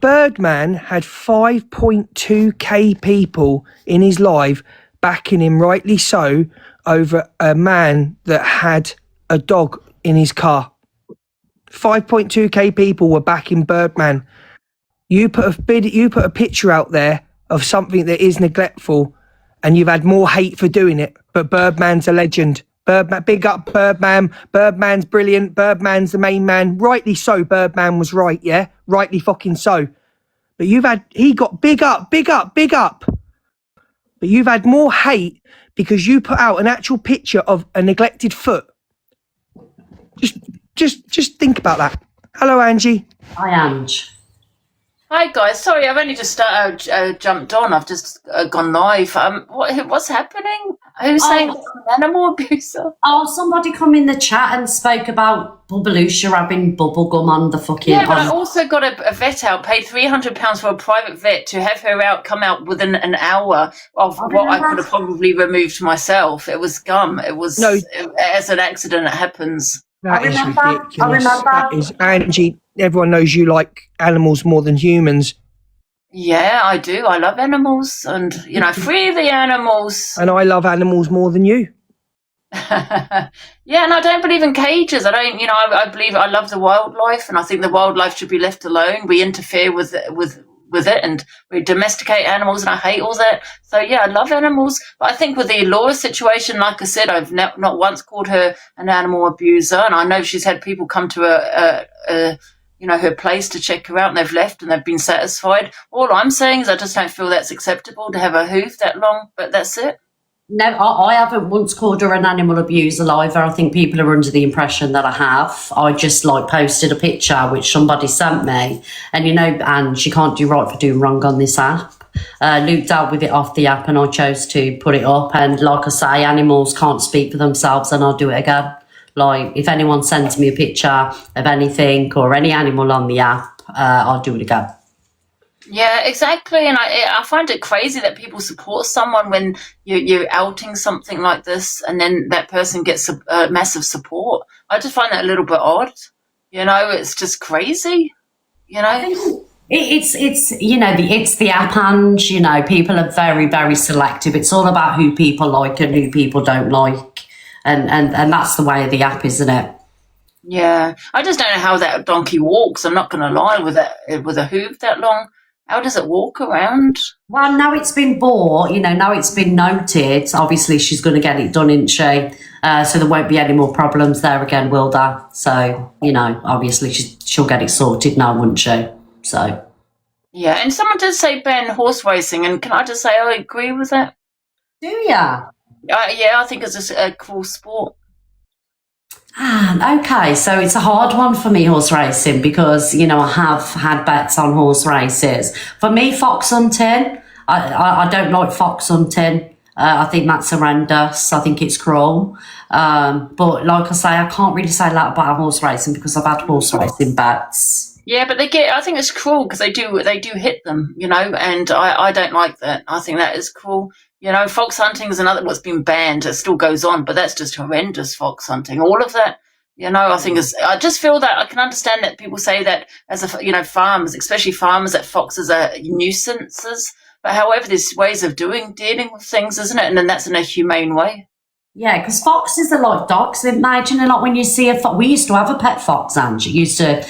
Birdman had 5.2k people in his live, backing him, rightly so, over a man that had a dog in his car. 5.2k people were backing Birdman. You put a picture out there of something that is neglectful, and you've had more hate for doing it. But Birdman's a legend. Birdman, big up Birdman. Birdman's brilliant. Birdman's the main man. Rightly so. Birdman was right. Yeah, rightly fucking so. But he got big up. But you've had more hate because you put out an actual picture of a neglected foot. Just think about that. Hello, Angie. Hi, Ange. Hi guys, sorry, I've only just jumped on. I've just gone live. What's happening? Who's saying I'm an animal abuser? Oh, somebody come in the chat and spoke about Bubbalusha having bubblegum on the fucking... Yeah, but I also got a vet out, paid £300 for a private vet to have her come out within an hour of what I could have probably removed myself. It was gum. It was... as an accident, it happens. That is I ridiculous. remember. That is, Angie, everyone knows you like animals more than humans. Yeah, I do. I love animals, and free the animals. And I love animals more than you. Yeah, and I don't believe in cages. I don't, I believe I love the wildlife, and I think the wildlife should be left alone. We interfere with it, and we domesticate animals, and I hate all that. So yeah, I love animals, but I think with the Laura situation, like I said, I've not once called her an animal abuser, and I know she's had people come to her place to check her out, and they've left and they've been satisfied. All I'm saying is I just don't feel that's acceptable to have a hoof that long, but that's it. No, I haven't once called her an animal abuser either. I think people are under the impression that I have. I just posted a picture which somebody sent me, and and she can't do right for doing wrong on this app. Luke dealt with it off the app, and I chose to put it up. And like I say, animals can't speak for themselves, and I'll do it again. If anyone sends me a picture of anything or any animal on the app, I'll do it again. Yeah, exactly. And I find it crazy that people support someone when you're outing something like this, and then that person gets massive support. I just find that a little bit odd. It's just crazy. It's it's the app, and people are very, very selective. It's all about who people like and who people don't like, and that's the way of the app, isn't it? Yeah, I just don't know how that donkey walks. I'm not going to lie, with a hoof that long. How does it walk around? Well, now it's been bought, now it's been noted. Obviously, she's going to get it done, isn't she? So there won't be any more problems there again, will there? So, obviously she'll get it sorted now, wouldn't she? So. Yeah, and someone did say ban horse racing, and can I just say I agree with that? Do ya? Yeah, I think it's a cool sport. Okay, so it's a hard one for me, horse racing, because I have had bets on horse races. For me, fox hunting, I don't like fox hunting. I think that's horrendous. I think it's cruel. But like I say, I can't really say that about horse racing because I've had horse racing bets. Yeah, but I think it's cruel because they do hit them, and I don't like that. I think that is cruel. Fox hunting is another what's been banned. It still goes on, but that's just horrendous, fox hunting. All of that, I think I just feel that I can understand that people say that as farmers, especially farmers, that foxes are nuisances. But however, there's ways of dealing with things, isn't it? And then that's in a humane way. Yeah, because foxes are like dogs. Imagine when you see a fox. We used to have a pet fox, Ange. It used to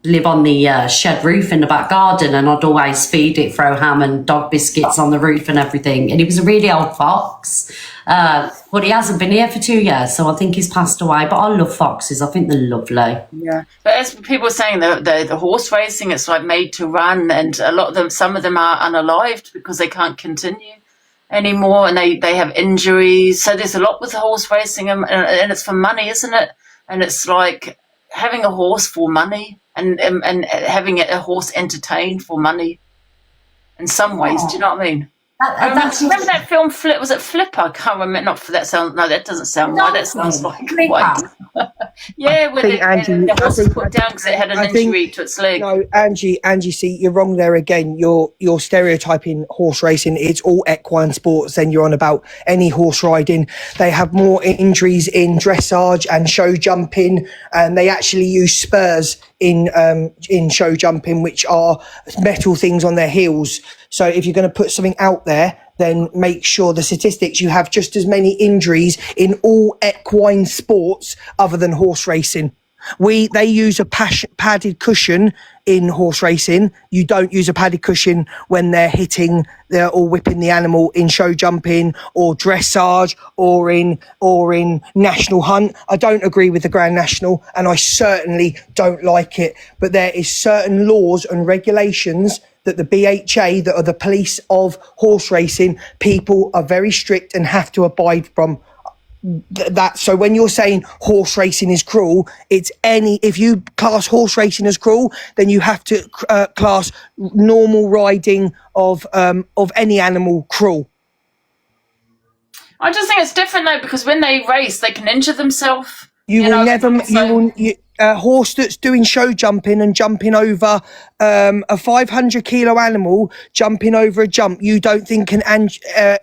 live on the shed roof in the back garden, and I'd always feed it, throw ham and dog biscuits on the roof and everything. And he was a really old fox, but he hasn't been here for 2 years, so I think he's passed away. But I love foxes. I think they're lovely. Yeah, but as people are saying, the horse racing, it's made to run, and a lot of them, some of them are unalived because they can't continue anymore, and they have injuries. So there's a lot with the horse racing, and it's for money, isn't it? And it's like having a horse for money, and having a horse entertained for money in some ways. Do you know what I mean? Remember that film Flip? Was it Flipper? I can't remember. Not for that sound. No, that doesn't sound right. That sounds like yeah. When the horse was put down because it had an injury to its leg. No, Angie, see, you're wrong there again. You're stereotyping horse racing. It's all equine sports. Then you're on about any horse riding. They have more injuries in dressage and show jumping, and they actually use spurs in show jumping, which are metal things on their heels. So if you're going to put something out there, then make sure the statistics, you have just as many injuries in all equine sports other than horse racing. They use a padded cushion in horse racing. You don't use a padded cushion when they're hitting or whipping the animal in show jumping or dressage or in national hunt. I don't agree with the Grand National, and I certainly don't like it. But there is certain laws and regulations that the BHA, that are the police of horse racing, people are very strict and have to abide from. So when you're saying horse racing is cruel, if you class horse racing as cruel, then you have to class normal riding of any animal cruel. I just think it's different though, because when they race, they can injure themselves. A horse that's doing show jumping and jumping over a 500 kilo animal jumping over a jump, you don't think can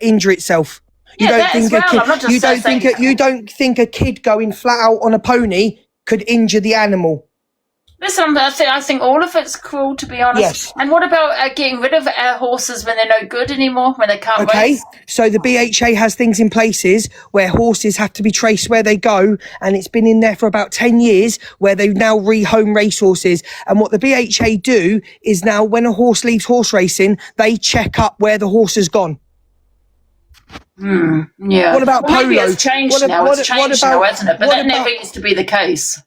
injure itself. You Yeah, don't that as think well. a kid, I'm not just you don't saying. think you don't think a kid going flat out on a pony could injure the animal. Listen, I think all of it's cruel, to be honest. Yes. And what about getting rid of horses when they're no good anymore, when they can't Okay, race? so the BHA has things in places where horses have to be traced where they go, and it's been in there for about 10 years where they now rehome racehorses. And what the BHA do is now when a horse leaves horse racing, they check up where the horse has gone. Yeah. What about Well, maybe polo? it's changed What- now. what- It's what changed about- now, hasn't it? But what that never about- used to be the case.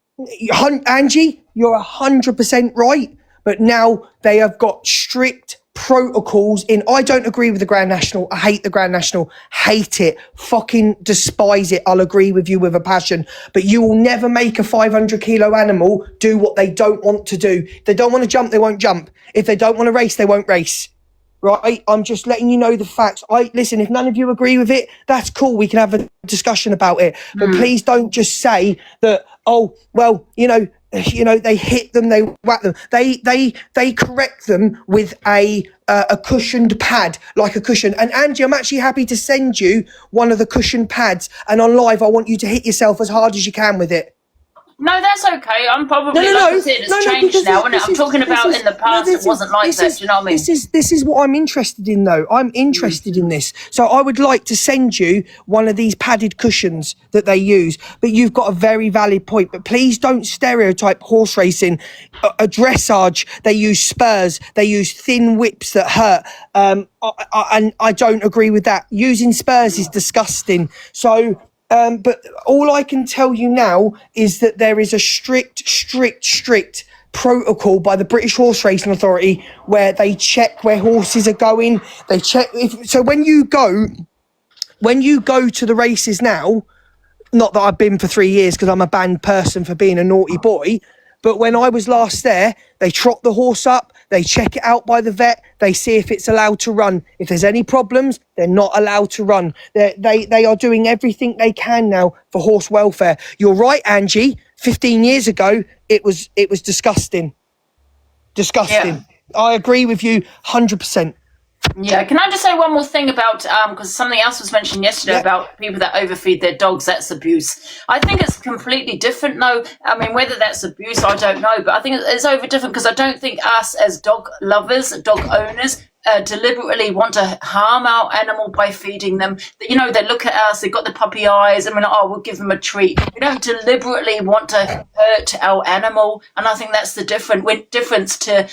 Angie, you're 100% right, but now they have got strict protocols in. I don't agree with the Grand National. I hate the Grand National. Hate it. Fucking despise it. I'll agree with you with a passion. But you will never make a 500 kilo animal do what they don't want to do. If they don't want to jump, they won't jump. If they don't want to race, they won't race. Right? I'm just letting you know the facts. Listen, if none of you agree with it, that's cool. We can have a discussion about it. But please don't just say that, oh, well, you know, they hit them, they whack them. They correct them with a cushioned pad, like a cushion. And Angie, I'm actually happy to send you one of the cushioned pads. And on live, I want you to hit yourself as hard as you can with it. No, that's okay. I'm probably like I said, it's changed now, and I'm talking about in the past it wasn't like that. Do you know what I mean? This is what I'm interested in, though. I'm interested in this, so I would like to send you one of these padded cushions that they use. But you've got a very valid point. But please don't stereotype horse racing. A dressage, they use spurs, they use thin whips that hurt. And I don't agree with that. Using spurs is disgusting. So. But all I can tell you now is that there is a strict protocol by the British Horse Racing Authority where they check where horses are going. They check so when you go to the races now, not that I've been for 3 years because I'm a banned person for being a naughty boy, but when I was last there, they trot the horse up, they check it out by the vet, they see if it's allowed to run. If there's any problems, they're not allowed to run. They are doing everything they can now for horse welfare. You're right, Angie. 15 years ago, it was disgusting. Disgusting. Yeah. I agree with you 100%. Yeah, can I just say one more thing about because something else was mentioned yesterday about people that overfeed their dogs, that's abuse. I think it's completely different. No, I mean, whether that's abuse, I don't know, but I think it's over different because I don't think us as dog lovers, dog owners, deliberately want to harm our animal by feeding them. You know, they look at us, they've got the puppy eyes, and we're like, oh, we'll give them a treat. We don't deliberately want to hurt our animal, and I think that's the difference to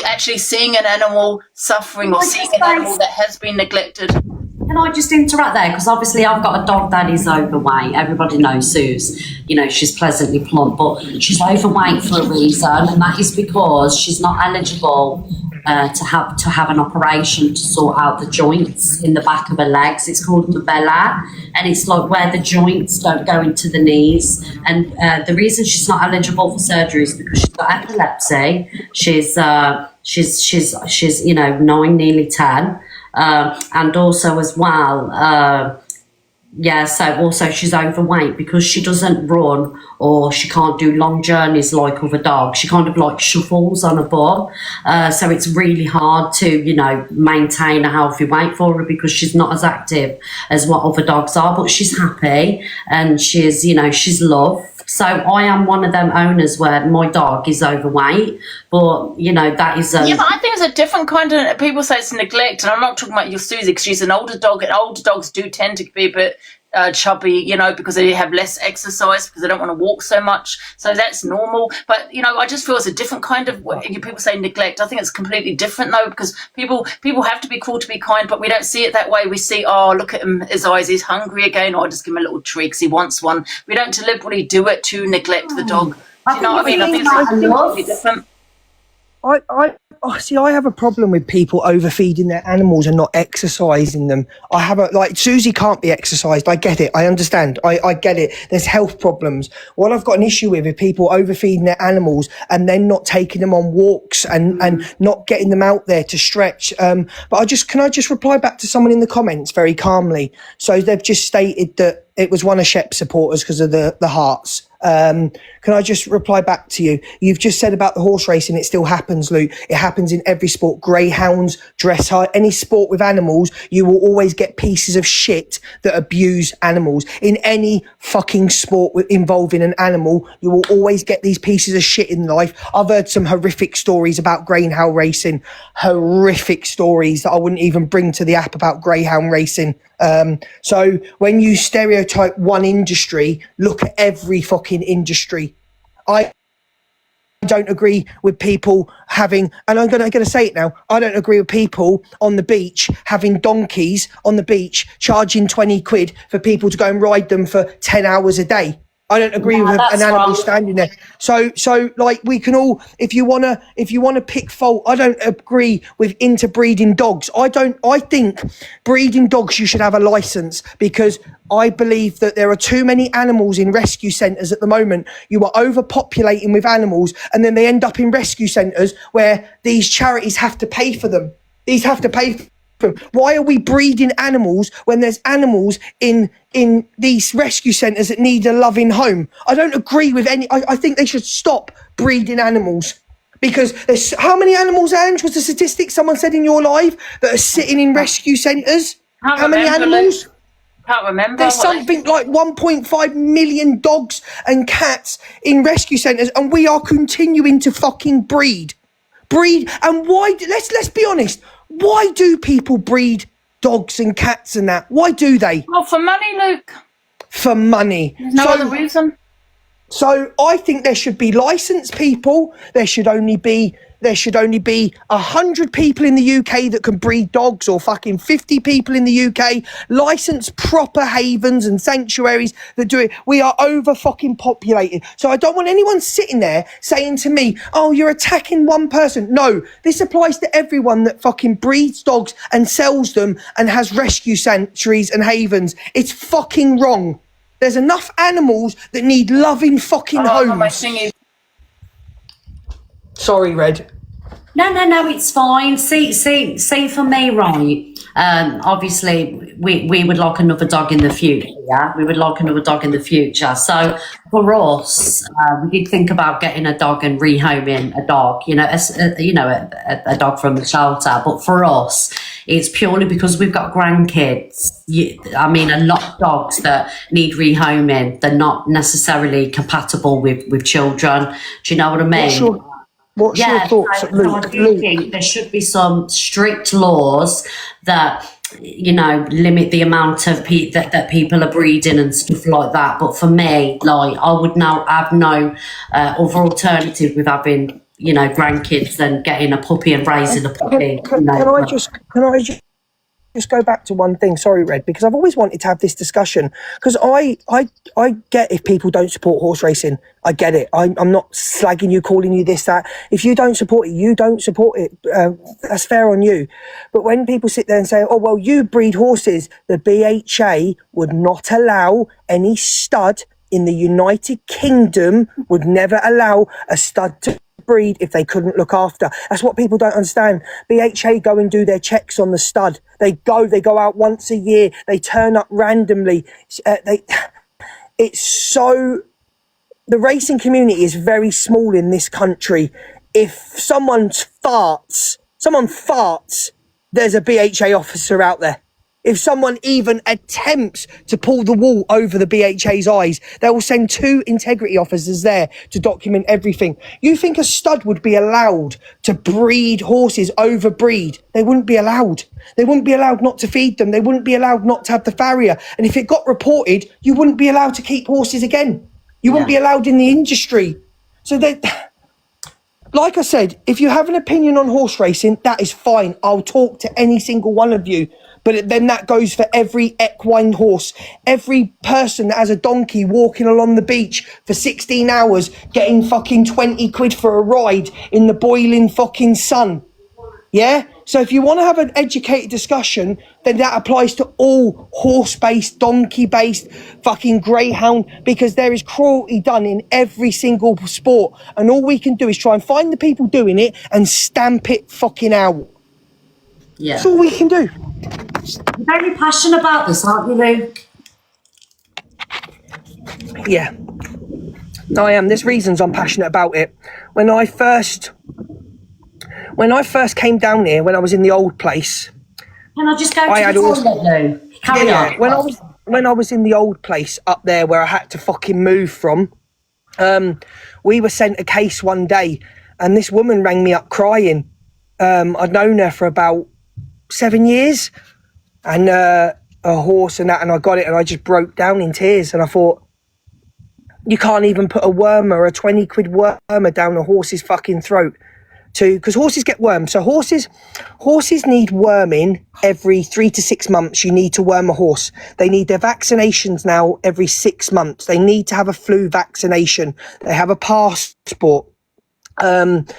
actually seeing an animal suffering or seeing an animal that has been neglected. Can I just interrupt there? Because obviously I've got a dog that is overweight. Everybody knows Suze. You know, she's pleasantly plump, but she's overweight for a reason, and that is because she's not eligible to have an operation to sort out the joints in the back of her legs. It's called mabella, and it's like where the joints don't go into the knees. And the reason she's not eligible for surgery is because she's got epilepsy. She's 9, nearly 10. And also as well, so also she's overweight because she doesn't run or she can't do long journeys like other dogs. She kind of like shuffles on a bum. So it's really hard to, maintain a healthy weight for her because she's not as active as what other dogs are, but she's happy and she's loved. So I am one of them owners where my dog is overweight, but that is yeah, but I think it's a different kind of. People say it's neglect, and I'm not talking about your Susie because she's an older dog, and older dogs do tend to be a bit chubby, because they have less exercise because they don't want to walk so much. So that's normal. But I just feel it's a different kind of. People say neglect. I think it's completely different though, because people have to be cruel to be kind, but we don't see it that way. We see, oh, look at him, his eyes, he's hungry again, or just give him a little treat because he wants one. We don't deliberately do it to neglect the dog. Do you know what I mean? I think it's completely different. I have a problem with people overfeeding their animals and not exercising them. Susie can't be exercised. I get it. I understand. I get it. There's health problems. What I've got an issue with is people overfeeding their animals and then not taking them on walks and not getting them out there to stretch. But can I just reply back to someone in the comments very calmly? So they've just stated that it was one of Shep's supporters because of the hearts. Can I just reply back to you? You've just said about the horse racing, it still happens, Luke. It happens in every sport. Greyhounds, dressage, any sport with animals, you will always get pieces of shit that abuse animals. In any fucking sport involving an animal, you will always get these pieces of shit in life. I've heard some horrific stories about greyhound racing, horrific stories that I wouldn't even bring to the app about greyhound racing. So when you stereotype one industry, look at every fucking industry. I don't agree with people having, and I'm going to say it now, I don't agree with people on the beach having donkeys on the beach charging 20 quid for people to go and ride them for 10 hours a day. I don't agree with an animal standing there. So like we can all, if you wanna pick fault, I don't agree with interbreeding dogs. I think breeding dogs, you should have a license, because I believe that there are too many animals in rescue centres at the moment. You are overpopulating with animals, and then they end up in rescue centres where these charities have to pay for them. These have to pay for them. Why are we breeding animals when there's animals in these rescue centres that need a loving home? I don't agree with any. I think they should stop breeding animals, because there's how many animals, Ange, was the statistic someone said in your live that are sitting in rescue centres? How many animals? Can't remember. There's something like 1.5 million dogs and cats in rescue centres, and we are continuing to fucking breed. And why? Let's be honest. Why do people breed dogs and cats and that? Why do they? Well, for money, Luke. For money. There's no other reason. So I think there should be licensed people. There should only be 100 people in the UK that can breed dogs, or fucking 50 people in the UK. Licensed proper havens and sanctuaries that do it. We are over fucking populated. So I don't want anyone sitting there saying to me, oh, you're attacking one person. No, this applies to everyone that fucking breeds dogs and sells them and has rescue sanctuaries and havens. It's fucking wrong. There's enough animals that need loving fucking homes. Sorry, Red. No, it's fine. See, for me, right? Obviously, we would like another dog in the future. Yeah, we would like another dog in the future. So for us, we did think about getting a dog and rehoming a dog. A dog from the shelter. But for us, it's purely because we've got grandkids. A lot of dogs that need rehoming, they're not necessarily compatible with children. Do you know what I mean? What's your thoughts, Luke? I do think there should be some strict laws that, limit the amount of that people are breeding and stuff like that. But for me, like, I would now have no other alternative with having, grandkids than getting a puppy and raising a puppy. Can I just go back to one thing? Sorry, Red, because I've always wanted to have this discussion, because I get if people don't support horse racing. I get it. I'm not slagging you, calling you this, that. If you don't support it, you don't support it. That's fair on you. But when people sit there and say, oh, well, you breed horses, the BHA would not allow any stud in the United Kingdom, would never allow a stud to breed if they couldn't look after. That's what people don't understand. BHA go and do their checks on the stud. They go out once a year. They turn up randomly. It's so, the racing community is very small in this country. If someone farts, there's a BHA officer out there. If someone even attempts to pull the wool over the BHA's eyes, they will send 2 integrity officers there to document everything. You think a stud would be allowed to breed horses, overbreed? They wouldn't be allowed. They wouldn't be allowed not to feed them. They wouldn't be allowed not to have the farrier. And if it got reported, you wouldn't be allowed to keep horses again. You wouldn't be allowed in the industry. So like I said, if you have an opinion on horse racing, that is fine. I'll talk to any single one of you. But then that goes for every equine horse, every person that has a donkey walking along the beach for 16 hours, getting fucking 20 quid for a ride in the boiling fucking sun. Yeah? So if you want to have an educated discussion, then that applies to all horse-based, donkey-based, fucking greyhound, because there is cruelty done in every single sport. And all we can do is try and find the people doing it and stamp it fucking out. Yeah. That's all we can do. You're very passionate about this, aren't you, Luke? Yeah. No, I am. There's reasons I'm passionate about it. When I first came down here, when I was in the old place, can I just go to the toilet, Lou? Carry on. When I was in the old place up there where I had to fucking move from, we were sent a case one day, and this woman rang me up crying. I'd known her for about 7 years, and a horse and that, and I got it, and I just broke down in tears, and I thought, you can't even put a wormer, a 20 quid wormer down a horse's fucking throat, because horses get wormed. So horses need worming every 3 to 6 months. You need to worm a horse. They need their vaccinations now every 6 months. They need to have a flu vaccination. They have a passport. And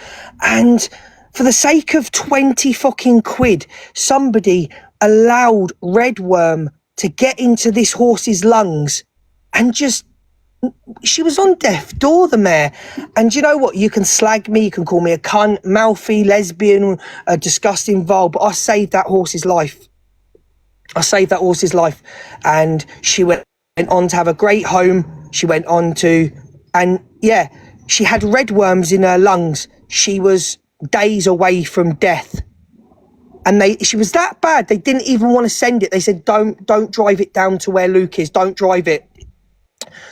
for the sake of 20 fucking quid, somebody allowed redworm to get into this horse's lungs, and she was on death door, the mare. And you know what? You can slag me, you can call me a cunt, mouthy, lesbian, a disgusting vile, but I saved that horse's life. And she went on to have a great home. She went on to, and yeah, she had redworms in her lungs. She was days away from death. And she was that bad, they didn't even want to send it. They said, don't drive it down to where Luke is, don't drive it.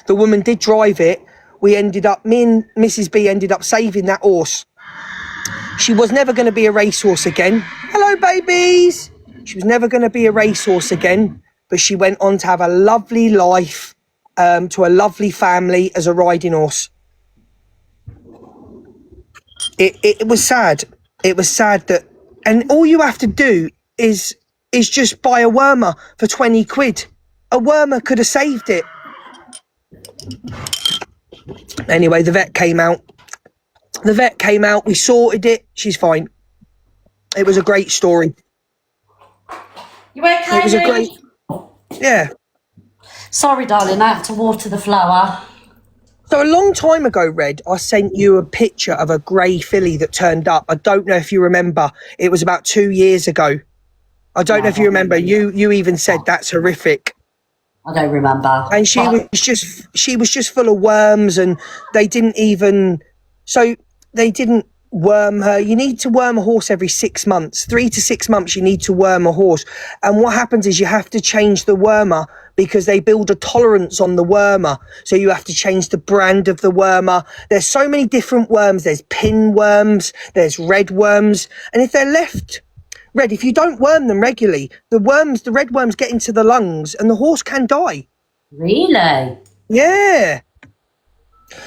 The woman did drive it. Me and Mrs. B ended up saving that horse. She was never going to be a racehorse again. Hello, babies. She was never going to be a racehorse again, but she went on to have a lovely life, to a lovely family as a riding horse. It was sad. It was sad that, and all you have to do is just buy a wormer for 20 quid. A wormer could have saved it. Anyway, the vet came out. We sorted it. She's fine. It was a great story. You okay? It was a great. Yeah. Sorry, darling. I had to water the flower. So a long time ago, Red, I sent you a picture of a grey filly that turned up. I don't know if you remember. It was about 2 years ago. I don't know if you remember. You even said that's horrific. I don't remember. And she was just full of worms, and they didn't worm her. You need to worm a horse every 6 months. 3 to 6 months you need to worm a horse. And what happens is you have to change the wormer, because they build a tolerance on the wormer. So you have to change the brand of the wormer. There's so many different worms. There's pinworms, there's red worms. And if they're left red, if you don't worm them regularly, the red worms get into the lungs and the horse can die. Really? Yeah.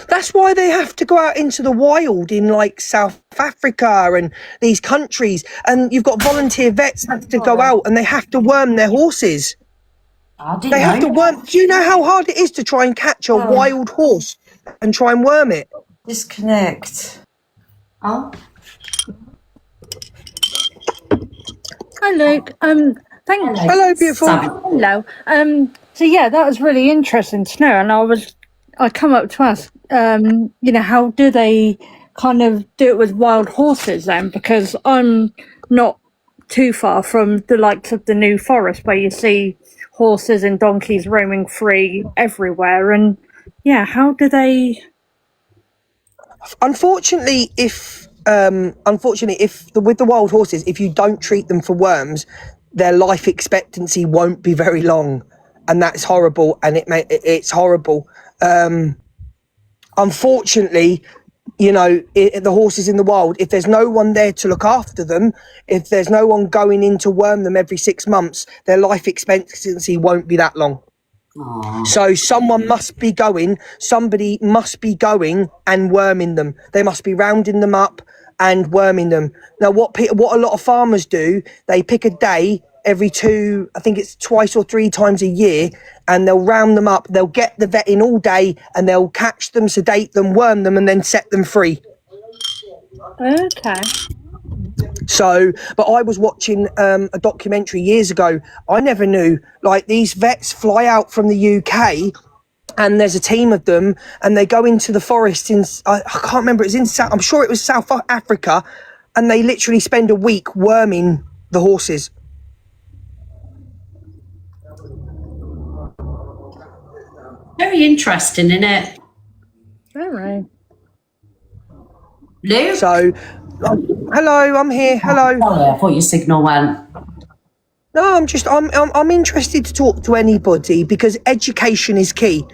That's why they have to go out into the wild in like South Africa and these countries. And you've got volunteer vets have to go out and they have to worm their horses. They have to worm. Do you know how hard it is to try and catch a wild horse and try and worm it? Disconnect. Oh. Hi, Luke. Thank you. Hello, beautiful. Hello. So yeah, that was really interesting to know. And I come up to ask, how do they kind of do it with wild horses then? Because I'm not too far from the likes of the New Forest, where you see horses and donkeys roaming free everywhere. And yeah, how do they? Unfortunately, with the wild horses, if you don't treat them for worms, their life expectancy won't be very long, and that's horrible. And it's horrible. Unfortunately, the horses in the wild, if there's no one there to look after them, if there's no one going in to worm them every 6 months, their life expectancy won't be that long. Aww. So somebody must be going and worming them. They must be rounding them up and worming them. Now, what a lot of farmers do, they pick a day every I think it's 2 or 3 times a year, and they'll round them up. They'll get the vet in all day, and they'll catch them, sedate them, worm them, and then set them free. Okay. So, but I was watching a documentary years ago. I never knew, like, these vets fly out from the UK, and there's a team of them, and they go into the forest I can't remember, I'm sure it was South Africa, and they literally spend a week worming the horses. Very interesting, isn't it? Very. Luke? So, hello, I'm here. Hello. Sorry, I thought your signal went. No, I'm interested to talk to anybody because education is key.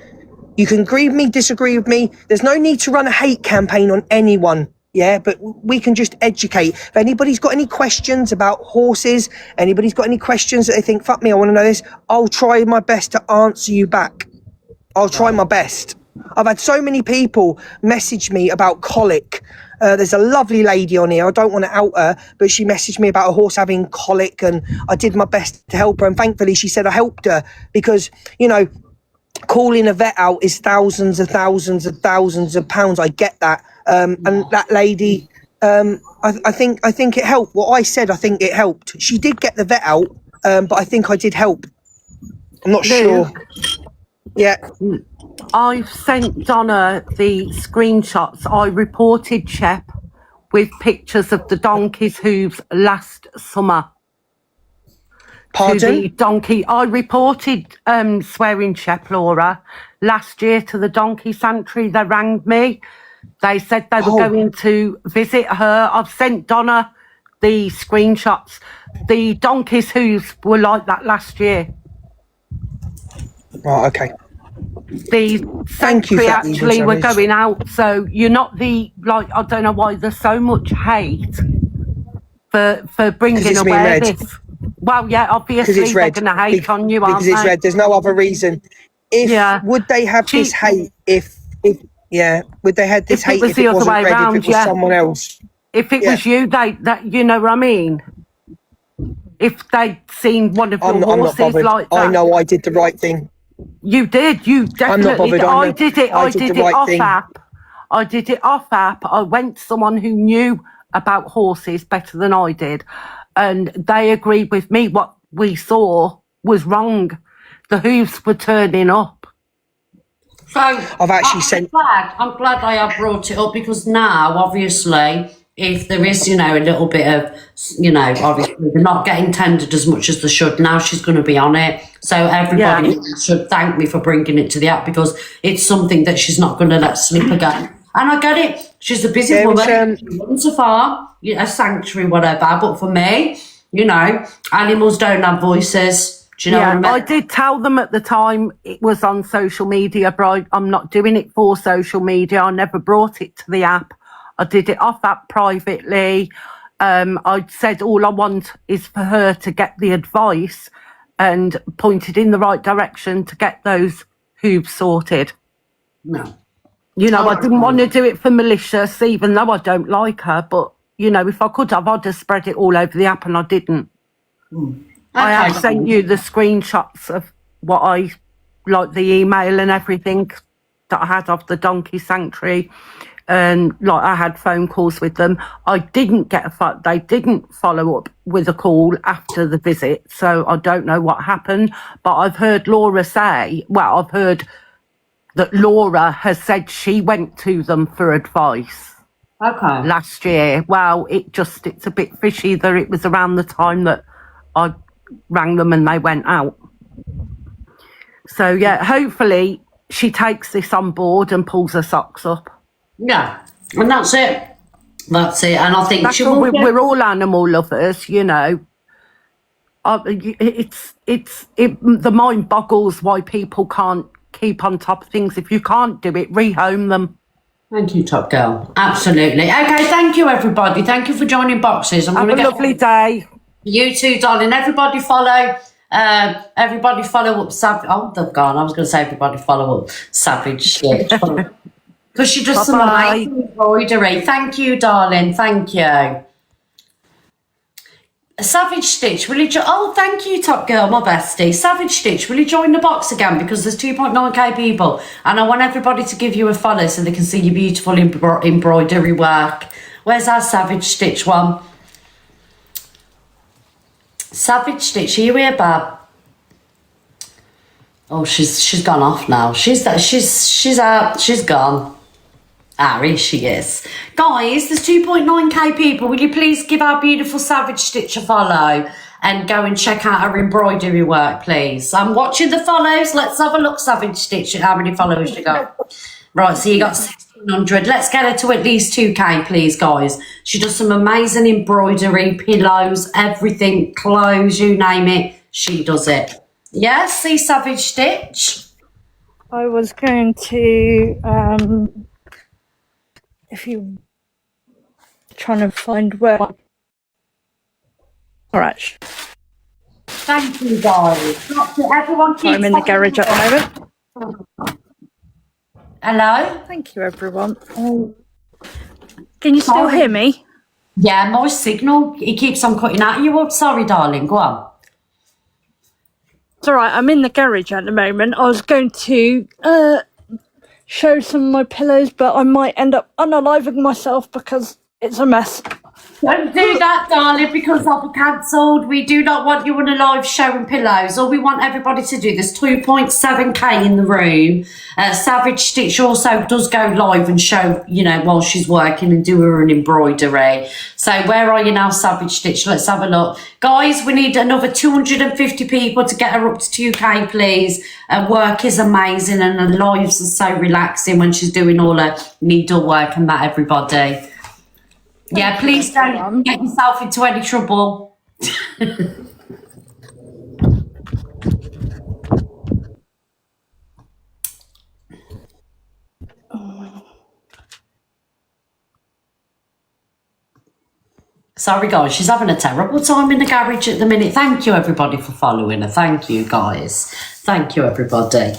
You can agree with me, disagree with me. There's no need to run a hate campaign on anyone. Yeah, but we can just educate. If anybody's got any questions about horses, anybody's got any questions that they think, fuck me, I want to know this, I'll try my best to answer you back. I'll try my best. I've had so many people message me about colic. There's a lovely lady on here, I don't want to out her, but she messaged me about a horse having colic and I did my best to help her. And thankfully she said I helped her because, you know, calling a vet out is thousands of pounds. I get that. And that lady, I think it helped. What I said, I think it helped. She did get the vet out, but I think I did help. I'm not sure. Yeah. I've sent Donna the screenshots. I reported Shep with pictures of the donkey's hooves last summer. Pardon? To the donkey. I reported swearing Shep, Laura, last year to the donkey sanctuary. They rang me. They said they were going to visit her. I've sent Donna the screenshots. The donkey's hooves were like that last year. Right, okay. The sanctuary actually were going out, so you're not I don't know why there's so much hate for bringing awareness. Well, yeah, obviously they're going to hate on you, aren't they? Because it's red. There's no other reason. Would they have this hate if would they have this hate if it wasn't red, if it was someone else? If it was you, that you know what I mean? If they'd seen one of your horses like that. I know I did the right thing. You did. You definitely did. I did it. I did it off app. I did it off app. I went to someone who knew about horses better than I did, and they agreed with me. What we saw was wrong. The hooves were turning up. So I've actually I'm glad I have brought it up because now, obviously, if there is, a little bit of, obviously they're not getting tendered as much as they should. Now she's going to be on it. So everybody should thank me for bringing it to the app because it's something that she's not going to let slip again. And I get it. She's a busy woman. She runs a farm, a sanctuary, whatever. But for me, animals don't have voices. Do you know what I mean? I did tell them at the time it was on social media, but I'm not doing it for social media. I never brought it to the app. I did it off app privately. I said all I want is for her to get the advice and pointed in the right direction to get those hooves sorted. No. I didn't want to do it for malicious, even though I don't like her. But, if I could have, I'd have spread it all over the app and I didn't. I have sent you the screenshots of what like the email and everything that I had of the donkey sanctuary. And I had phone calls with them. I didn't get they didn't follow up with a call after the visit, so I don't know what happened. But I've heard Laura say, I've heard that Laura has said she went to them for advice. Okay. Last year. Well, it's a bit fishy that it was around the time that I rang them and they went out. So yeah, hopefully she takes this on board and pulls her socks up. Yeah, and that's it. That's it. And I think we're all animal lovers, the mind boggles why people can't keep on top of things. If you can't do it, rehome them. Thank you, Top Girl. Absolutely. Okay, thank you, everybody. Thank you for joining Boxes. Have a lovely day. You too, darling. Everybody follow. Everybody follow up. Oh, they've gone. I was going to say everybody follow up. Savage shit. Because she does some amazing embroidery. Thank you, darling. Thank you. Savage Stitch, will you thank you, Top Girl, my bestie. Savage Stitch, will you join the box again? Because there's 2.9k people. And I want everybody to give you a follow so they can see your beautiful embroidery work. Where's our Savage Stitch one? Savage Stitch, are you here, Bab? Oh, she's gone off now. She's out. She's gone. Here she is. Guys, there's 2.9k people. Will you please give our beautiful Savage Stitch a follow and go and check out her embroidery work, please? I'm watching the follows. Let's have a look, Savage Stitch, at how many followers you got. Right, so you got 16 1,500. Let's get her to at least 2K, please, guys. She does some amazing embroidery, pillows, everything, clothes, you name it. She does it. Yes, see Savage Stitch? I was going to, if you trying to find where. All right. Thank you, guys. Everyone keeps I'm in the garage at the moment. Hello? Thank you, everyone. Can you still hear me? Yeah, my signal, it keeps on cutting out. You up? Sorry, darling, go on. It's all right, I'm in the garage at the moment. I was going to show some of my pillows, but I might end up unaliving myself because it's a mess. Don't do that, darling, because I'll be cancelled. We do not want you on a live showing pillows. All we want everybody to do, there's 2.7K in the room. Savage Stitch also does go live and show, you know, while she's working and do her an embroidery. So where are you now, Savage Stitch? Let's have a look. Guys, we need another 250 people to get her up to 2K, please. Her work is amazing and her lives are so relaxing when she's doing all her needlework and that, everybody. Yeah, please don't get yourself into any trouble. Sorry, guys, she's having a terrible time in the garage at the minute. Thank you, everybody, for following her. Thank you, guys. Thank you, everybody.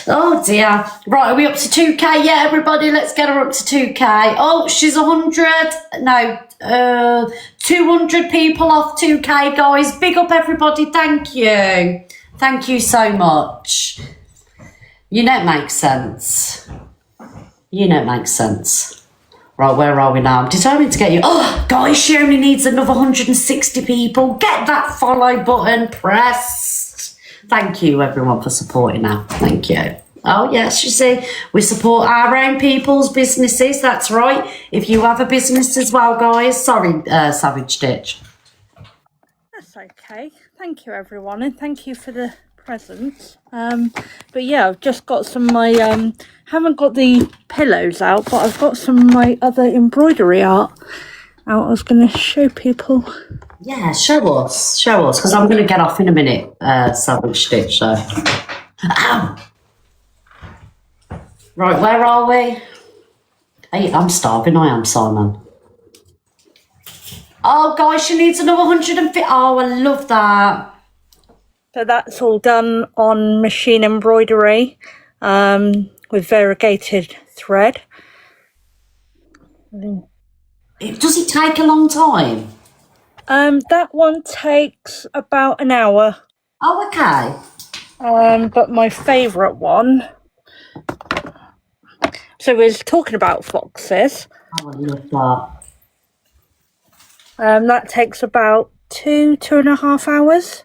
Oh, dear. Right, are we up to 2K? Yeah, everybody, let's get her up to 2K. Oh, she's 100. No, 200 people off 2K, guys. Big up, everybody. Thank you. Thank you so much. You know it makes sense. You know it makes sense. Right, where are we now? I'm determined to get you. Oh, guys, she only needs another 160 people. Get that follow button pressed. Thank you, everyone, for supporting her. Thank you. Oh, yes, you see, we support our own people's businesses. That's right. If you have a business as well, guys. Sorry, Savage Stitch. That's okay. Thank you, everyone, and thank you for the presents. But yeah, I've just got some of my haven't got the pillows out, but I've got some of my other embroidery art out. I was going to show people. Yeah, show us, because I'm going to get off in a minute, Savage Stitch. So, ow. Right, where are we? Hey, I'm starving. I am, Simon. Oh, guys, she needs another 150. Oh, I love that. So that's all done on machine embroidery with variegated thread. Does it take a long time? That one takes about an hour. Oh, okay. But my favourite one. So we're talking about foxes. Oh, I love that. That takes about 2.5 hours.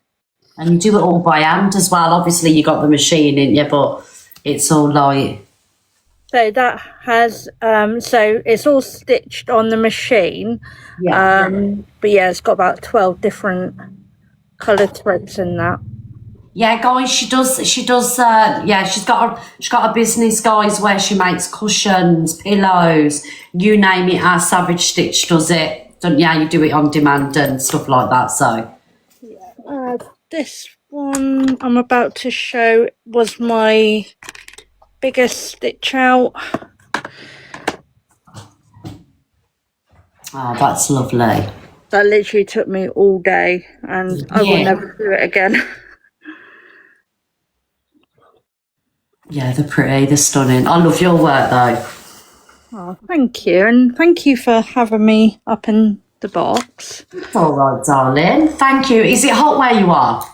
And you do it all by hand as well. Obviously, you got the machine in you, but it's all like. So that has so it's all stitched on the machine. Yeah. But yeah, it's got about 12 different coloured threads in that. Yeah, guys, she does. Yeah, she's got a business, guys, where she makes cushions, pillows, you name it. Our Savage Stitch does it. Don't you do it on demand and stuff like that. So. This one I'm about to show was my biggest stitch out. Oh, that's lovely. That literally took me all day, and I will never do it again. Yeah, they're pretty, they're stunning. I love your work, though. Oh, thank you, and thank you for having me up in the box. It's all right, darling. Thank you. Is it hot where you are?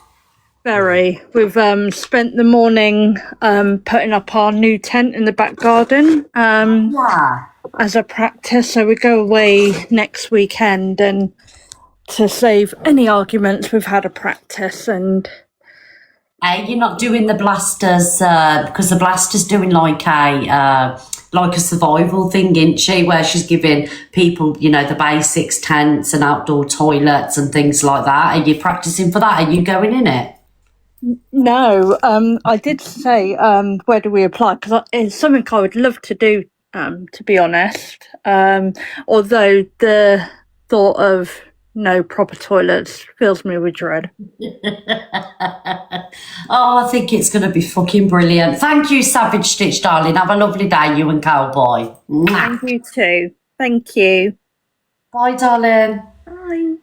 Very. We've spent the morning putting up our new tent in the back garden as a practice. So we go away next weekend, and to save any arguments, we've had a practice. And you're not doing the blasters because the blaster's doing like a survival thing, isn't she? Where she's giving people, the basics, tents and outdoor toilets and things like that. Are you practicing for that? Are you going in it? No, I did say, where do we apply? Because it's something I would love to do to be honest. Although the thought of no proper toilets fills me with dread. Oh, I think it's going to be fucking brilliant. Thank you, Savage Stitch, darling. Have a lovely day, you and Cowboy. Mwah. Thank you too. Thank you. Bye, darling. Bye.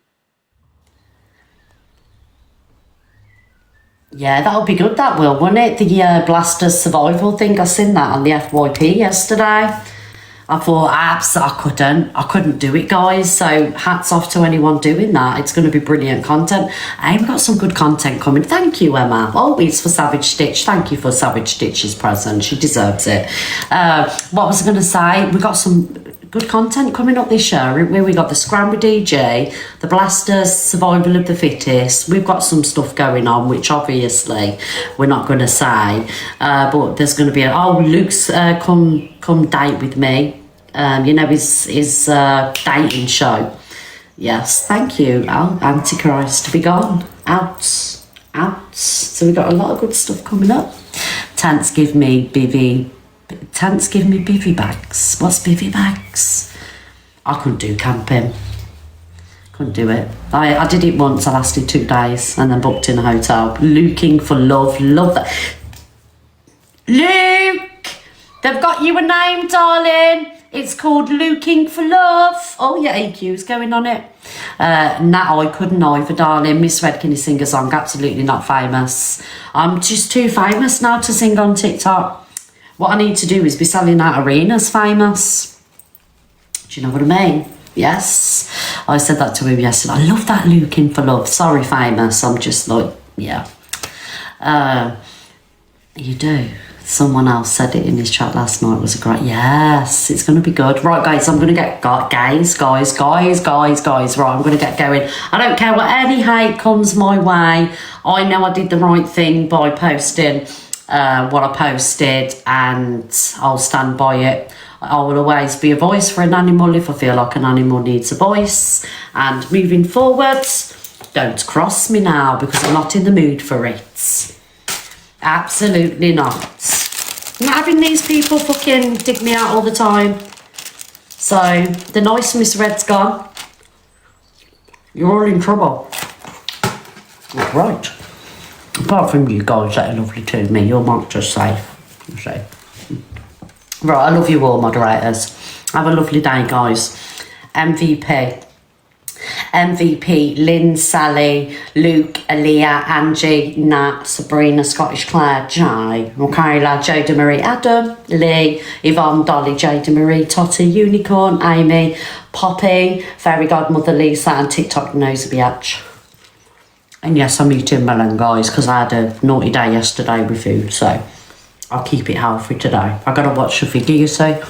Yeah, that'll be good, that will, won't it? The Blasters survival thing. I seen that on the FYP yesterday. I thought, I couldn't do it, guys. So hats off to anyone doing that. It's going to be brilliant content. And we've got some good content coming. Thank you, Emma. Always for Savage Stitch. Thank you for Savage Stitch's present. She deserves it. What was I going to say? We got some good content coming up this year. We got the Scram with DJ, the Blasters, Survival of the Fittest. We've got some stuff going on, which obviously we're not going to say. But there's going to be Luke's come date with me. His dating show. Yes, thank you. Antichrist to be gone. Out. So we got a lot of good stuff coming up. Tants give me bivvy bags. What's bivvy bags? I couldn't do camping. Couldn't do it. I did it once. I lasted 2 days and then booked in a hotel. Looking for love. Love that. Luke! They've got you a name, darling. It's called Looking for Love. Oh, yeah, AQ's going on it. Nah, I couldn't either, darling. Miss Red, can you sing a song? Absolutely not famous. I'm just too famous now to sing on TikTok. What I need to do is be selling out arenas famous. Do you know what I mean? Yes. I said that to him yesterday. I love that Looking for Love. Sorry, famous. I'm just like, yeah. You do. Someone else said it in his chat last night. It was a great, yes, it's going to be good. Right, guys, I'm going to get, guys. Right, I'm going to get going. I don't care what any hate comes my way. I know I did the right thing by posting what I posted, and I'll stand by it. I will always be a voice for an animal if I feel like an animal needs a voice. And moving forwards, don't cross me now because I'm not in the mood for it. Absolutely not. I'm not having these people fucking dig me out all the time. So, the nice Miss Red's gone. You're all in trouble. Right. Apart from you guys that are lovely to me, you're not just safe. Right, I love you all, moderators. Have a lovely day, guys. MVP, Lynn, Sally, Luke, Aaliyah, Angie, Nat, Sabrina, Scottish Claire, Jai, Michaela, Jada Marie, Adam, Lee, Yvonne, Dolly, Jada Marie, Totty, Unicorn, Amy, Poppy, Fairy Godmother, Lisa, and TikTok Nosy Biatch. And yes, I'm eating melon, guys, because I had a naughty day yesterday with food, so I'll keep it healthy today. I gotta watch the video, you say?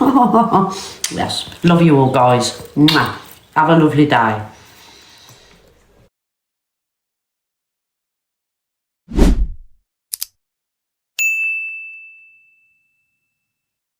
Yes. Love you all, guys. Mwah. Have a lovely day.